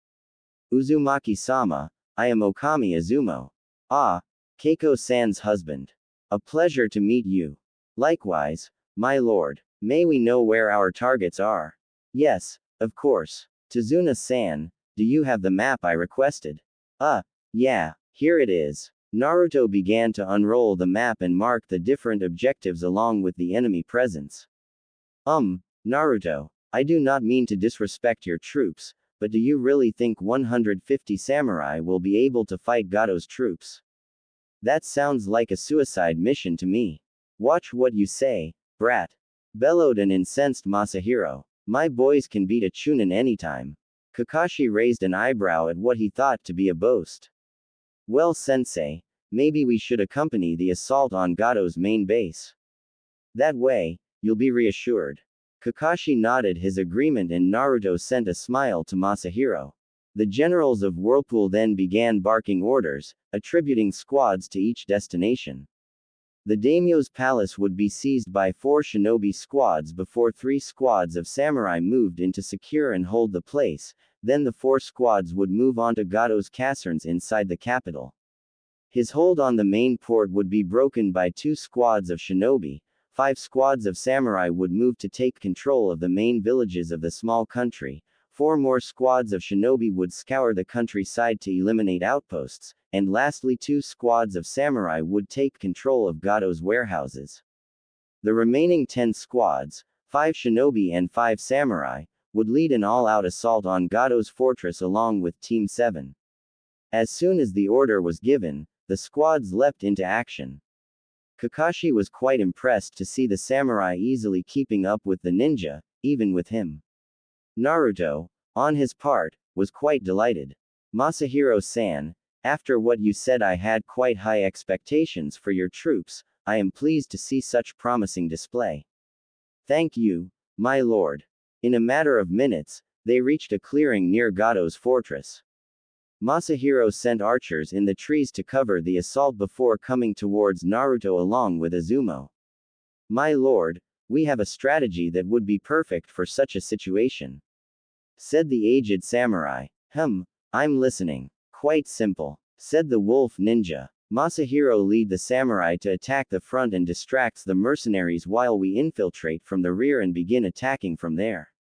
Uzumaki-sama, I am Okami Izumo. Ah, Keiko-san's husband. A pleasure to meet you. Likewise, my lord. May we know where our targets are? Yes, of course. Tazuna-san, do you have the map I requested? Yeah, here it is. Naruto began to unroll the map and mark the different objectives along with the enemy presence. Naruto, I do not mean to disrespect your troops, but do you really think 150 samurai will be able to fight Gato's troops? That sounds like a suicide mission to me. Watch what you say, brat. Bellowed an incensed Masahiro. My boys can beat a Chunin anytime. Kakashi raised an eyebrow at what he thought to be a boast. Well, sensei, maybe we should accompany the assault on Gato's main base. That way, you'll be reassured. Kakashi nodded his agreement and Naruto sent a smile to Masahiro. The generals of Whirlpool then began barking orders, attributing squads to each destination. The daimyo's palace would be seized by 4 shinobi squads before 3 squads of samurai moved in to secure and hold the place, then the 4 squads would move on to Gado's caserns inside the capital. His hold on the main port would be broken by 2 squads of shinobi. 5 squads of samurai would move to take control of the main villages of the small country. 4 more squads of shinobi would scour the countryside to eliminate outposts, and lastly 2 squads of samurai would take control of Gado's warehouses. The remaining 10 squads, 5 shinobi and 5 samurai, would lead an all-out assault on Gado's fortress along with Team 7. As soon as the order was given, the squads leapt into action. Kakashi was quite impressed to see the samurai easily keeping up with the ninja, even with him. Naruto, on his part, was quite delighted. Masahiro-san, after what you said, I had quite high expectations for your troops. I am pleased to see such promising display. Thank you, my lord. In a matter of minutes, they reached a clearing near Gado's fortress. Masahiro sent archers in the trees to cover the assault before coming towards Naruto along with Izumo. My lord, we have a strategy that would be perfect for such a situation, said the aged samurai. I'm listening. Quite simple, said the wolf ninja. Masahiro lead the samurai to attack the front and distracts the mercenaries while we infiltrate from the rear and begin attacking from there.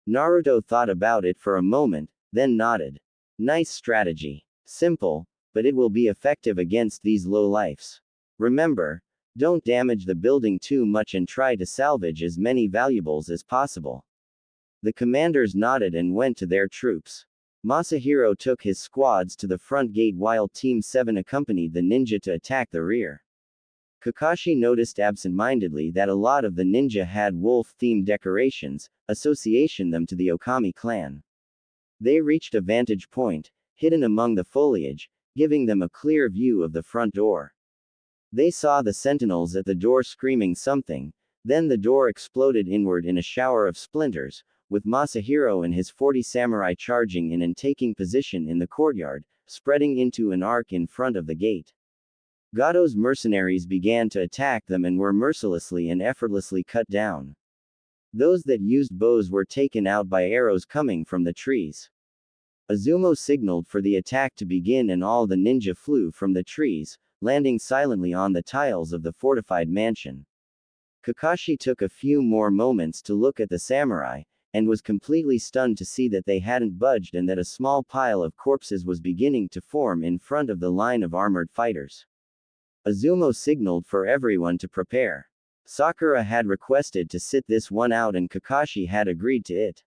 Naruto thought about it for a moment, then nodded. Nice strategy. Simple, but it will be effective against these lowlifes. Remember, don't damage the building too much and try to salvage as many valuables as possible. The commanders nodded and went to their troops. Masahiro took his squads to the front gate while Team 7 accompanied the ninja to attack the rear. Kakashi noticed absent-mindedly that a lot of the ninja had wolf-themed decorations, association them to the Okami clan. They reached a vantage point, hidden among the foliage, giving them a clear view of the front door. They saw the sentinels at the door screaming something, then the door exploded inward in a shower of splinters, with Masahiro and his 40 samurai charging in and taking position in the courtyard, spreading into an arc in front of the gate. Gado's mercenaries began to attack them and were mercilessly and effortlessly cut down. Those that used bows were taken out by arrows coming from the trees. Izumo signaled for the attack to begin and all the ninja flew from the trees, landing silently on the tiles of the fortified mansion. Kakashi took a few more moments to look at the samurai, and was completely stunned to see that they hadn't budged and that a small pile of corpses was beginning to form in front of the line of armored fighters. Izumo signaled for everyone to prepare. Sakura had requested to sit this one out and Kakashi had agreed to it.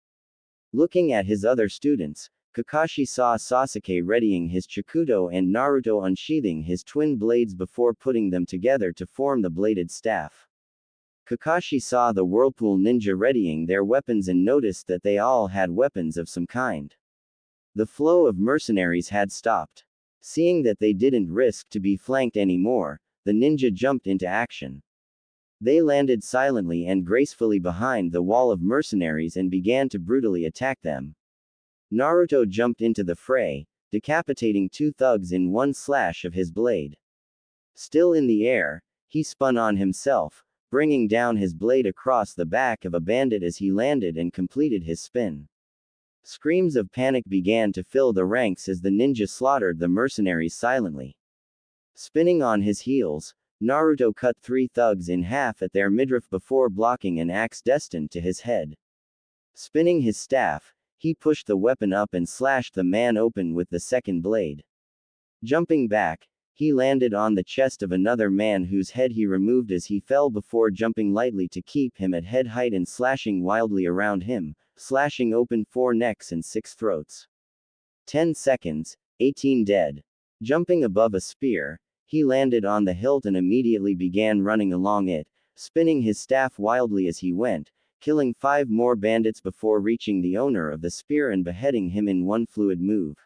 Looking at his other students, Kakashi saw Sasuke readying his Chikudo and Naruto unsheathing his twin blades before putting them together to form the bladed staff. Kakashi saw the Whirlpool ninja readying their weapons and noticed that they all had weapons of some kind. The flow of mercenaries had stopped. Seeing that they didn't risk to be flanked anymore, the ninja jumped into action. They landed silently and gracefully behind the wall of mercenaries and began to brutally attack them. Naruto jumped into the fray, decapitating 2 thugs in one slash of his blade. Still in the air, he spun on himself, bringing down his blade across the back of a bandit as he landed and completed his spin. Screams of panic began to fill the ranks as the ninja slaughtered the mercenaries silently. Spinning on his heels, Naruto cut 3 thugs in half at their midriff before blocking an axe destined to his head. Spinning his staff, he pushed the weapon up and slashed the man open with the second blade. Jumping back, he landed on the chest of another man whose head he removed as he fell before jumping lightly to keep him at head height and slashing wildly around him, slashing open 4 necks and 6 throats. 10 seconds, 18 dead. Jumping above a spear, he landed on the hilt and immediately began running along it, spinning his staff wildly as he went, killing 5 more bandits before reaching the owner of the spear and beheading him in one fluid move.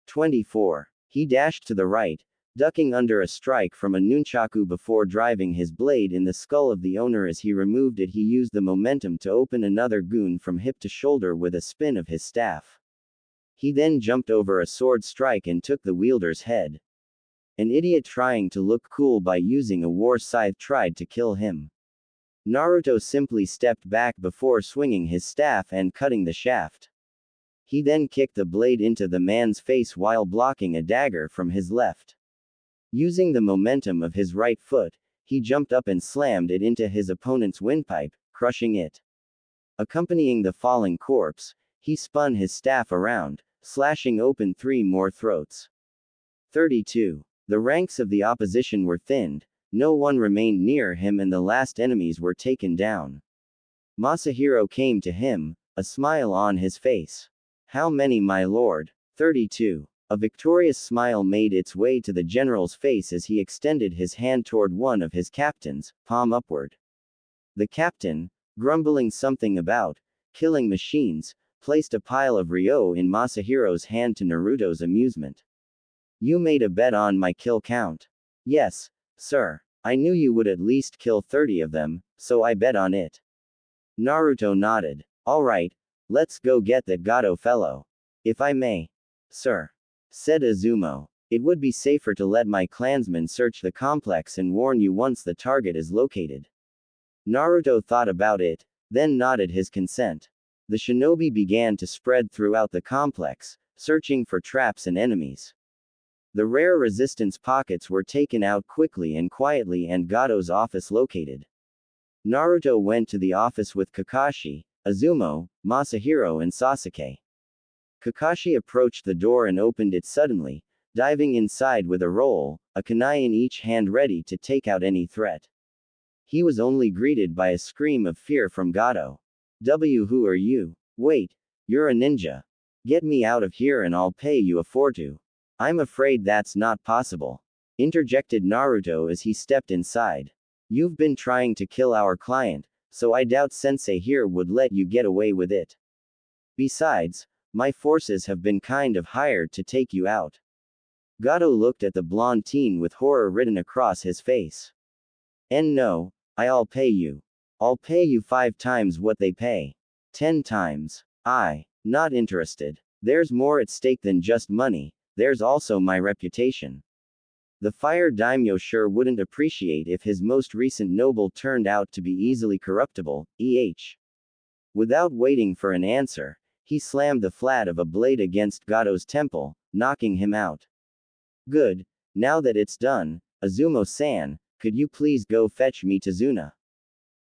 24. He dashed to the right, ducking under a strike from a nunchaku before driving his blade in the skull of the owner as he removed it. He used the momentum to open another goon from hip to shoulder with a spin of his staff. He then jumped over a sword strike and took the wielder's head. An idiot trying to look cool by using a war scythe tried to kill him. Naruto simply stepped back before swinging his staff and cutting the shaft. He then kicked the blade into the man's face while blocking a dagger from his left. Using the momentum of his right foot, he jumped up and slammed it into his opponent's windpipe, crushing it. Accompanying the falling corpse, he spun his staff around, slashing open 3 more throats. 32. The ranks of the opposition were thinned, no one remained near him and the last enemies were taken down. Masahiro came to him, a smile on his face. How many, my lord? 32. A victorious smile made its way to the general's face as he extended his hand toward one of his captains, palm upward. The captain, grumbling something about killing machines, placed a pile of ryo in Masahiro's hand to Naruto's amusement. You made a bet on my kill count. Yes, sir. I knew you would at least kill 30 of them, so I bet on it. Naruto nodded. All right, let's go get that Gato fellow. If I may. Sir. Said Izumo. It would be safer to let my clansmen search the complex and warn you once the target is located. Naruto thought about it, then nodded his consent. The shinobi began to spread throughout the complex, searching for traps and enemies. The rare resistance pockets were taken out quickly and quietly and Gato's office located. Naruto went to the office with Kakashi, Izumo, Masahiro and Sasuke. Kakashi approached the door and opened it suddenly, diving inside with a roll, a kunai in each hand ready to take out any threat. He was only greeted by a scream of fear from Gato. Who are you? Wait, you're a ninja. Get me out of here and I'll pay you a fortune. I'm afraid that's not possible. Interjected Naruto as he stepped inside. You've been trying to kill our client, so I doubt Sensei here would let you get away with it. Besides, my forces have been kind of hired to take you out. Gato looked at the blonde teen with horror written across his face. And no, I'll pay you. I'll pay you 5 times what they pay. 10 times. Not interested. There's more at stake than just money, there's also my reputation. The fire daimyo sure wouldn't appreciate if his most recent noble turned out to be easily corruptible, Without waiting for an answer, he slammed the flat of a blade against Gato's temple, knocking him out. Good. Now that it's done, Izumo-san, could you please go fetch me Tazuna?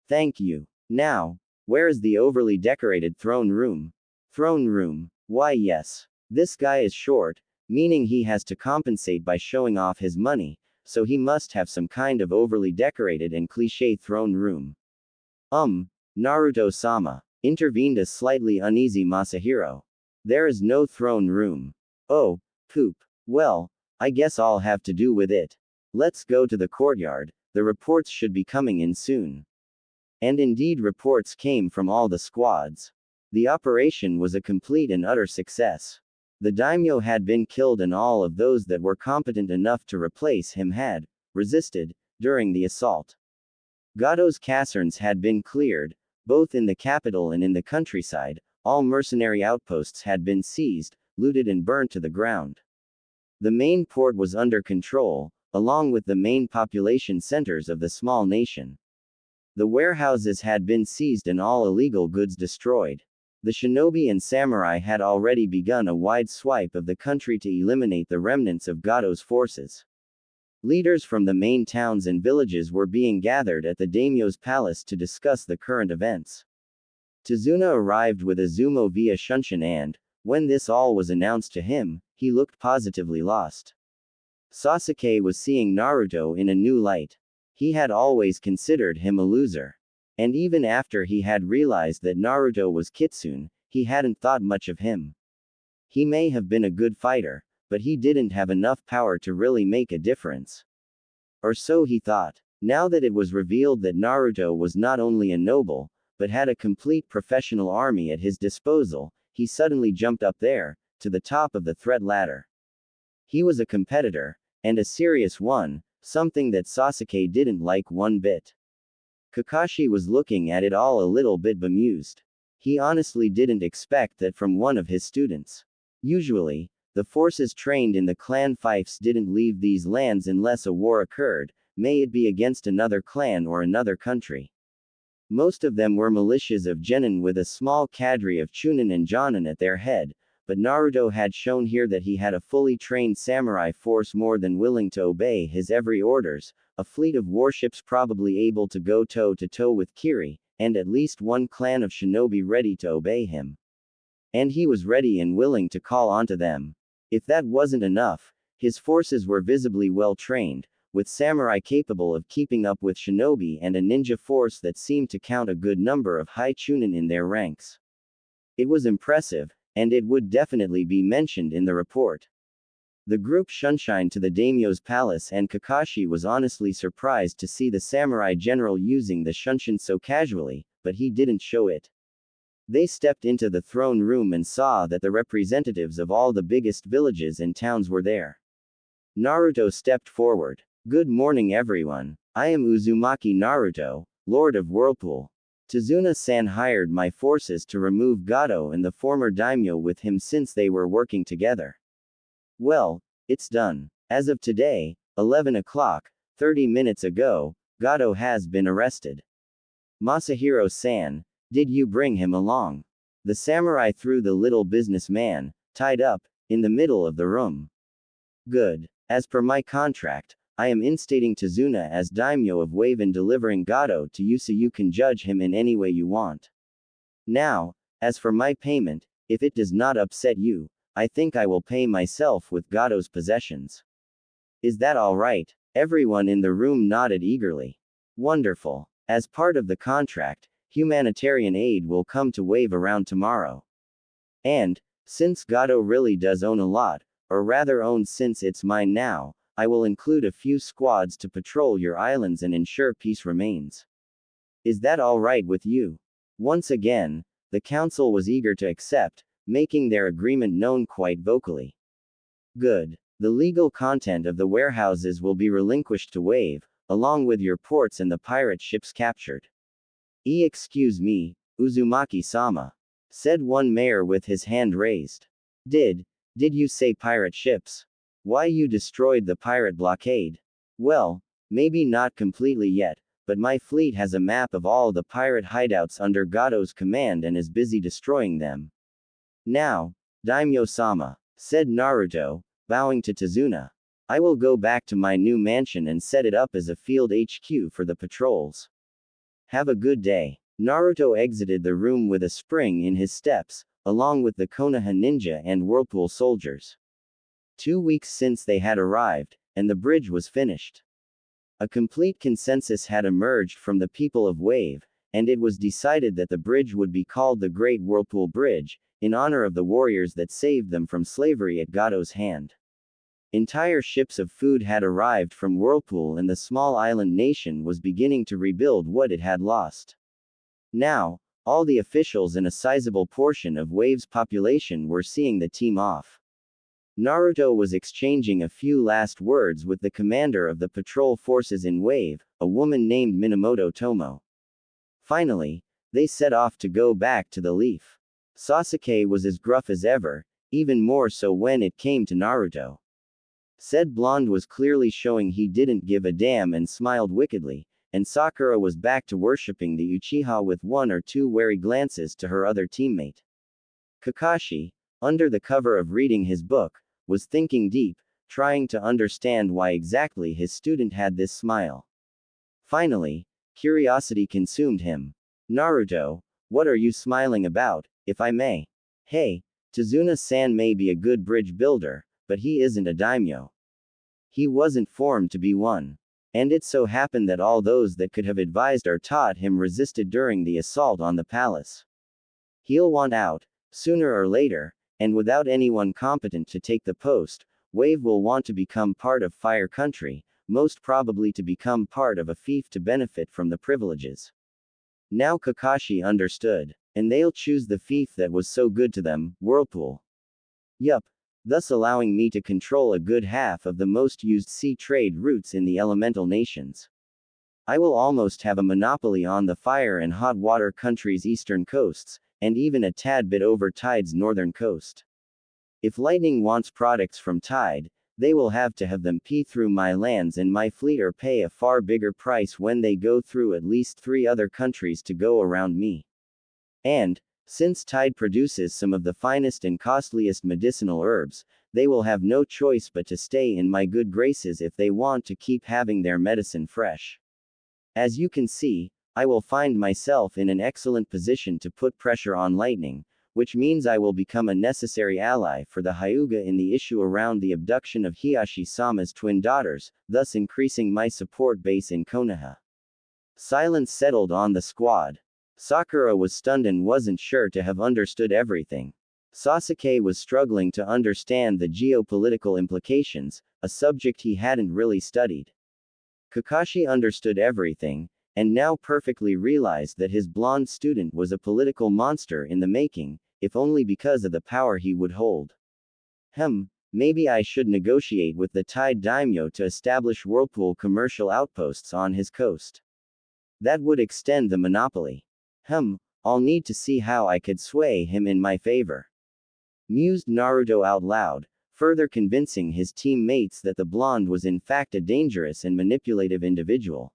Thank you. Now, where is the overly decorated throne room? Throne room. Why yes. This guy is short, meaning he has to compensate by showing off his money, so he must have some kind of overly decorated and cliché throne room. Naruto-sama, intervened a slightly uneasy Masahiro. There is no throne room. Oh, poop. Well, I guess I'll have to do with it. Let's go to the courtyard, the reports should be coming in soon. And indeed reports came from all the squads. The operation was a complete and utter success. The daimyo had been killed and all of those that were competent enough to replace him had resisted during the assault. Gato's casernes had been cleared, both in the capital and in the countryside, all mercenary outposts had been seized, looted and burnt to the ground. The main port was under control, along with the main population centers of the small nation. The warehouses had been seized and all illegal goods destroyed. The shinobi and samurai had already begun a wide swipe of the country to eliminate the remnants of Gato's forces. Leaders from the main towns and villages were being gathered at the daimyo's palace to discuss the current events. Tazuna arrived with Izumo via Shunshin and, when this all was announced to him, he looked positively lost. Sasuke was seeing Naruto in a new light. He had always considered him a loser. And even after he had realized that Naruto was Kitsune, he hadn't thought much of him. He may have been a good fighter, but he didn't have enough power to really make a difference. Or so he thought. Now that it was revealed that Naruto was not only a noble, but had a complete professional army at his disposal, he suddenly jumped up there, to the top of the threat ladder. He was a competitor, and a serious one, something that Sasuke didn't like one bit. Kakashi was looking at it all a little bit bemused. He honestly didn't expect that from one of his students. Usually, The forces trained in the clan fiefs didn't leave these lands unless a war occurred, may it be against another clan or another country. Most of them were militias of genin with a small cadre of chunin and jonin at their head, but Naruto had shown here that he had a fully trained samurai force more than willing to obey his every orders, a fleet of warships probably able to go toe-to-toe with Kiri, and at least one clan of shinobi ready to obey him. And he was ready and willing to call onto them. If that wasn't enough, his forces were visibly well trained, with samurai capable of keeping up with shinobi and a ninja force that seemed to count a good number of high chunin in their ranks. It was impressive, and it would definitely be mentioned in the report. The group shunshined to the daimyo's palace, and Kakashi was honestly surprised to see the samurai general using the shunshin so casually, but he didn't show it. They stepped into the throne room and saw that the representatives of all the biggest villages and towns were there. Naruto stepped forward. Good morning everyone. I am Uzumaki Naruto, Lord of Whirlpool. Tazuna-san hired my forces to remove Gato and the former daimyo with him since they were working together. Well, it's done. As of today, 11 o'clock, 30 minutes ago, Gato has been arrested. Masahiro-san, did you bring him along? The samurai threw the little businessman, tied up, in the middle of the room. Good. As per my contract, I am instating Tazuna as daimyo of Wave and delivering Gato to you so you can judge him in any way you want. Now, as for my payment, if it does not upset you, I think I will pay myself with Gato's possessions. Is that all right? Everyone in the room nodded eagerly. Wonderful. As part of the contract, humanitarian aid will come to Wave around tomorrow. And, since Gato really does own a lot, or rather owns since it's mine now, I will include a few squads to patrol your islands and ensure peace remains. Is that all right with you? Once again, the council was eager to accept, making their agreement known quite vocally. Good. The legal content of the warehouses will be relinquished to Wave, along with your ports and the pirate ships captured. Excuse me, Uzumaki-sama, said one mayor with his hand raised. Did you say pirate ships? Why you destroyed the pirate blockade? Well, maybe not completely yet, but my fleet has a map of all the pirate hideouts under Gato's command and is busy destroying them. Now, Daimyo-sama, said Naruto, bowing to Tazuna, I will go back to my new mansion and set it up as a field HQ for the patrols. Have a good day. Naruto exited the room with a spring in his steps, along with the Konoha ninja and Whirlpool soldiers. 2 weeks since they had arrived, and the bridge was finished. A complete consensus had emerged from the people of Wave, and it was decided that the bridge would be called the Great Whirlpool Bridge, in honor of the warriors that saved them from slavery at Gato's hand. Entire ships of food had arrived from Whirlpool, and the small island nation was beginning to rebuild what it had lost. Now, all the officials and a sizable portion of Wave's population were seeing the team off. Naruto was exchanging a few last words with the commander of the patrol forces in Wave, a woman named Minamoto Tomo. Finally, they set off to go back to the Leaf. Sasuke was as gruff as ever, even more so when it came to Naruto. Said blonde was clearly showing he didn't give a damn and smiled wickedly, and Sakura was back to worshipping the Uchiha with one or two wary glances to her other teammate. Kakashi, under the cover of reading his book, was thinking deep, trying to understand why exactly his student had this smile. Finally, curiosity consumed him. Naruto, what are you smiling about, if I may? Hey, Tazuna-san may be a good bridge builder, but he isn't a daimyo. He wasn't formed to be one. And it so happened that all those that could have advised or taught him resisted during the assault on the palace. He'll want out, sooner or later, and without anyone competent to take the post, Wave will want to become part of Fire Country, most probably to become part of a fief to benefit from the privileges. Now Kakashi understood, and they'll choose the fief that was so good to them, Whirlpool. Yup, thus allowing me to control a good half of the most used sea trade routes in the elemental nations. I will almost have a monopoly on the fire and hot water country's eastern coasts, and even a tad bit over tide's northern coast. If Lightning wants products from Tide, they will have to have them pee through my lands and my fleet or pay a far bigger price when they go through at least 3 other countries to go around me. And, since Tide produces some of the finest and costliest medicinal herbs, they will have no choice but to stay in my good graces if they want to keep having their medicine fresh. As you can see, I will find myself in an excellent position to put pressure on Lightning, which means I will become a necessary ally for the Hyuga in the issue around the abduction of Hiyashi-sama's twin daughters, thus increasing my support base in Konoha. Silence settled on the squad. Sakura was stunned and wasn't sure to have understood everything. Sasuke was struggling to understand the geopolitical implications, a subject he hadn't really studied. Kakashi understood everything, and now perfectly realized that his blonde student was a political monster in the making, if only because of the power he would hold. Maybe I should negotiate with the Tide Daimyo to establish Whirlpool commercial outposts on his coast. That would extend the monopoly. I'll need to see how I could sway him in my favor. Mused Naruto out loud, further convincing his teammates that the blonde was in fact a dangerous and manipulative individual.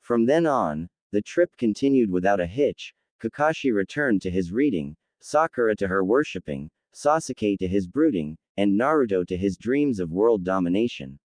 From then on, the trip continued without a hitch. Kakashi returned to his reading, Sakura to her worshipping, Sasuke to his brooding, and Naruto to his dreams of world domination.